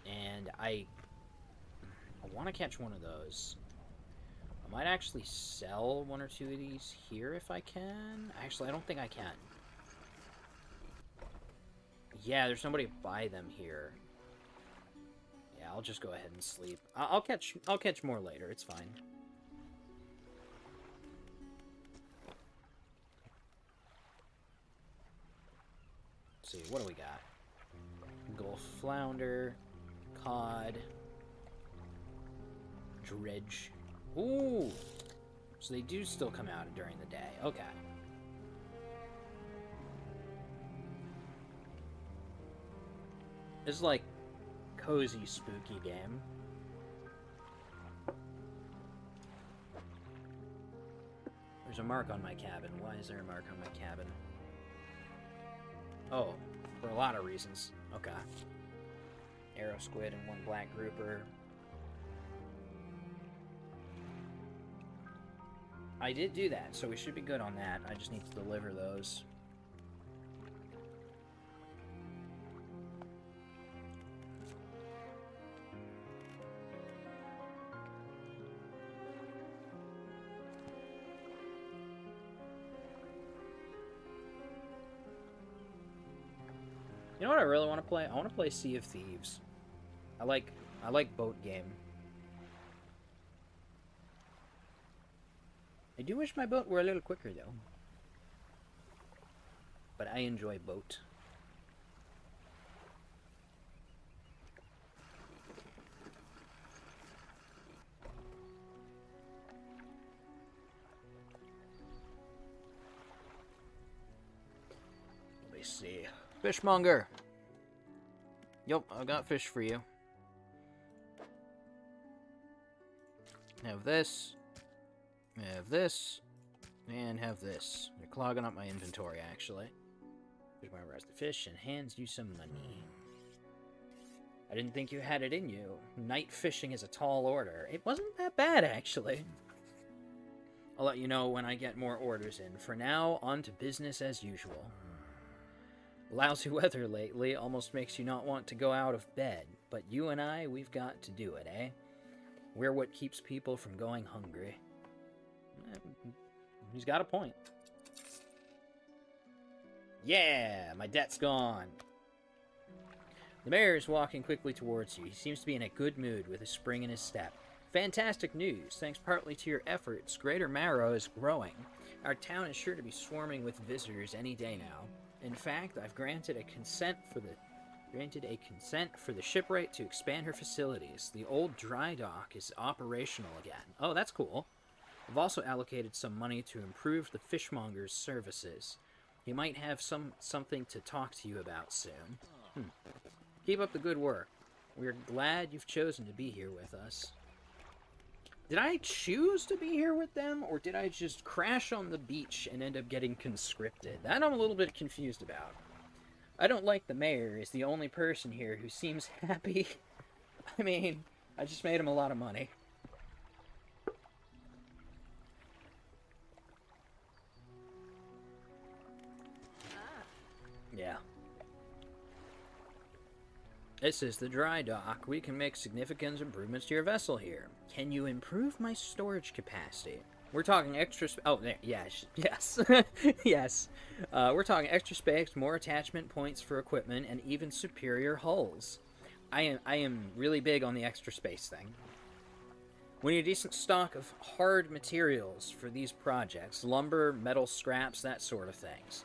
And I want to catch one of those. I might actually sell one or two of these here if I can. Actually, I don't think I can. Yeah, there's nobody to buy them here. Yeah, I'll just go ahead and sleep. I'll catch more later. It's fine. Let's see, what do we got? Gulf flounder, cod, dredge. Ooh! So they do still come out during the day. Okay. This is like cozy, spooky game. There's a mark on my cabin. Why is there a mark on my cabin? Oh, for a lot of reasons. Okay. Arrow squid and one black grouper. I did do that, so we should be good on that. I just need to deliver those. You know what I really want to play? I want to play Sea of Thieves. I like boat game. I do wish my boat were a little quicker, though. But I enjoy boat. Let me see. Fishmonger! Yep, I got fish for you. Have this. Have this, and have this. They're clogging up my inventory, actually. Fishmonger grabs the fish and hands you some money. I didn't think you had it in you. Night fishing is a tall order. It wasn't that bad, actually. I'll let you know when I get more orders in. For now, on to business as usual. Lousy weather lately almost makes you not want to go out of bed. But you and I, we've got to do it, eh? We're what keeps people from going hungry. He's got a point. Yeah, my debt's gone. The mayor is walking quickly towards you. He seems to be in a good mood with a spring in his step. Fantastic news. Thanks partly to your efforts, Greater Marrow is growing. Our town is sure to be swarming with visitors any day now. In fact, I've granted a consent for the shipwright to expand her facilities. The old dry dock is operational again. Oh, that's cool. I've also allocated some money to improve the fishmonger's services. He might have something to talk to you about soon. Keep up the good work. We're glad you've chosen to be here with us. Did I choose to be here with them, or did I just crash on the beach and end up getting conscripted? That I'm a little bit confused about. I don't like the mayor is the only person here who seems happy. I mean, I just made him a lot of money. Yeah. This is the dry dock. We can make significant improvements to your vessel here. Can you improve my storage capacity? We're talking extra. Oh, there. Yes, yes, yes. We're talking extra space, more attachment points for equipment, and even superior hulls. I am really big on the extra space thing. We need a decent stock of hard materials for these projects: lumber, metal scraps, that sort of things.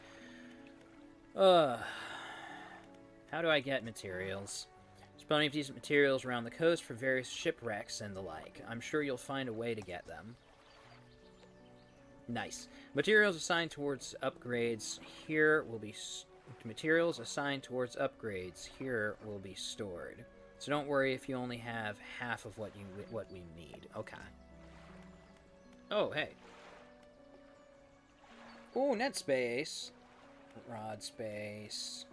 How do I get materials? There's plenty of decent materials around the coast for various shipwrecks and the like. I'm sure you'll find a way to get them. Nice. Materials assigned towards upgrades here will be stored. So don't worry if you only have half of what we need. Okay. Oh, hey. Ooh, net space. Rod space.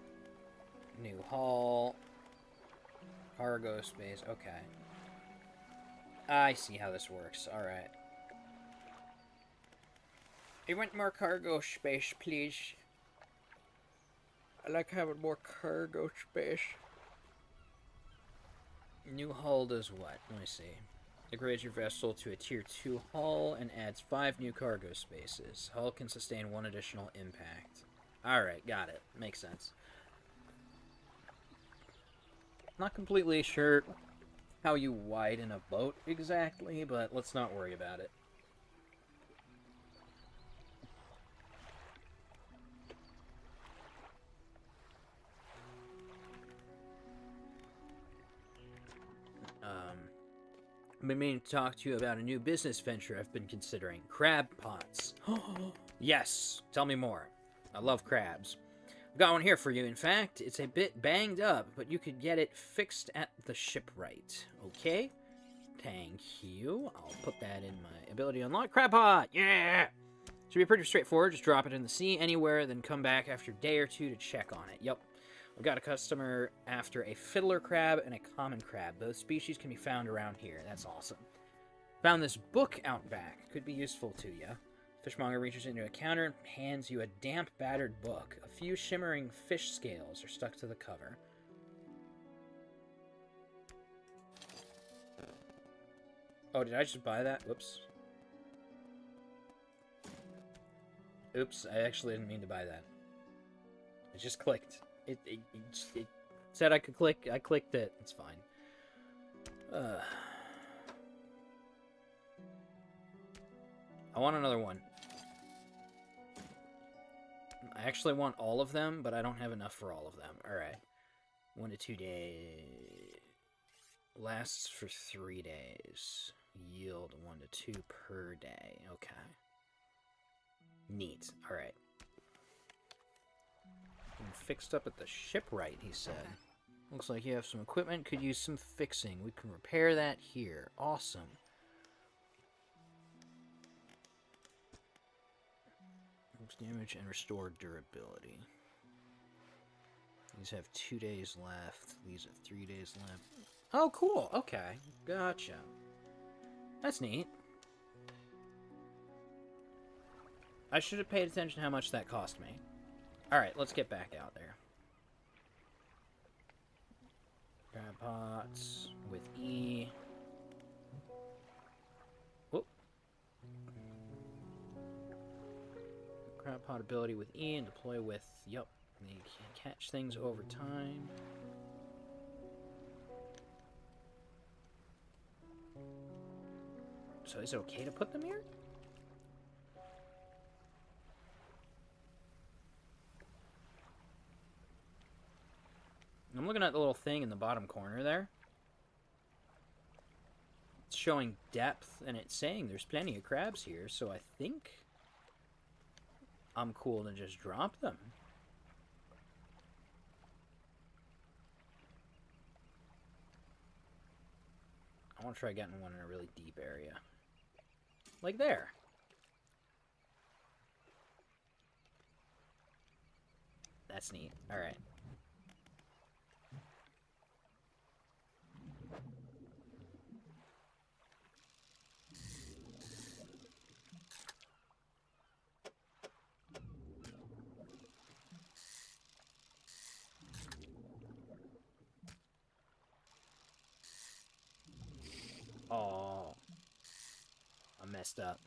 New hull. Cargo space. Okay. I see how this works. Alright. I want more cargo space, please. I like having more cargo space. New hull does what? Let me see. Upgrades your vessel to a tier 2 hull and adds 5 new cargo spaces. Hull can sustain 1 additional impact. Alright, got it. Makes sense. Not completely sure how you widen a boat exactly, but let's not worry about it. I've been meaning to talk to you about a new business venture I've been considering. Crab pots. Yes, tell me more. I love crabs. I've got one here for you, in fact. It's a bit banged up, but you could get it fixed at the shipwright. Okay? Thank you. I'll put that in my ability unlock. Crab pot! Yeah! Should be pretty straightforward. Just drop it in the sea anywhere, then come back after a day or two to check on it. Yep. I've got a customer after a fiddler crab and a common crab. Both species can be found around here. That's awesome. Found this book out back. Could be useful to you. Fishmonger reaches into a counter and hands you a damp, battered book. A few shimmering fish scales are stuck to the cover. Oh, did I just buy that? Whoops. Oops, I actually didn't mean to buy that. I just clicked. It said I could click. I clicked it. It's fine. I want another one. I actually want all of them, but I don't have enough for all of them. Alright. 1 to 2 days. Lasts for 3 days. Yield 1 to 2 per day. Okay. Neat. Alright. Fixed up at the shipwright, he said. Looks like you have some equipment, could use some fixing. We can repair that here. Awesome. Damage and restore durability. These have 2 days left. These have 3 days left. Oh, cool. Okay. Gotcha. That's neat. I should have paid attention to how much that cost me. Alright, let's get back out there. Crab pots with E. Whoop. Crab pot ability with E and deploy with, yup. They can catch things over time. So is it okay to put them here? I'm looking at the little thing in the bottom corner there. It's showing depth, and it's saying there's plenty of crabs here, so I think I'm cool to just drop them. I want to try getting one in a really deep area. Like there. That's neat. Alright. messed up.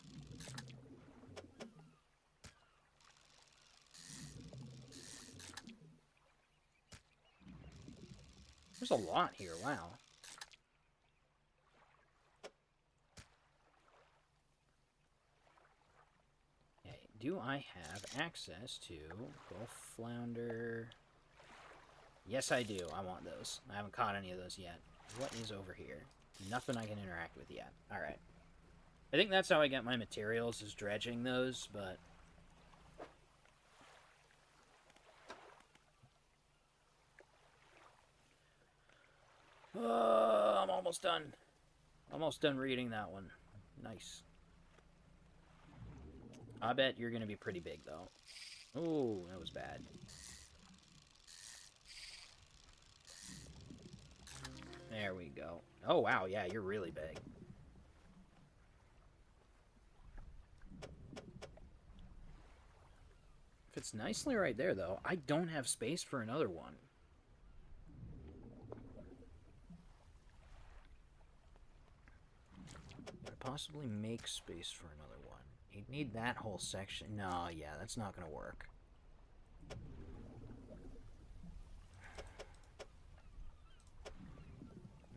There's a lot here, wow. Okay, do I have access to Gulf Flounder? Yes, I do. I want those. I haven't caught any of those yet. What is over here? Nothing I can interact with yet. Alright. I think that's how I get my materials, is dredging those, but... I'm almost done. Almost done reading that one. Nice. I bet you're going to be pretty big, though. Oh, that was bad. There we go. Oh, wow, yeah, you're really big. Fits nicely right there, though. I don't have space for another one. Could I possibly make space for another one? You'd need that whole section. No, yeah, that's not going to work.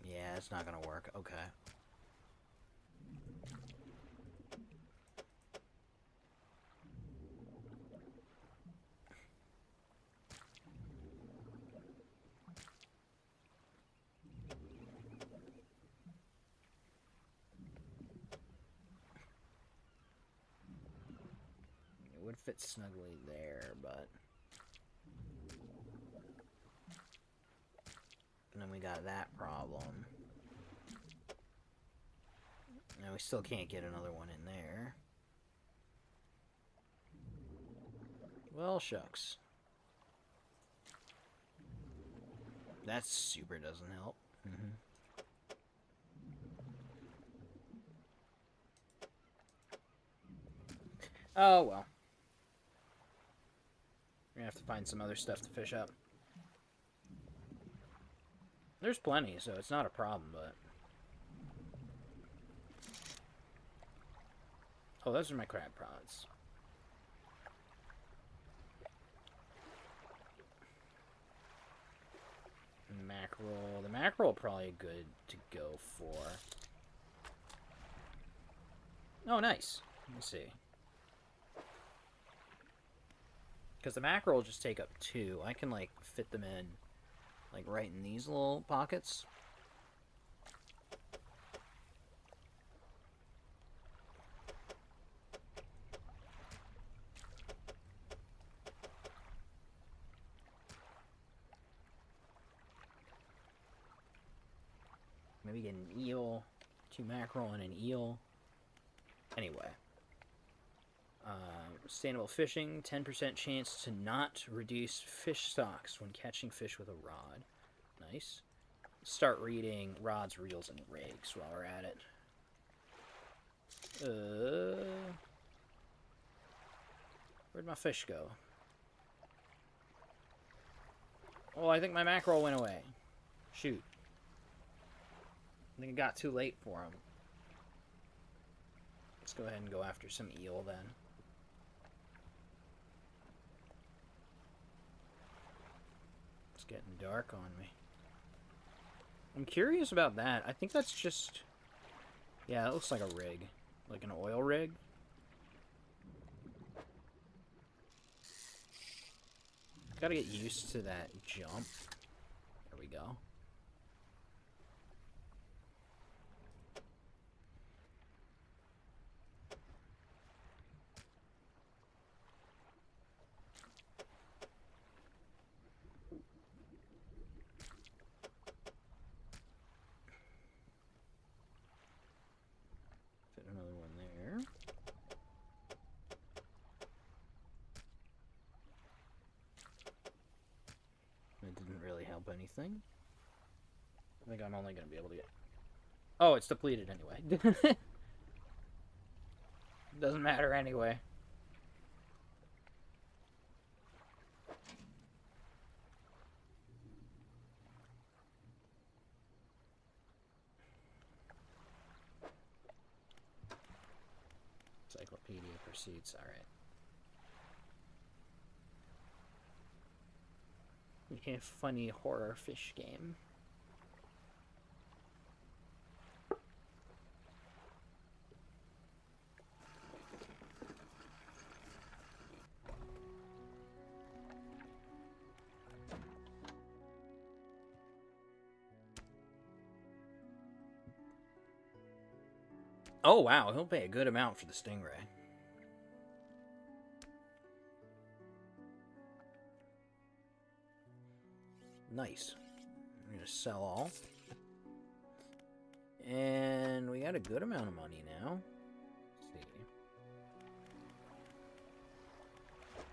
Yeah, it's not going to work. Okay. It would fit snugly there, but... And then we got that problem. And we still can't get another one in there. Well, shucks. That super doesn't help. Oh, well. We're gonna have to find some other stuff to fish up. There's plenty, so it's not a problem, but... Oh, those are my crab pods. Mackerel. The mackerel probably good to go for. Oh, nice. Let me see. Because the mackerel will just take up 2. I can, like, fit them in, like, right in these little pockets. Maybe get an eel, 2 mackerel and an eel. Anyway. Sustainable fishing, 10% chance to not reduce fish stocks when catching fish with a rod. Nice. Start reading rods, reels, and rigs while we're at it. Where'd my fish go? Oh, I think my mackerel went away. Shoot. I think it got too late for him. Let's go ahead and go after some eel then. It's getting dark on me. I'm curious about that. I think that's just... Yeah, it looks like a rig. Like an oil rig. Gotta get used to that jump. There we go. Fit another one there. It didn't really help anything. I think I'm only going to be able to get... Oh, it's depleted anyway. Doesn't matter anyway. Media Pursuits, alright. Yeah, funny horror fish game. Oh wow, he'll pay a good amount for the stingray. Nice. I'm gonna sell all. And we got a good amount of money now. Let's see.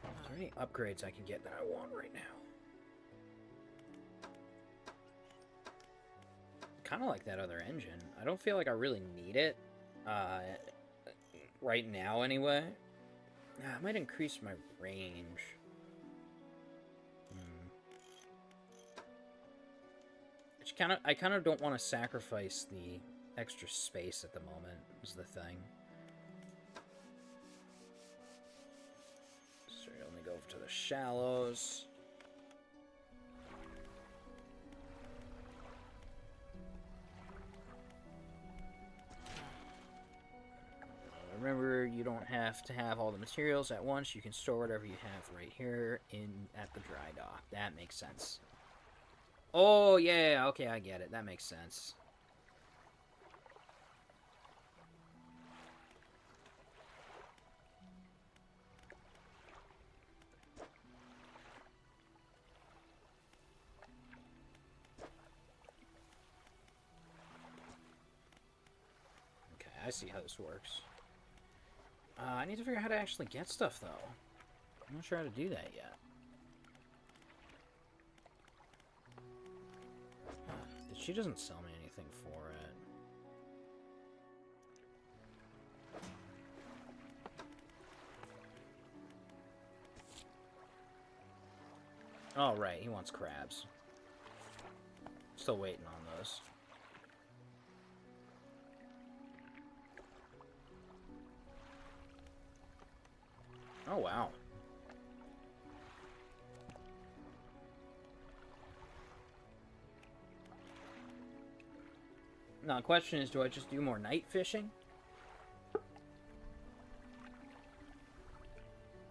Are there any upgrades I can get that I want right now? Kind of like that other engine. I don't feel like I really need it. Right now, anyway. I might increase my range. I kind of don't want to sacrifice the extra space at the moment, is the thing. So we only go to the shallows. Remember, you don't have to have all the materials at once. You can store whatever you have right here at the dry dock. That makes sense. Oh, yeah, okay, I get it. That makes sense. Okay, I see how this works. I need to figure out how to actually get stuff, though. I'm not sure how to do that yet. She doesn't sell me anything for it. Oh, right, he wants crabs. Still waiting on those. Oh, wow. Now, the question is, do I just do more night fishing?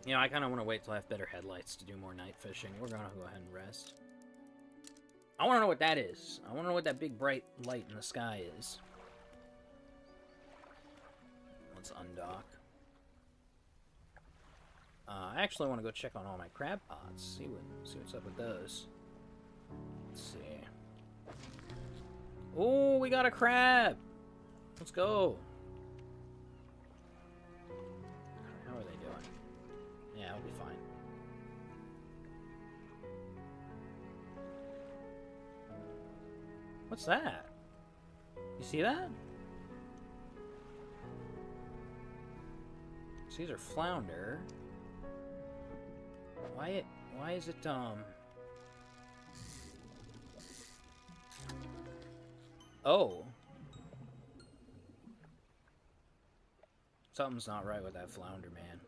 You know, I kind of want to wait till I have better headlights to do more night fishing. We're going to go ahead and rest. I want to know what that is. I want to know what that big bright light in the sky is. Let's undock. I actually want to go check on all my crab pots. See what's up with those. Let's see. Oh, we got a crab! Let's go! How are they doing? Yeah, I'll be fine. What's that? You see that? So these are flounder. Why is it, Oh. Something's not right with that flounder, man.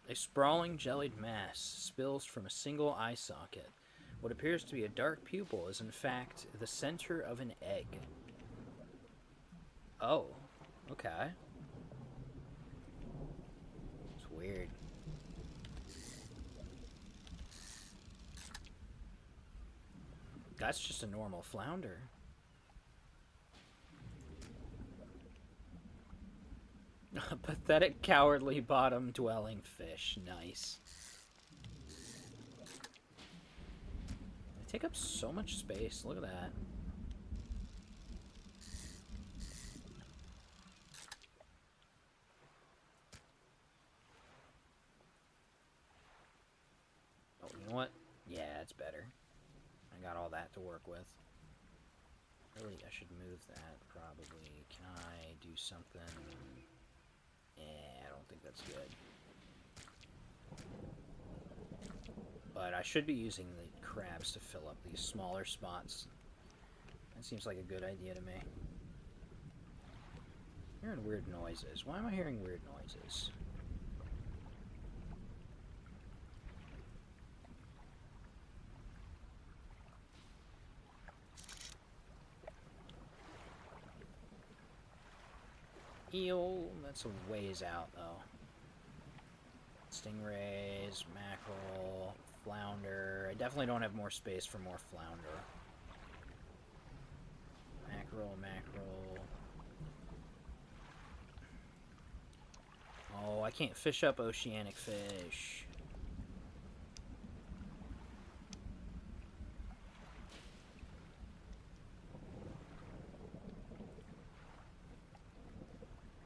A sprawling jellied mass spills from a single eye socket. What appears to be a dark pupil is in fact the center of an egg. Oh, okay. It's weird. That's just a normal flounder. A pathetic, cowardly, bottom-dwelling fish. Nice. They take up so much space. Look at that. Oh, you know what? Yeah, it's better. I got all that to work with. Really, I should move that, probably. Can I do something? I don't think that's good. But I should be using the crabs to fill up these smaller spots. That seems like a good idea to me. I'm hearing weird noises. Why am I hearing weird noises? Eel, that's a ways out though. Stingrays, mackerel, flounder. I definitely don't have more space for more flounder. Mackerel. Oh, I can't fish up oceanic fish.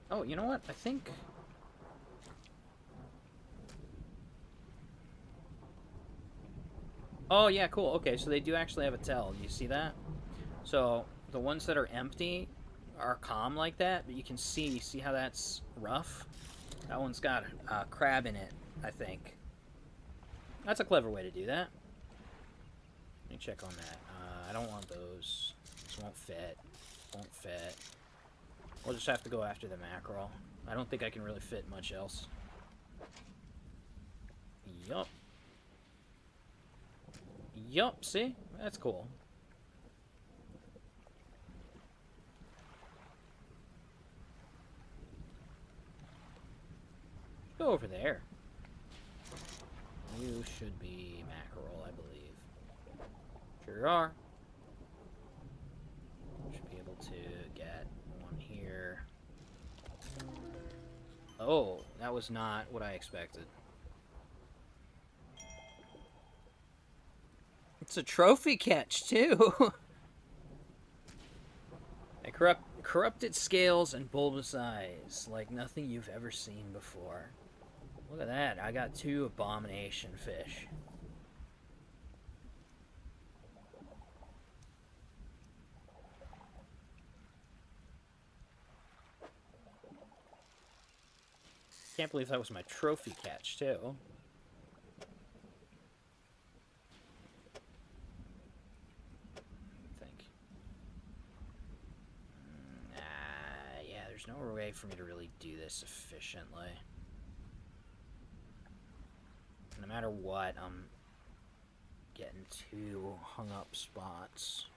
Oh, you know what? I think... Oh, yeah, cool. Okay, so they do actually have a tell. You see that? So, the ones that are empty are calm like that, but you can see how that's rough? That one's got a crab in it, I think. That's a clever way to do that. Let me check on that. I don't want those. This won't fit. Won't fit. We'll just have to go after the mackerel. I don't think I can really fit much else. Yup. Yup, see? That's cool. Go over there. You should be mackerel, I believe. Sure are. Should be able to get one here. Oh, that was not what I expected. It's a trophy catch, too! Corrupted scales and bulbous eyes, like nothing you've ever seen before. Look at that, I got 2 abomination fish. Can't believe that was my trophy catch, too. Yeah, there's no way for me to really do this efficiently. No matter what, I'm getting 2 hung up spots.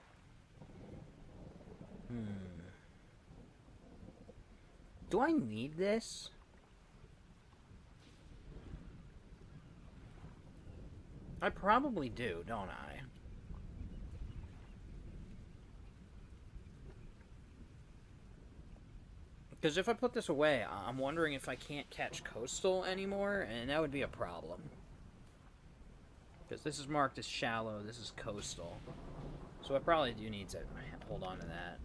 Do I need this? I probably do, don't I? Because if I put this away, I'm wondering if I can't catch coastal anymore, and that would be a problem. Because this is marked as shallow, this is coastal. So I probably do need to hold on to that.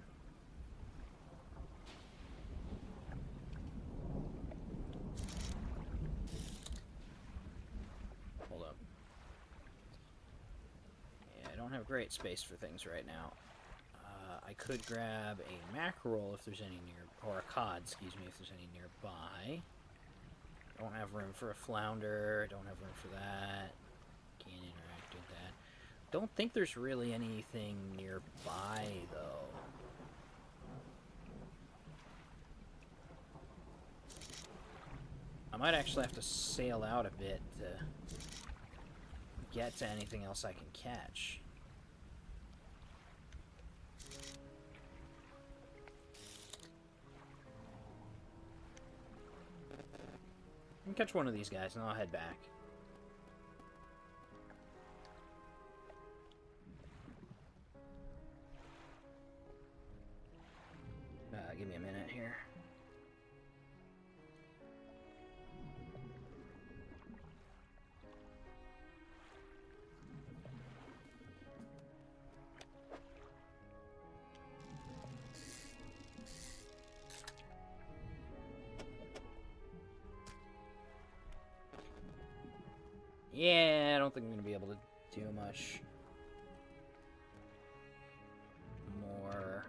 Hold up. Yeah, I don't have great space for things right now. I could grab a mackerel if there's any near, or a cod, excuse me, if there's any nearby. Don't have room for a flounder, don't have room for that. Can't interact with that. Don't think there's really anything nearby, though. I might actually have to sail out a bit to get to anything else I can catch. I can catch one of these guys and I'll head back. Give me a minute here. Yeah, I don't think I'm going to be able to do much more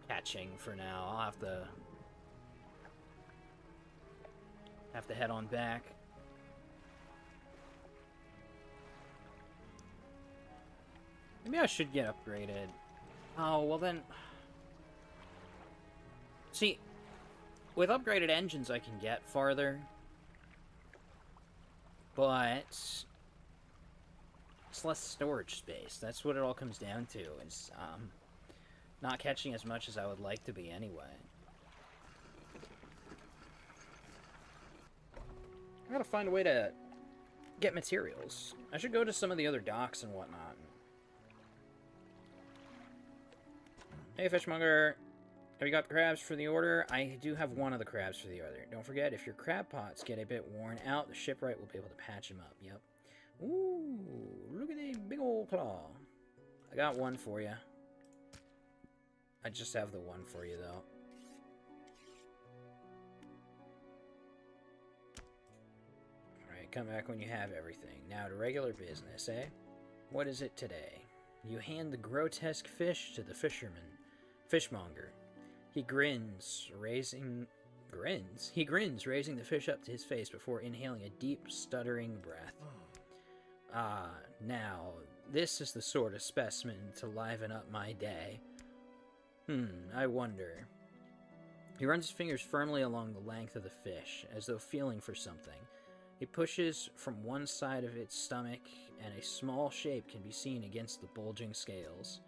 catching for now. I'll have to head on back. Maybe I should get upgraded. Oh, well then... See, with upgraded engines I can get farther. But... it's less storage space. That's what it all comes down to, is not catching as much as I would like to be anyway. I gotta find a way to get materials. I should go to some of the other docks and whatnot. Hey, fishmonger. Have you got crabs for the order? I do have one of the crabs for the order. Don't forget, if your crab pots get a bit worn out, the shipwright will be able to patch them up. Yep. Ooh, look at that big old claw. I got one for you. I just have the one for you, though. Alright, come back when you have everything. Now to regular business, eh? What is it today? You hand the grotesque fish to the fishmonger. He grins, raising the fish up to his face before inhaling a deep, stuttering breath. Ah, now, this is the sort of specimen to liven up my day. I wonder. He runs his fingers firmly along the length of the fish, as though feeling for something. He pushes from one side of its stomach, and a small shape can be seen against the bulging scales.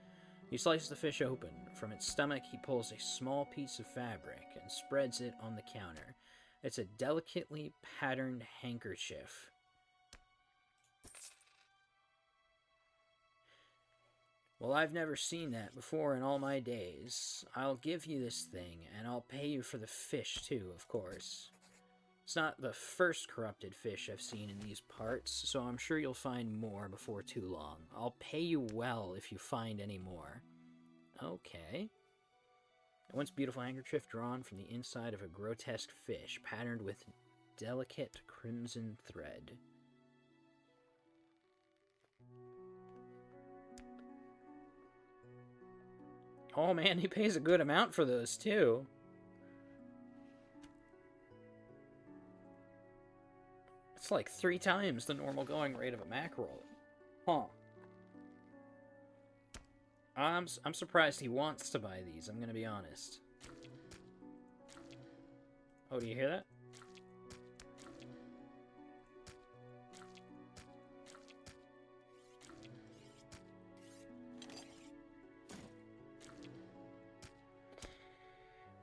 He slices the fish open. From its stomach, he pulls a small piece of fabric and spreads it on the counter. It's a delicately patterned handkerchief. Well, I've never seen that before in all my days. I'll give you this thing, and I'll pay you for the fish, too, of course. It's not the first corrupted fish I've seen in these parts, so I'm sure you'll find more before too long. I'll pay you well if you find any more. Okay. A once beautiful handkerchief drawn from the inside of a grotesque fish, patterned with delicate crimson thread. Oh man, he pays a good amount for those, too. It's like 3 times the normal going rate of a mackerel. Huh. I'm surprised he wants to buy these, I'm gonna be honest. Oh, do you hear that?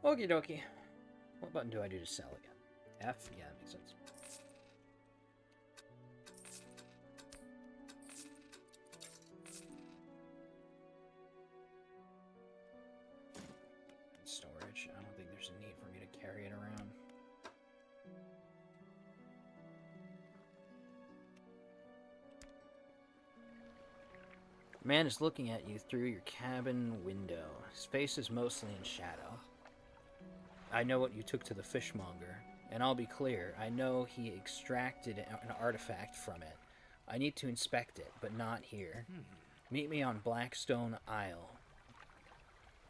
Okie dokie. What button do I do to sell again? F? Yeah, that makes sense. Storage. I don't think there's a need for me to carry it around. The man is looking at you through your cabin window. His face is mostly in shadow. I know what you took to the fishmonger, and I'll be clear, I know he extracted an artifact from it. I need to inspect it, but not here. Meet me on Blackstone Isle.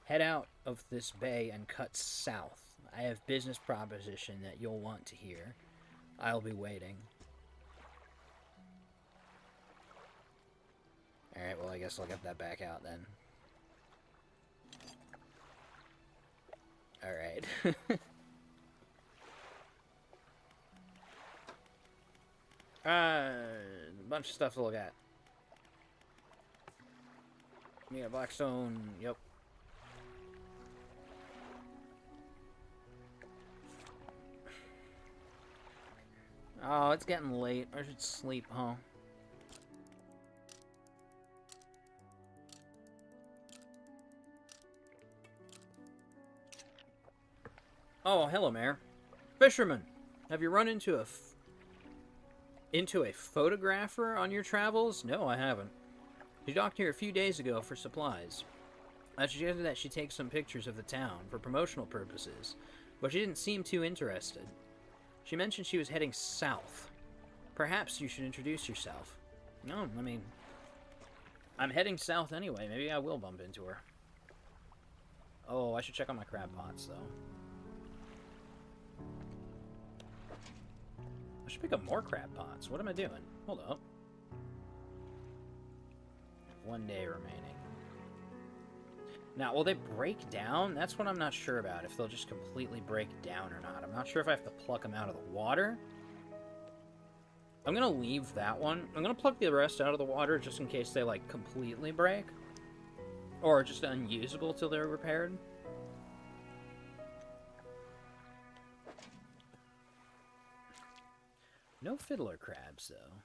Head out of this bay and cut south. I have business proposition that you'll want to hear. I'll be waiting. Alright, well I guess I'll get that back out then. Alright. A bunch of stuff to look at. Yeah, Blackstone, yep. Oh, it's getting late. I should sleep, huh? Oh, hello, Mayor. Fisherman, have you run into a photographer on your travels? No, I haven't. She docked here a few days ago for supplies. I suggested that she take some pictures of the town for promotional purposes, but she didn't seem too interested. She mentioned she was heading south. Perhaps you should introduce yourself. No, I mean, I'm heading south anyway. Maybe I will bump into her. Oh, I should check on my crab pots, though. I should pick up more crab pots. What am I doing? Hold up. 1 day remaining. Now, will they break down? That's what I'm not sure about, if they'll just completely break down or not. I'm not sure if I have to pluck them out of the water. I'm going to leave that one. I'm going to pluck the rest out of the water just in case they, like, completely break. Or just unusable till they're repaired. No fiddler crabs, though.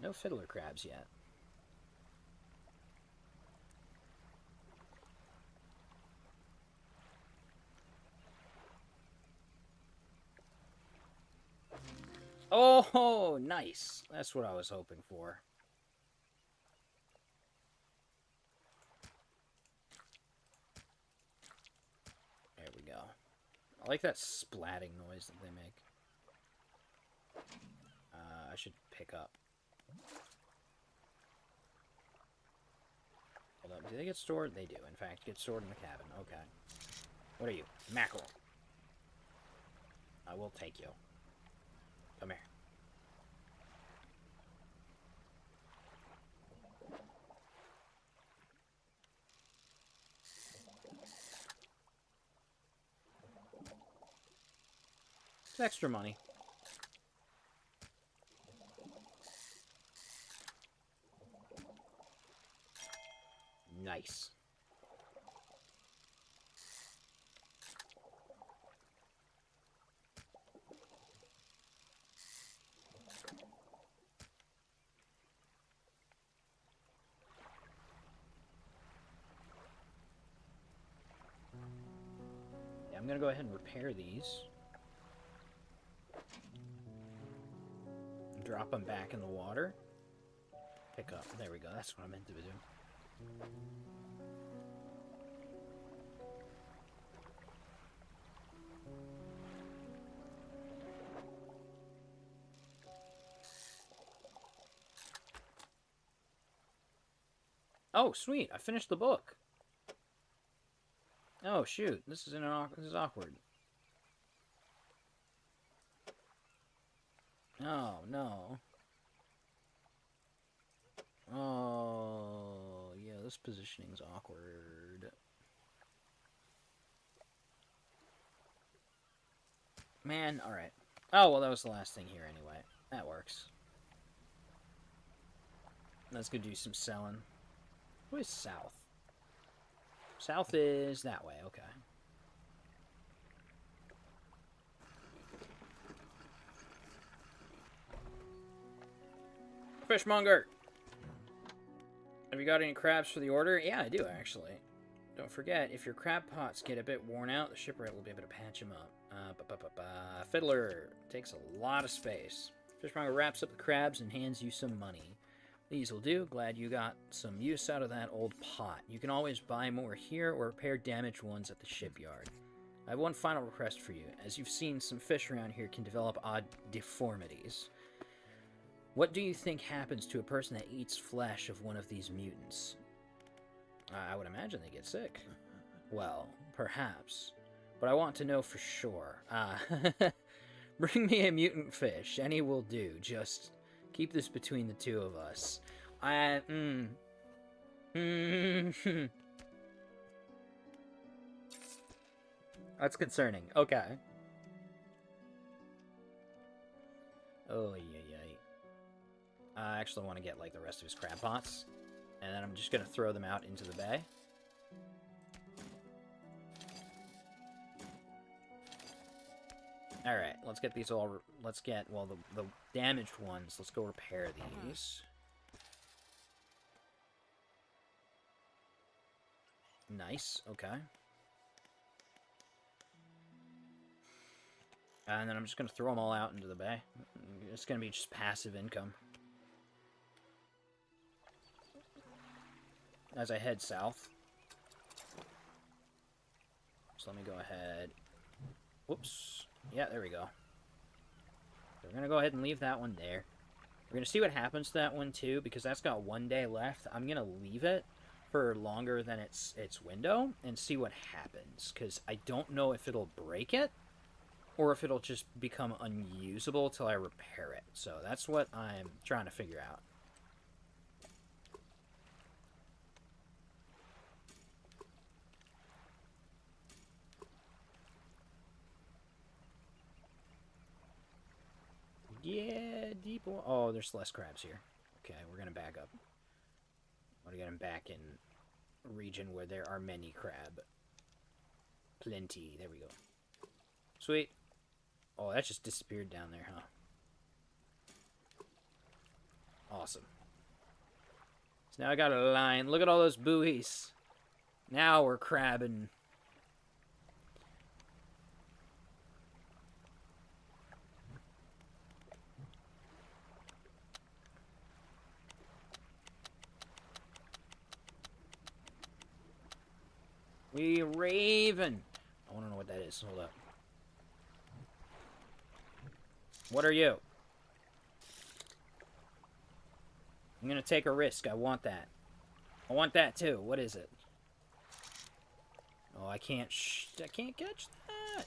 No fiddler crabs yet. Oh, nice. That's what I was hoping for. There we go. I like that splatting noise that they make. I should pick up. Hold up. Do they get stored? They do, in fact. Get stored in the cabin. Okay. What are you? Mackerel. I will take you. Come here. It's extra money. Nice. Yeah, I'm gonna go ahead and repair these. Drop them back in the water. Pick up. There we go. That's what I meant to do. Oh, sweet! I finished the book. Oh shoot! This is awkward. Oh no. Oh yeah, this positioning's awkward. Man, all right. Oh well, that was the last thing here anyway. That works. Let's go do some selling. What is south? South is that way, okay. Fishmonger! Have you got any crabs for the order? Yeah, I do, actually. Don't forget, if your crab pots get a bit worn out, the shipwright will be able to patch them up. Fiddler takes a lot of space. Fishmonger wraps up the crabs and hands you some money. These will do. Glad you got some use out of that old pot. You can always buy more here or repair damaged ones at the shipyard. I have one final request for you. As you've seen, some fish around here can develop odd deformities. What do you think happens to a person that eats flesh of one of these mutants? I would imagine they get sick. Well, perhaps. But I want to know for sure. Bring me a mutant fish. Any will do. Just keep this between the two of us. That's concerning. Okay. Oh, yeah. I actually want to get, like, the rest of his crab pots. And then I'm just going to throw them out into the bay. Alright, let's get these all... Let's get, well, the damaged ones. Let's go repair these. Nice, okay. And then I'm just going to throw them all out into the bay. It's going to be just passive income. As I head south. So let me go ahead. Whoops. Yeah, there we go. So we're going to go ahead and leave that one there. We're going to see what happens to that one, too, because that's got 1 day left. I'm going to leave it for longer than its window and see what happens, because I don't know if it'll break it or if it'll just become unusable till I repair it. So that's what I'm trying to figure out. Yeah, deep. Oh, there's less crabs here. Okay, we're gonna back up. We're gonna get him back in a region where there are many crab. Plenty. There we go. Sweet. Oh, that just disappeared down there, huh? Awesome. So now I got a line. Look at all those buoys. Now we're crabbing. We raven. I want to know what that is. Hold up. What are you? I'm gonna take a risk. I want that. I want that too. What is it? Oh, I can't. I can't catch that.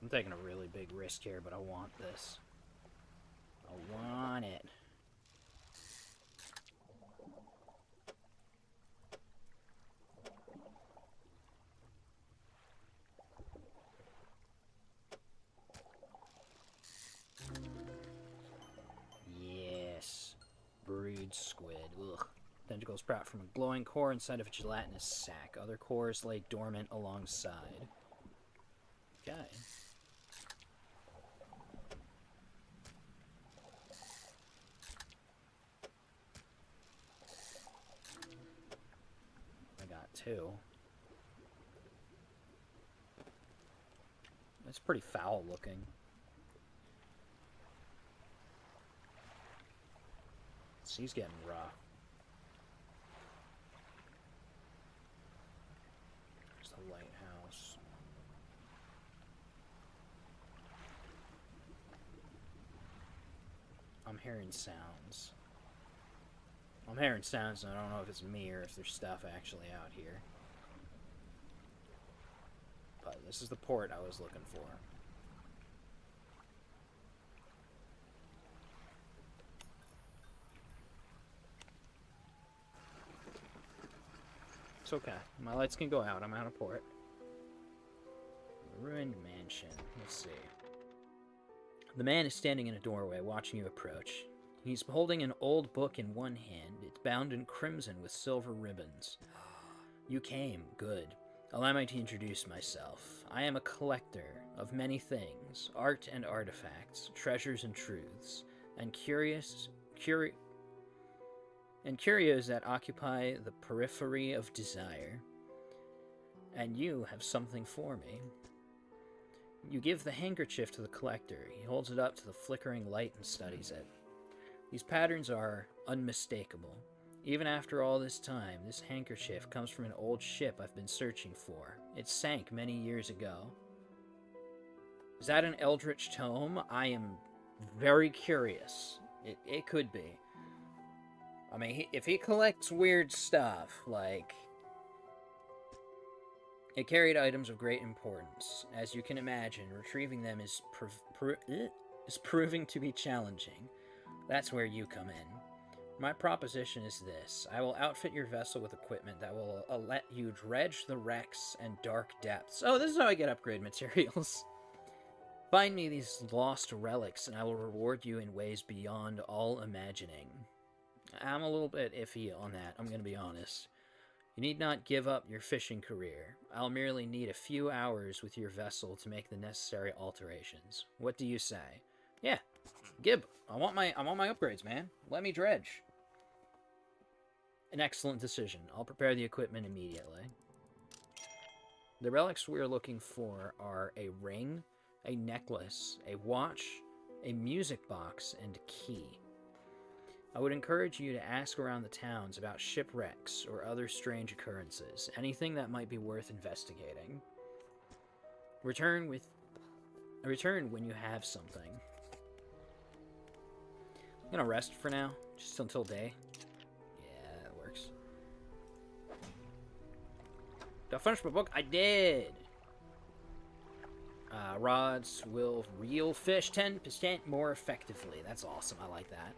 I'm taking a really big risk here, but I want this. I want it. Yes. Brood squid. Ugh. Tentacles sprout from a glowing core inside of a gelatinous sac. Other cores lay dormant alongside. Okay. I got two. That's pretty foul looking. He's getting rough. There's the lighthouse. I'm hearing sounds. I'm hearing sounds, and I don't know if it's me or if there's stuff actually out here. But this is the port I was looking for. It's okay. My lights can go out. I'm out of port. Ruined mansion. Let's see. The man is standing in a doorway, watching you approach. He's holding an old book in one hand. It's bound in crimson with silver ribbons. You came. Good. Allow me to introduce myself. I am a collector of many things, art and artifacts, treasures and truths, and curios that occupy the periphery of desire. And you have something for me. You give the handkerchief to the collector. He holds it up to the flickering light and studies it. These patterns are unmistakable. Even after all this time, this handkerchief comes from an old ship I've been searching for. It sank many years ago. Is that an Eldritch tome? I am very curious. It could be. I mean, if he collects weird stuff, like... It carried items of great importance. As you can imagine, retrieving them is proving to be challenging. That's where you come in. My proposition is this. I will outfit your vessel with equipment that will let you dredge the wrecks and dark depths. Oh, this is how I get upgrade materials. Find me these lost relics, and I will reward you in ways beyond all imagining. I'm a little bit iffy on that, I'm going to be honest. You need not give up your fishing career. I'll merely need a few hours with your vessel to make the necessary alterations. What do you say? Yeah, Gib, I want my upgrades, man. Let me dredge. An excellent decision. I'll prepare the equipment immediately. The relics we're looking for are a ring, a necklace, a watch, a music box, and a key. I would encourage you to ask around the towns about shipwrecks or other strange occurrences, anything that might be worth investigating. Return when you have something. I'm gonna rest for now, just until day. Yeah, that works. Did I finish my book? I did! Rods will reel fish 10% more effectively. That's awesome. I like that.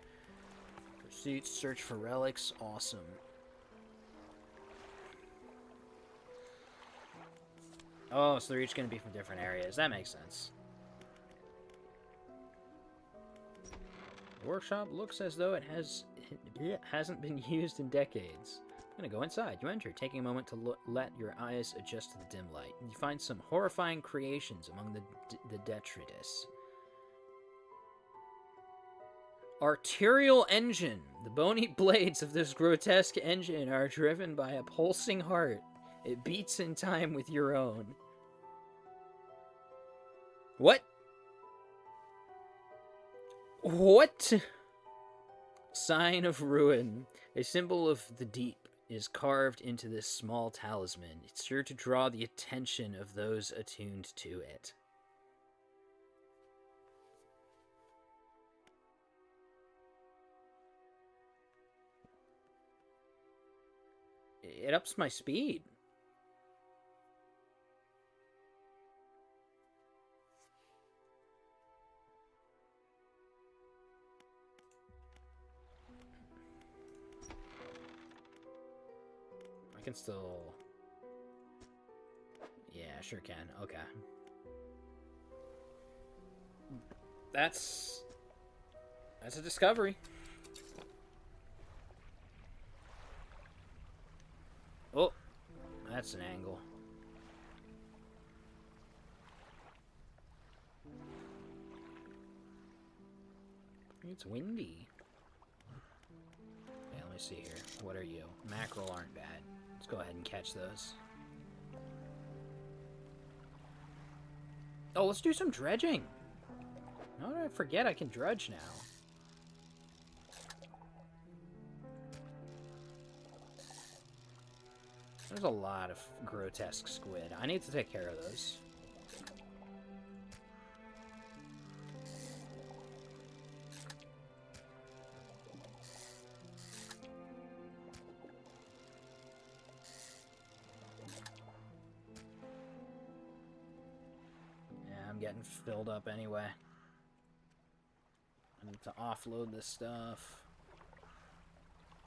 Pursuits, search for relics. Awesome. Oh, so they're each going to be from different areas. That makes sense. The workshop looks as though it hasn't been used in decades. I'm going to go inside. You enter, taking a moment to let your eyes adjust to the dim light. You find some horrifying creations among the detritus. Arterial engine. The bony blades of this grotesque engine are driven by a pulsing heart. It beats in time with your own. What? What? Sign of ruin. A symbol of the deep is carved into this small talisman. It's sure to draw the attention of those attuned to it. It ups my speed. I can still... Yeah, sure can. Okay. That's a discovery. Oh, that's an angle. It's windy. Okay, let me see here. What are you? Mackerel aren't bad. Let's go ahead and catch those. Oh, let's do some dredging. How did I forget I can dredge now? There's a lot of grotesque squid. I need to take care of those. Yeah, I'm getting filled up anyway. I need to offload this stuff.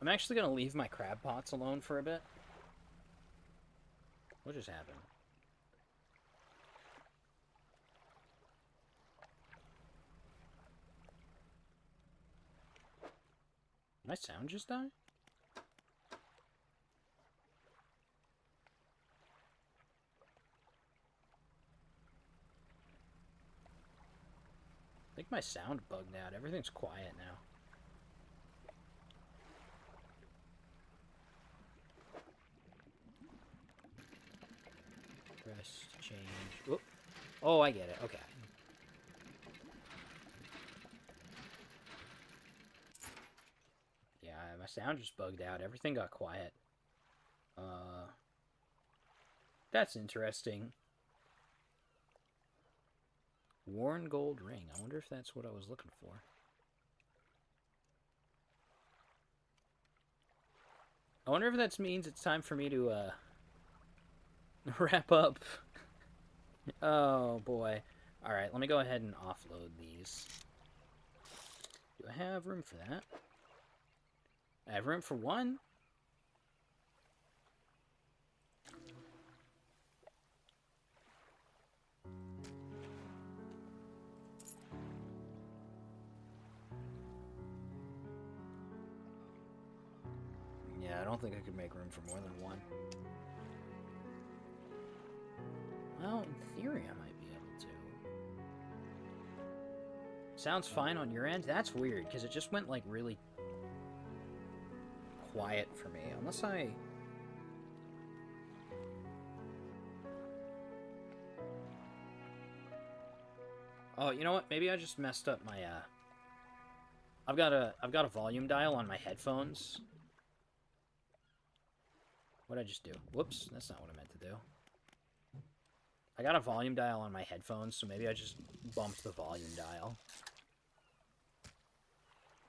I'm actually going to leave my crab pots alone for a bit. What just happened? Did my sound just die? I think my sound bugged out. Everything's quiet now. Press to change. Whoop. Oh, I get it. Okay. Yeah, my sound just bugged out. Everything got quiet. That's interesting. Worn gold ring. I wonder if that's what I was looking for. I wonder if that means it's time for me to, wrap up. Oh, boy. Alright, let me go ahead and offload these. Do I have room for that? I have room for one? Yeah, I don't think I could make room for more than one. Well, in theory, I might be able to. Sounds fine on your end? That's weird, because it just went, like, really quiet for me. Unless I... Oh, you know what? Maybe I just messed up my, I've got a volume dial on my headphones. What'd I just do? Whoops, that's not what I meant to do. I got a volume dial on my headphones, so maybe I just bumped the volume dial.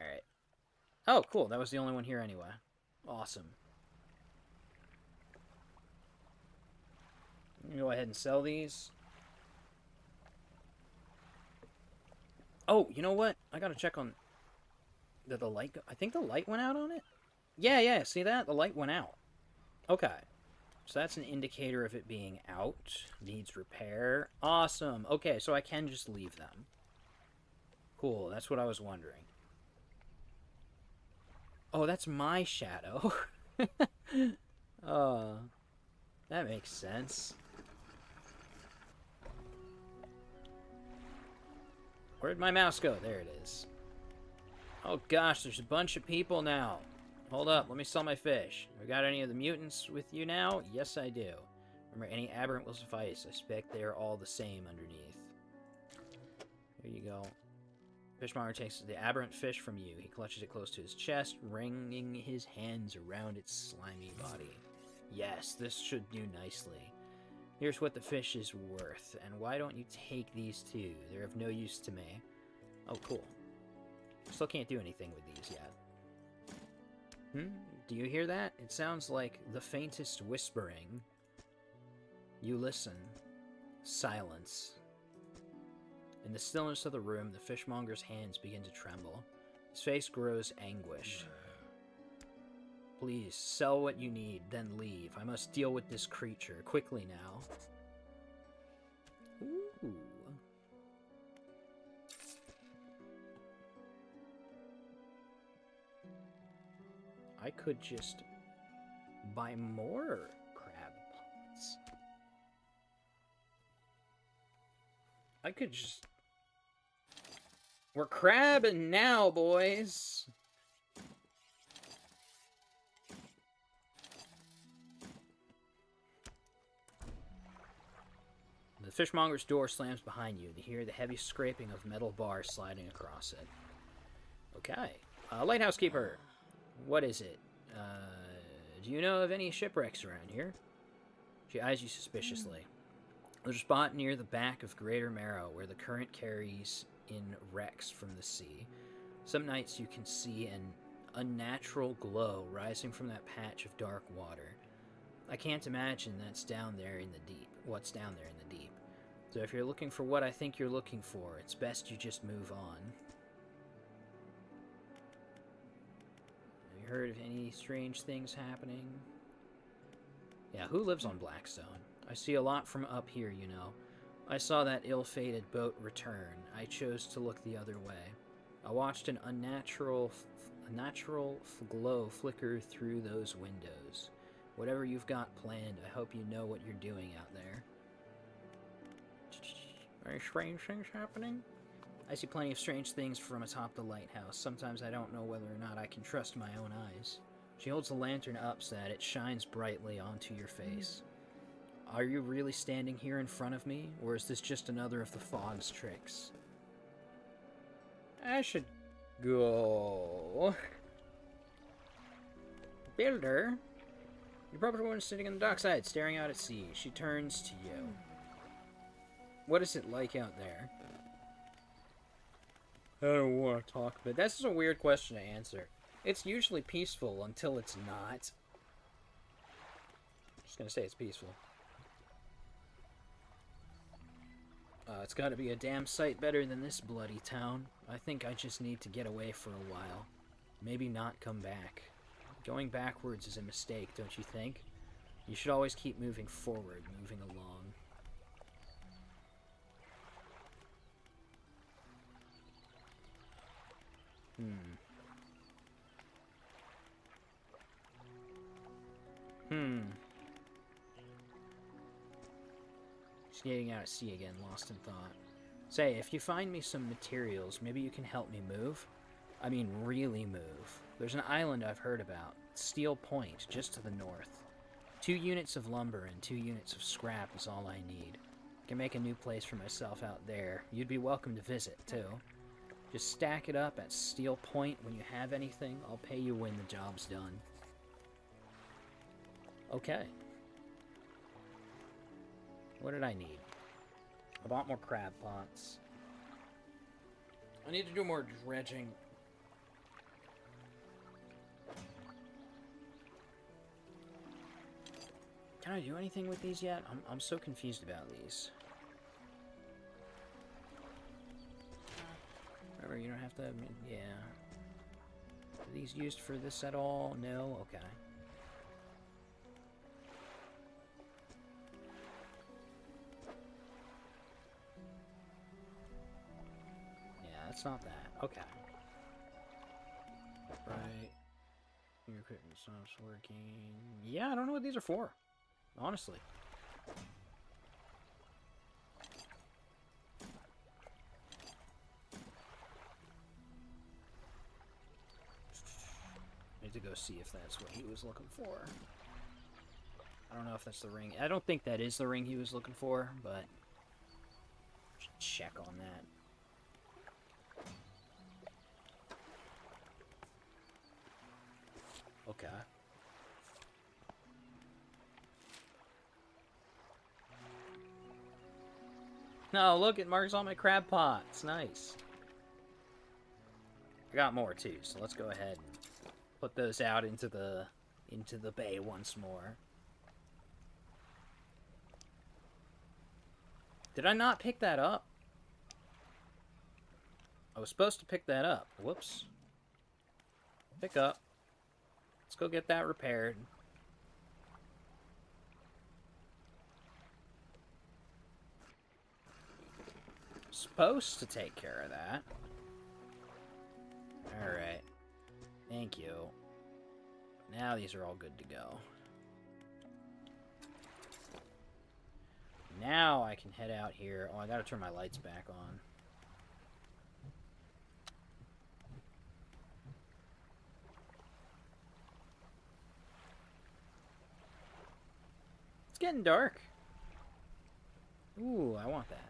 Alright. Oh, cool, that was the only one here anyway. Awesome. Let me go ahead and sell these. Oh, you know what? I gotta check on... Did the light go... I think the light went out on it? Yeah, see that? The light went out. Okay. So that's an indicator of it being out. Needs repair. Awesome. Okay, so I can just leave them. Cool, that's what I was wondering. Oh, that's my shadow. That makes sense. Where'd my mouse go? There it is. Oh gosh, there's a bunch of people now. Hold up, let me sell my fish. Have we got any of the mutants with you now? Yes, I do. Remember, any aberrant will suffice. I suspect they're all the same underneath. Here you go. Fishmonger takes the aberrant fish from you. He clutches it close to his chest, wringing his hands around its slimy body. Yes, this should do nicely. Here's what the fish is worth, and why don't you take these too? They're of no use to me. Oh, cool. Still can't do anything with these yet. Do you hear that? It sounds like the faintest whispering. You listen. Silence. In the stillness of the room, the fishmonger's hands begin to tremble. His face grows anguished. Please, sell what you need, then leave. I must deal with this creature. Quickly now. Ooh. I could just buy more crab pots. I could just... We're crabbing now, boys! The fishmonger's door slams behind you. You hear the heavy scraping of metal bars sliding across it. Okay. Lighthouse keeper. What is it? Do you know of any shipwrecks around here? She eyes you suspiciously. There's a spot near the back of Greater Marrow where the current carries in wrecks from the sea. Some nights you can see an unnatural glow rising from that patch of dark water. I can't imagine that's down there in the deep. What's down there in the deep. So if you're looking for what I think you're looking for, it's best you just move on. Have you heard of any strange things happening? Yeah, who lives on Blackstone? I see a lot from up here, you know. I saw that ill-fated boat return. I chose to look the other way. I watched an unnatural glow flicker through those windows. Whatever you've got planned, I hope you know what you're doing out there. Very strange things happening? I see plenty of strange things from atop the lighthouse. Sometimes I don't know whether or not I can trust my own eyes. She holds the lantern up so that it shines brightly onto your face. Are you really standing here in front of me, or is this just another of the fog's tricks? I should go. Builder? You're probably the one sitting on the dockside, staring out at sea. She turns to you. What is it like out there? I don't want to talk, but that's just a weird question to answer. It's usually peaceful until it's not. I'm just gonna say it's peaceful. It's gotta be a damn sight better than this bloody town. I think I just need to get away for a while. Maybe not come back. Going backwards is a mistake, don't you think? You should always keep moving forward, moving along. Skating out at sea again, lost in thought. Say, if you find me some materials, maybe you can help me move? I mean, really move. There's an island I've heard about, Steel Point, just to the north. 2 units of lumber and 2 units of scrap is all I need. I can make a new place for myself out there. You'd be welcome to visit, too. Just stack it up at Steel Point when you have anything. I'll pay you when the job's done. Okay. What did I need? I bought more crab pots. I need to do more dredging. Can I do anything with these yet? I'm so confused about these. Remember, you don't have to... Yeah. Are these used for this at all? No? Okay. Yeah, that's not that. Okay. Right. Your equipment stops working. Yeah, I don't know what these are for. Honestly. Need to go see if that's what he was looking for. I don't know if that's the ring. I don't think that is the ring he was looking for, but should check on that. Okay. No, look, it marks all my crab pots. Nice. I got more too, so let's go ahead and put those out into the bay once more. Did I not pick that up? I was supposed to pick that up. Whoops. Pick up. Let's go get that repaired. Supposed to take care of that. Alright. Thank you. Now these are all good to go. Now I can head out here. Oh, I gotta turn my lights back on. It's getting dark. Ooh, I want that.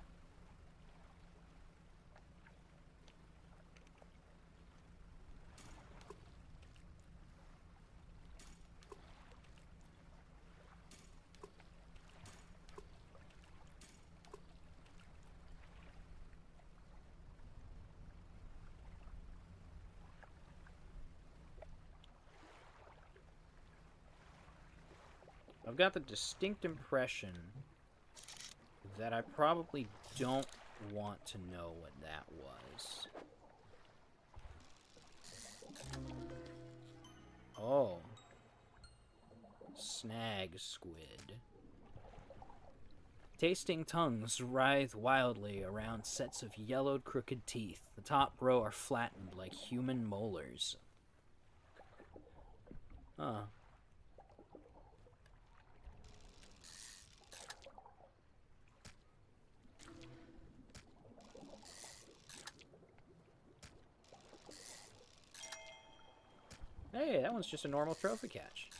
I've got the distinct impression that I probably don't want to know what that was. Oh. Snag squid. Tasting tongues writhe wildly around sets of yellowed, crooked teeth. The top row are flattened like human molars. Huh. Hey, that one's just a normal trophy catch.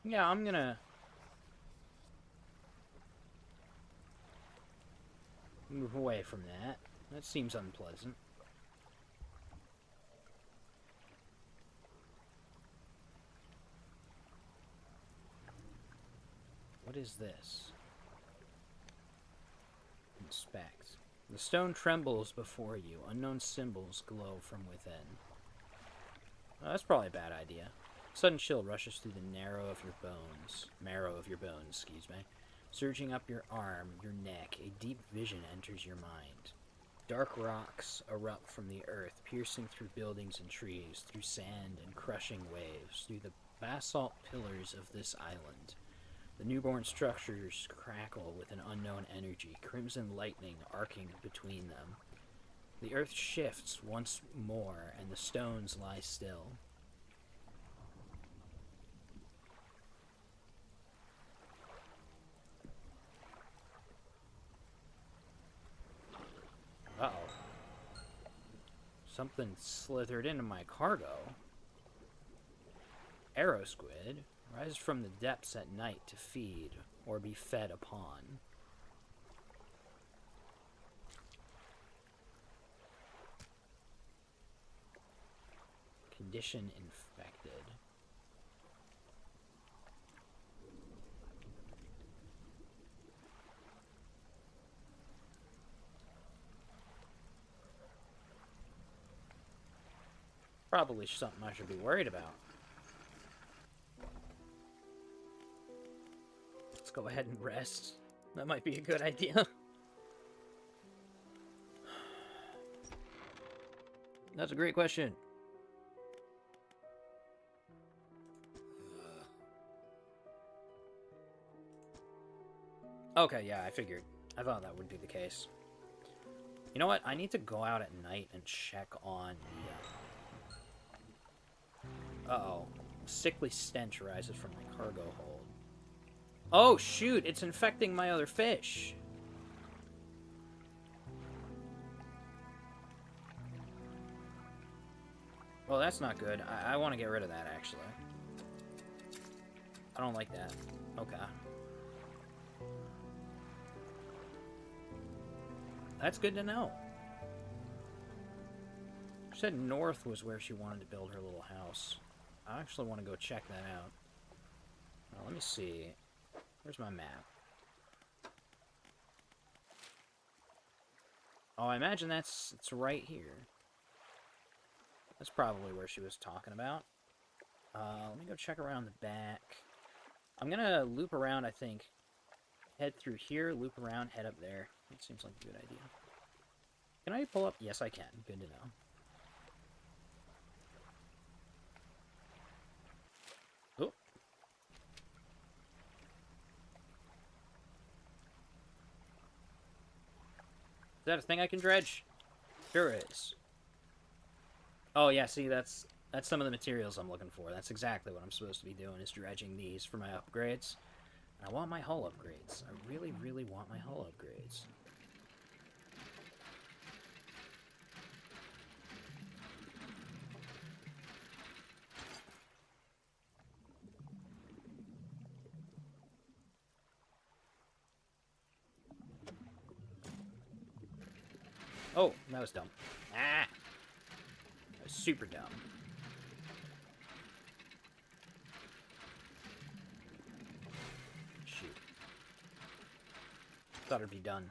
Yeah, I'm gonna move away from that. That seems unpleasant. What is this? Inspect. The stone trembles before you. Unknown symbols glow from within. Oh, that's probably a bad idea. Sudden chill rushes through the marrow of your bones, excuse me. Surging up your arm, your neck, a deep vision enters your mind. Dark rocks erupt from the earth, piercing through buildings and trees, through sand and crushing waves, through the basalt pillars of this island. The newborn structures crackle with an unknown energy, crimson lightning arcing between them. The earth shifts once more, and the stones lie still. Uh-oh. Something slithered into my cargo. Arrow squid rises from the depths at night to feed or be fed upon. Condition infected. Probably something I should be worried about. Let's go ahead and rest. That might be a good idea. That's a great question. Okay, yeah, I figured. I thought that would be the case. You know what? I need to go out at night and check on the... Uh-oh. Sickly stench arises from my cargo hold. Oh, shoot! It's infecting my other fish! Well, that's not good. I want to get rid of that, actually. I don't like that. Okay. That's good to know. She said north was where she wanted to build her little house. I actually want to go check that out. Now, let me see. Where's my map? Oh, I imagine it's right here. That's probably where she was talking about. Let me go check around the back. I'm gonna loop around, I think. Head through here, loop around, head up there. That seems like a good idea. Can I pull up? Yes, I can. Good to know. Oh. Is that a thing I can dredge? Sure is. Oh, yeah, see, that's some of the materials I'm looking for. That's exactly what I'm supposed to be doing, is dredging these for my upgrades. And I want my hull upgrades. I really, really want my hull upgrades. Oh, that was dumb. Ah! That was super dumb. Shoot. Thought it'd be done.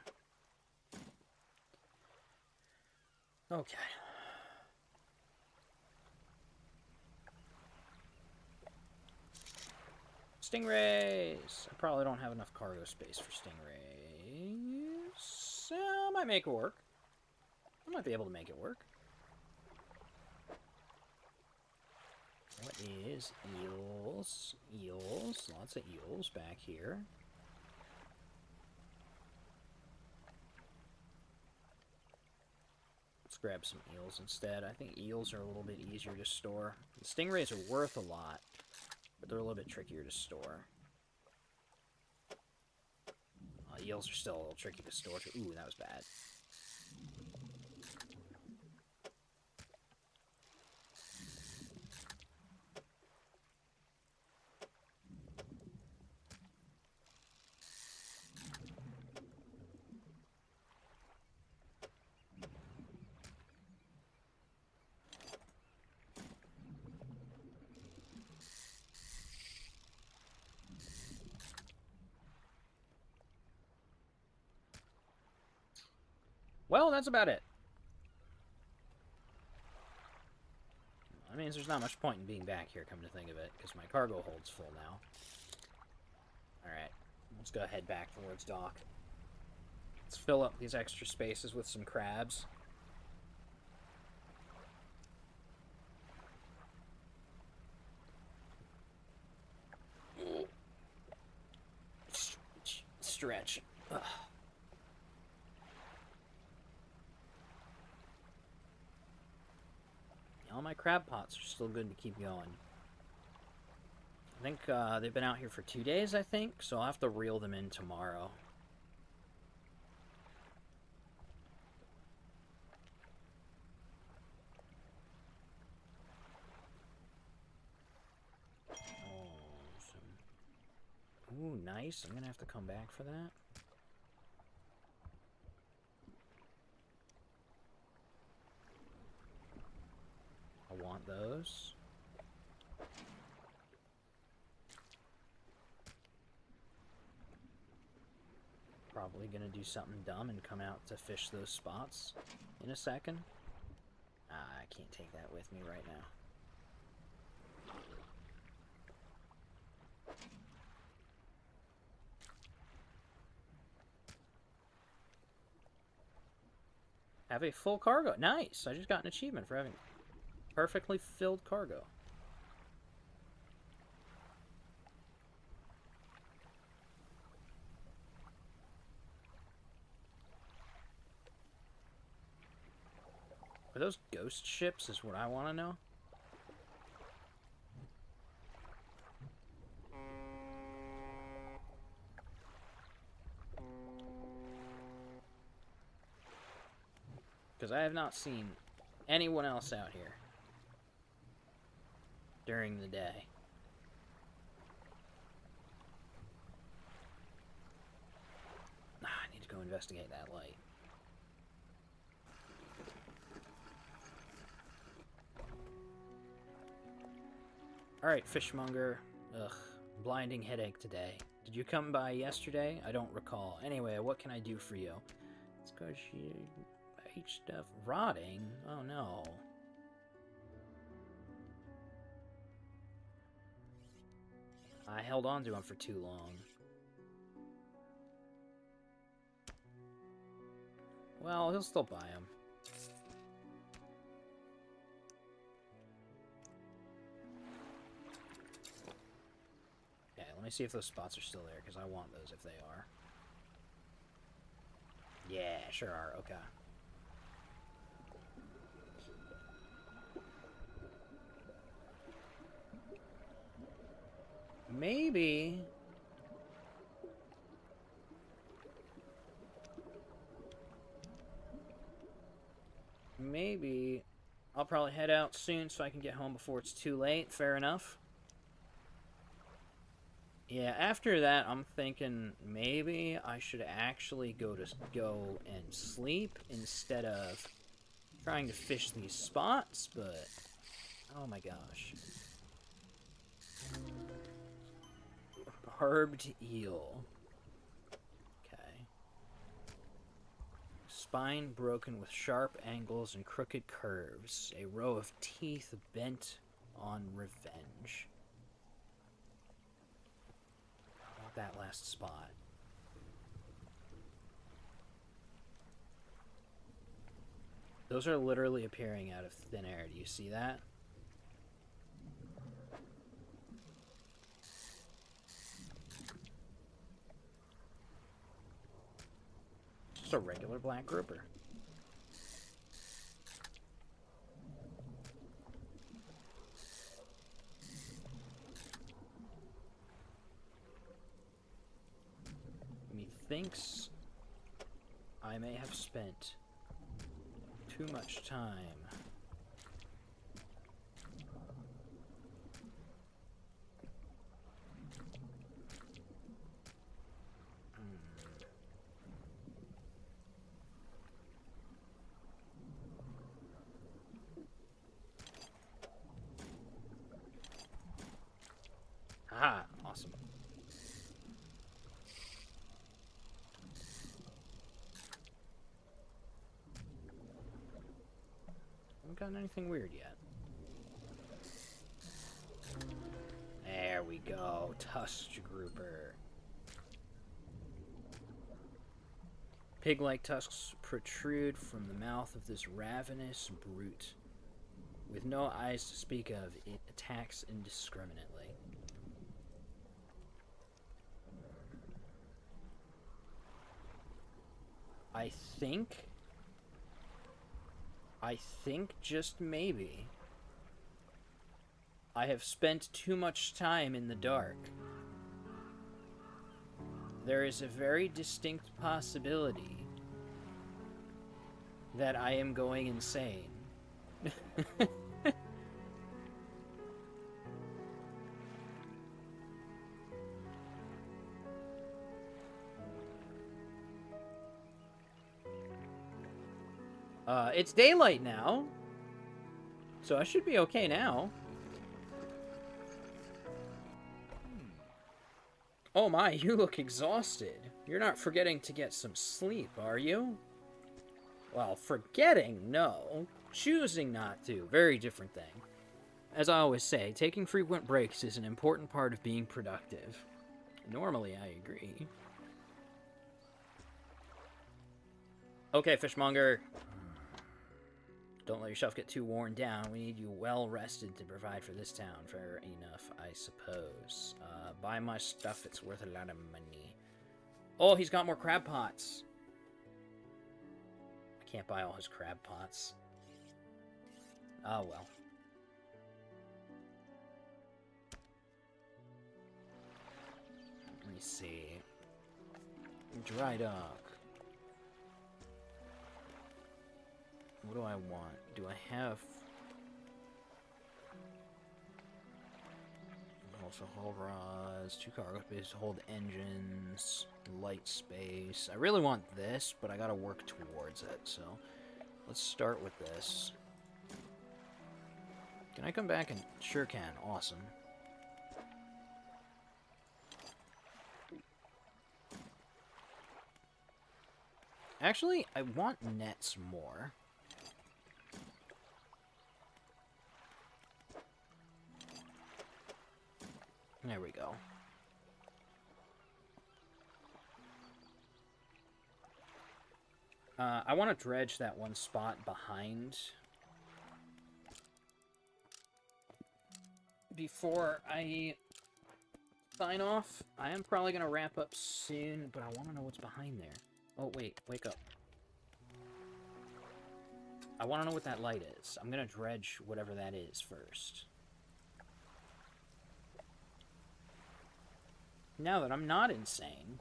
Okay. Stingrays! I probably don't have enough cargo space for stingrays. So, I might make it work. I might be able to make it work. What is eels? Eels. Lots of eels back here. Let's grab some eels instead. I think eels are a little bit easier to store. The stingrays are worth a lot, but they're a little bit trickier to store. Eels are still a little tricky to store. Ooh, that was bad. Well, that's about it. That means there's not much point in being back here, come to think of it, because my cargo hold's full now. Alright, let's go head back towards dock. Let's fill up these extra spaces with some crabs. Stretch. Ugh. All my crab pots are still good to keep going. I think they've been out here for 2 days, I think, so I'll have to reel them in tomorrow. Ooh, nice. I'm gonna have to come back for that. I want want those. Probably gonna do something dumb and come out to fish those spots in a second. I can't take that with me right now. Have a full cargo. Nice! I just got an achievement for having perfectly filled cargo. Are those ghost ships is what I want to know? Because I have not seen anyone else out here during the day. I need to go investigate that light. Alright, fishmonger. Ugh, blinding headache today. Did you come by yesterday? I don't recall. Anyway, what can I do for you? It's because you ate stuff rotting? Oh no. I held on to him for too long. Well, he'll still buy him. Let me see if those spots are still there, because I want those if they are. Yeah, sure are. Okay. Maybe... I'll probably head out soon so I can get home before it's too late. Fair enough. Yeah, after that, I'm thinking maybe I should actually go and sleep instead of trying to fish these spots, but oh my gosh. Barbed eel. Okay. Spine broken with sharp angles and crooked curves. A row of teeth bent on revenge. That last spot. Those are literally appearing out of thin air. Do you see that? Just a regular black grouper. Methinks I may have spent too much time. Haha, awesome. Haven't gotten anything weird yet. There we go, tusked grouper. Pig-like tusks protrude from the mouth of this ravenous brute. With no eyes to speak of, it attacks indiscriminately. I think just maybe I have spent too much time in the dark. There is a very distinct possibility that I am going insane. It's daylight now, So I should be okay now. Oh my, you look exhausted. You're not forgetting to get some sleep, are you? Well, forgetting, no. Choosing not to, very different thing. As I always say, taking frequent breaks is an important part of being productive. Normally, I agree. Okay, fishmonger. Don't let yourself get too worn down. We need you well rested to provide for this town. Fair enough, I suppose. Buy my stuff, it's worth a lot of money. Oh, he's got more crab pots. I can't buy all his crab pots. Oh, well. Let me see. Dry dock. What do I want? Do I have... Also hull rods, 2 cargo space, hold engines, light space. I really want this, but I gotta work towards it, so... Let's start with this. Can I come back and... Sure can. Awesome. Actually, I want nets more. There we go. I want to dredge that one spot behind before I sign off. I am probably going to wrap up soon, but I want to know what's behind there. Oh, wait. Wake up. I want to know what that light is. I'm going to dredge whatever that is first. Now that I'm not insane.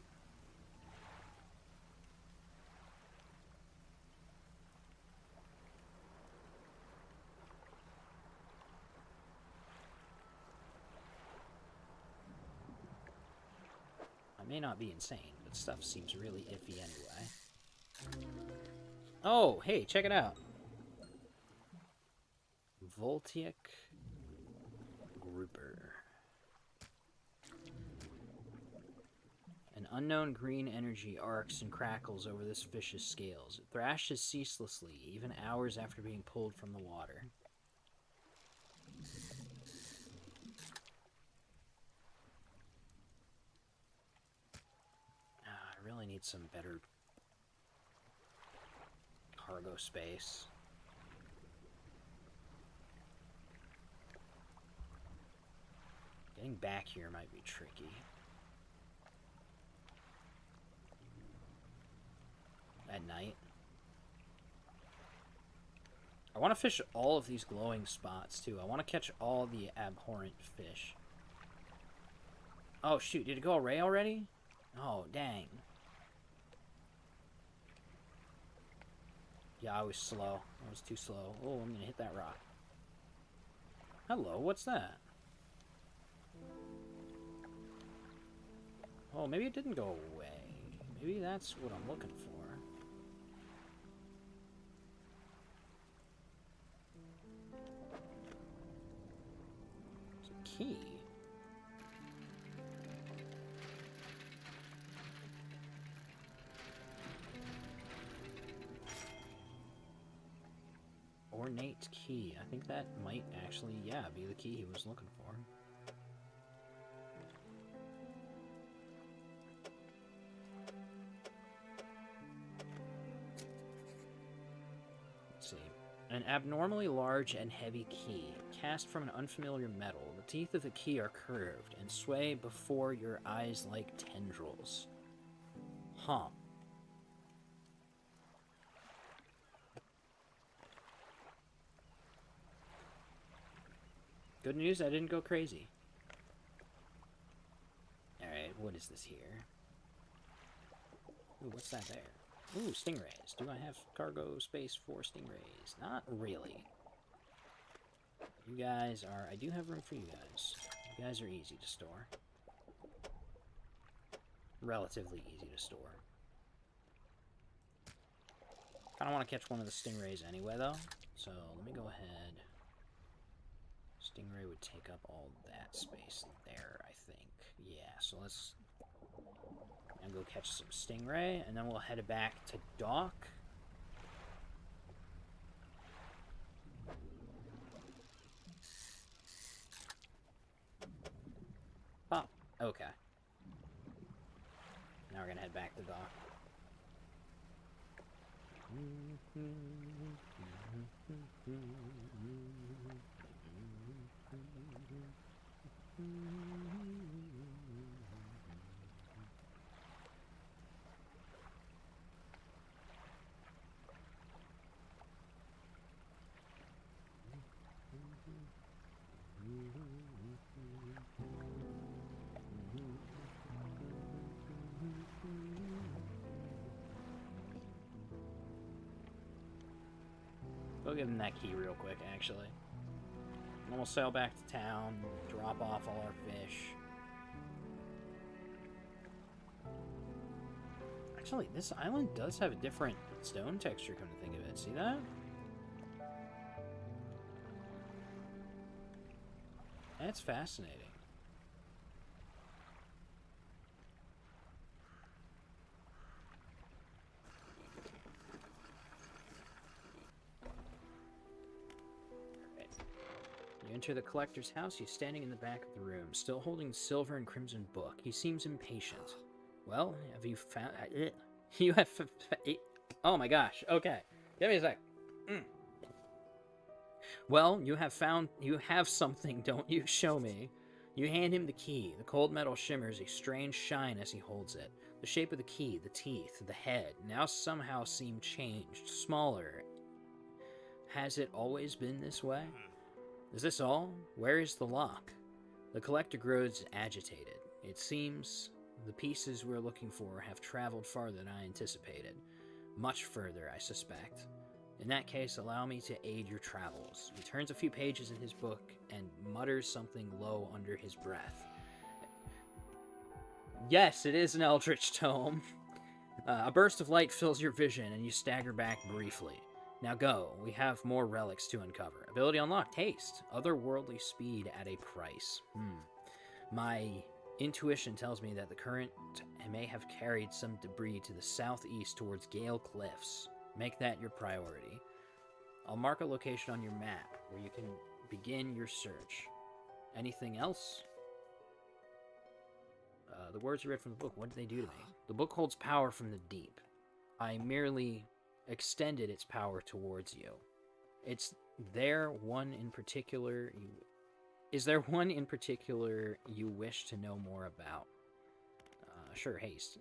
I may not be insane, but stuff seems really iffy anyway. Oh, hey, check it out. Voltaic grouper. An unknown green energy arcs and crackles over this fish's scales. It thrashes ceaselessly, even hours after being pulled from the water. I really need some better cargo space. Getting back here might be tricky. At night. I want to fish all of these glowing spots, too. I want to catch all the abhorrent fish. Oh, shoot. Did it go away already? Oh, dang. Yeah, I was slow. I was too slow. Oh, I'm going to hit that rock. Hello, what's that? Oh, maybe it didn't go away. Maybe that's what I'm looking for. Key. Ornate key. I think that might actually, yeah, be the key he was looking for. Let's see. An abnormally large and heavy key, cast from an unfamiliar metal. The teeth of the key are curved and sway before your eyes like tendrils. Huh. Good news, I didn't go crazy. Alright, what is this here? Ooh, what's that there? Ooh, stingrays. Do I have cargo space for stingrays? Not really. You guys are... I do have room for you guys. You guys are easy to store. Relatively easy to store. Kinda want to catch one of the stingrays anyway, though. So, let me go ahead. Stingray would take up all that space there, I think. Yeah, so let's and go catch some stingray, and then we'll head back to dock. Oh, okay. Now we're gonna head back to dock. Go give him that key real quick, actually. And then we'll sail back to town, drop off all our fish. Actually, this island does have a different stone texture, come to think of it. See that? That's fascinating. You enter the collector's house. He's standing in the back of the room, still holding the silver and crimson book. He seems impatient. Well, have you found... You have... Oh my gosh. Okay. Give me a sec. Well, you have found... You have something, don't you? Show me. You hand him the key. The cold metal shimmers a strange shine as he holds it. The shape of the key, the teeth, the head, now somehow seem changed, smaller. Has it always been this way? Is this all? Where is the lock? The collector grows agitated. It seems the pieces we're looking for have traveled farther than I anticipated. Much further, I suspect. In that case, allow me to aid your travels. He turns a few pages in his book and mutters something low under his breath. Yes, it is an eldritch tome. A burst of light fills your vision, and you stagger back briefly. Now go. We have more relics to uncover. Ability unlocked. Haste. Otherworldly speed at a price. My intuition tells me that the current may have carried some debris to the southeast towards Gale Cliffs. Make that your priority. I'll mark a location on your map where you can begin your search. Anything else? The words you read from the book, what did they do to me? The book holds power from the deep. I merely extended its power towards you. Is there one in particular you wish to know more about? Sure, haste.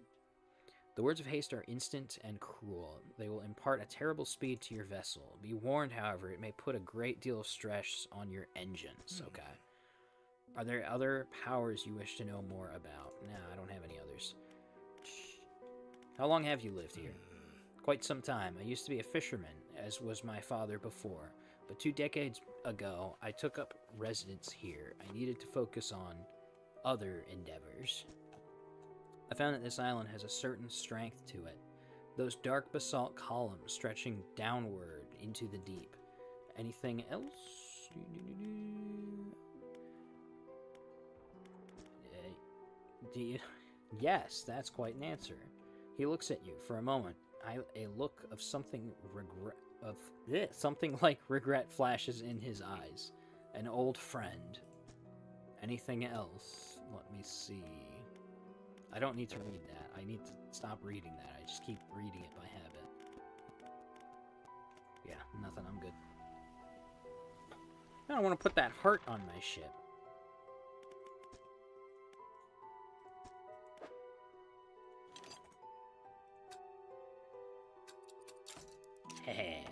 The words of haste are instant and cruel. They will impart a terrible speed to your vessel. Be warned, however, it may put a great deal of stress on your engines. Okay. Are there other powers you wish to know more about? Nah, I don't have any others. How long have you lived here? Quite some time. I used to be a fisherman, as was my father before. But 2 decades ago, I took up residence here. I needed to focus on other endeavors. I found that this island has a certain strength to it. Those dark basalt columns stretching downward into the deep. Anything else? Do you... Yes, that's quite an answer. He looks at you for a moment. A look of something something like regret flashes in his eyes. An old friend. Anything else? Let me see. I don't need to read that. I need to stop reading that. I just keep reading it by habit. Yeah, nothing. I'm good. I don't want to put that heart on my ship. Heh.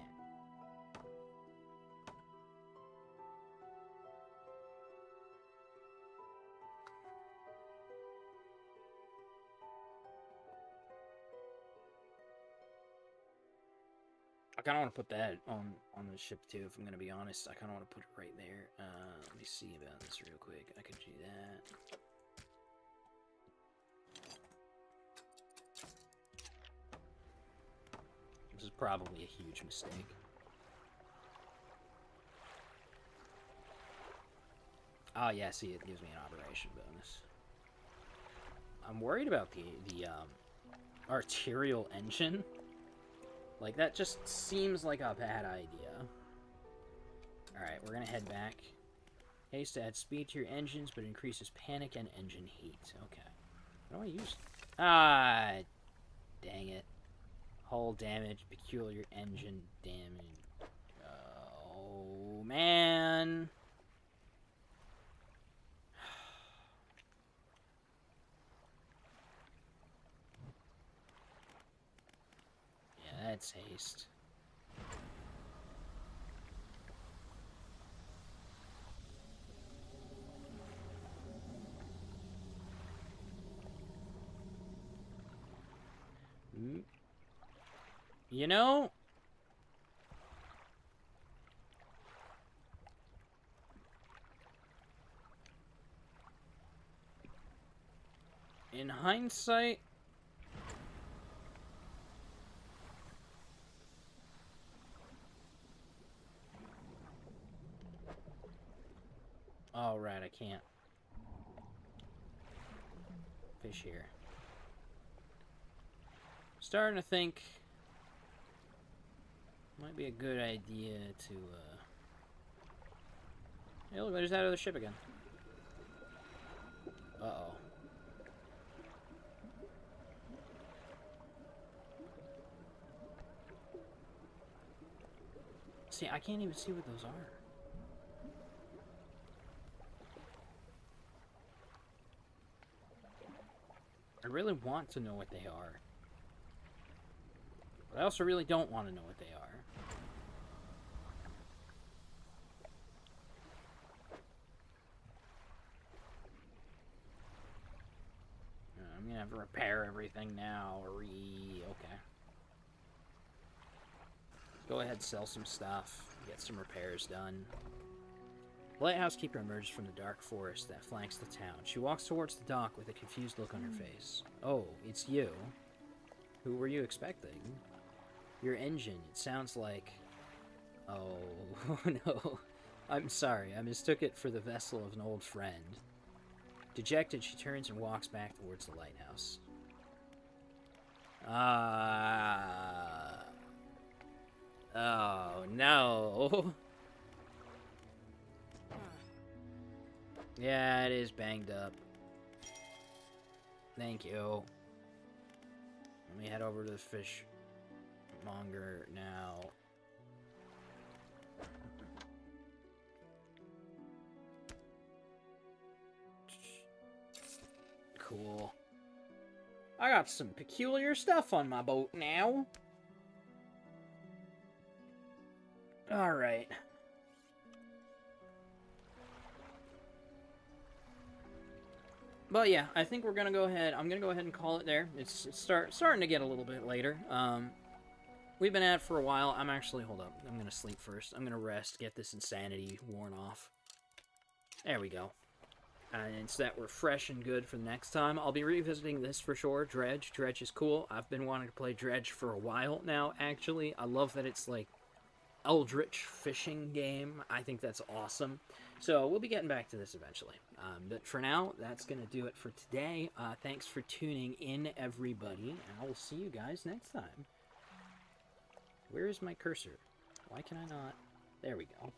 I kind of want to put that on the ship too, if I'm going to be honest. I kind of want to put it right there. Let me see about this real quick. I could do that. This is probably a huge mistake. Oh, yeah, see, it gives me an operation bonus. I'm worried about the arterial engine. Like, that just seems like a bad idea. Alright, we're gonna head back. Haste adds speed to your engines, but increases panic and engine heat. Okay. What do I use? Ah, dang it. Hull damage, peculiar engine damage. Oh, man. Yeah, that's haste. You know, in hindsight, oh, right, I can't fish here. Starting to think might be a good idea to, Hey, look, there's that other ship again. Uh-oh. See, I can't even see what those are. I really want to know what they are. But I also really don't want to know what they are. I'm gonna have to repair everything now. Okay. Go ahead, sell some stuff. Get some repairs done. The lighthouse keeper emerges from the dark forest that flanks the town. She walks towards the dock with a confused look on her face. Oh, it's you. Who were you expecting? Your engine, it sounds like... Oh, no. I'm sorry, I mistook it for the vessel of an old friend. Dejected, she turns and walks back towards the lighthouse. Oh, no. Yeah, it is banged up. Thank you. Let me head over to the fishmonger now. Cool. I got some peculiar stuff on my boat now. Alright. But yeah, I think we're gonna go ahead. I'm gonna go ahead and call it there. It's starting to get a little bit later. We've been at it for a while. I'm actually, hold up. I'm gonna sleep first. I'm gonna rest, get this insanity worn off. There we go. And so that we're fresh and good for the next time. I'll be revisiting this for sure. Dredge. Dredge is cool. I've been wanting to play Dredge for a while now, actually. I love that it's like eldritch fishing game. I think that's awesome. So we'll be getting back to this eventually. But for now, that's going to do it for today. Thanks for tuning in, everybody. And I will see you guys next time. Where is my cursor? Why can I not? There we go.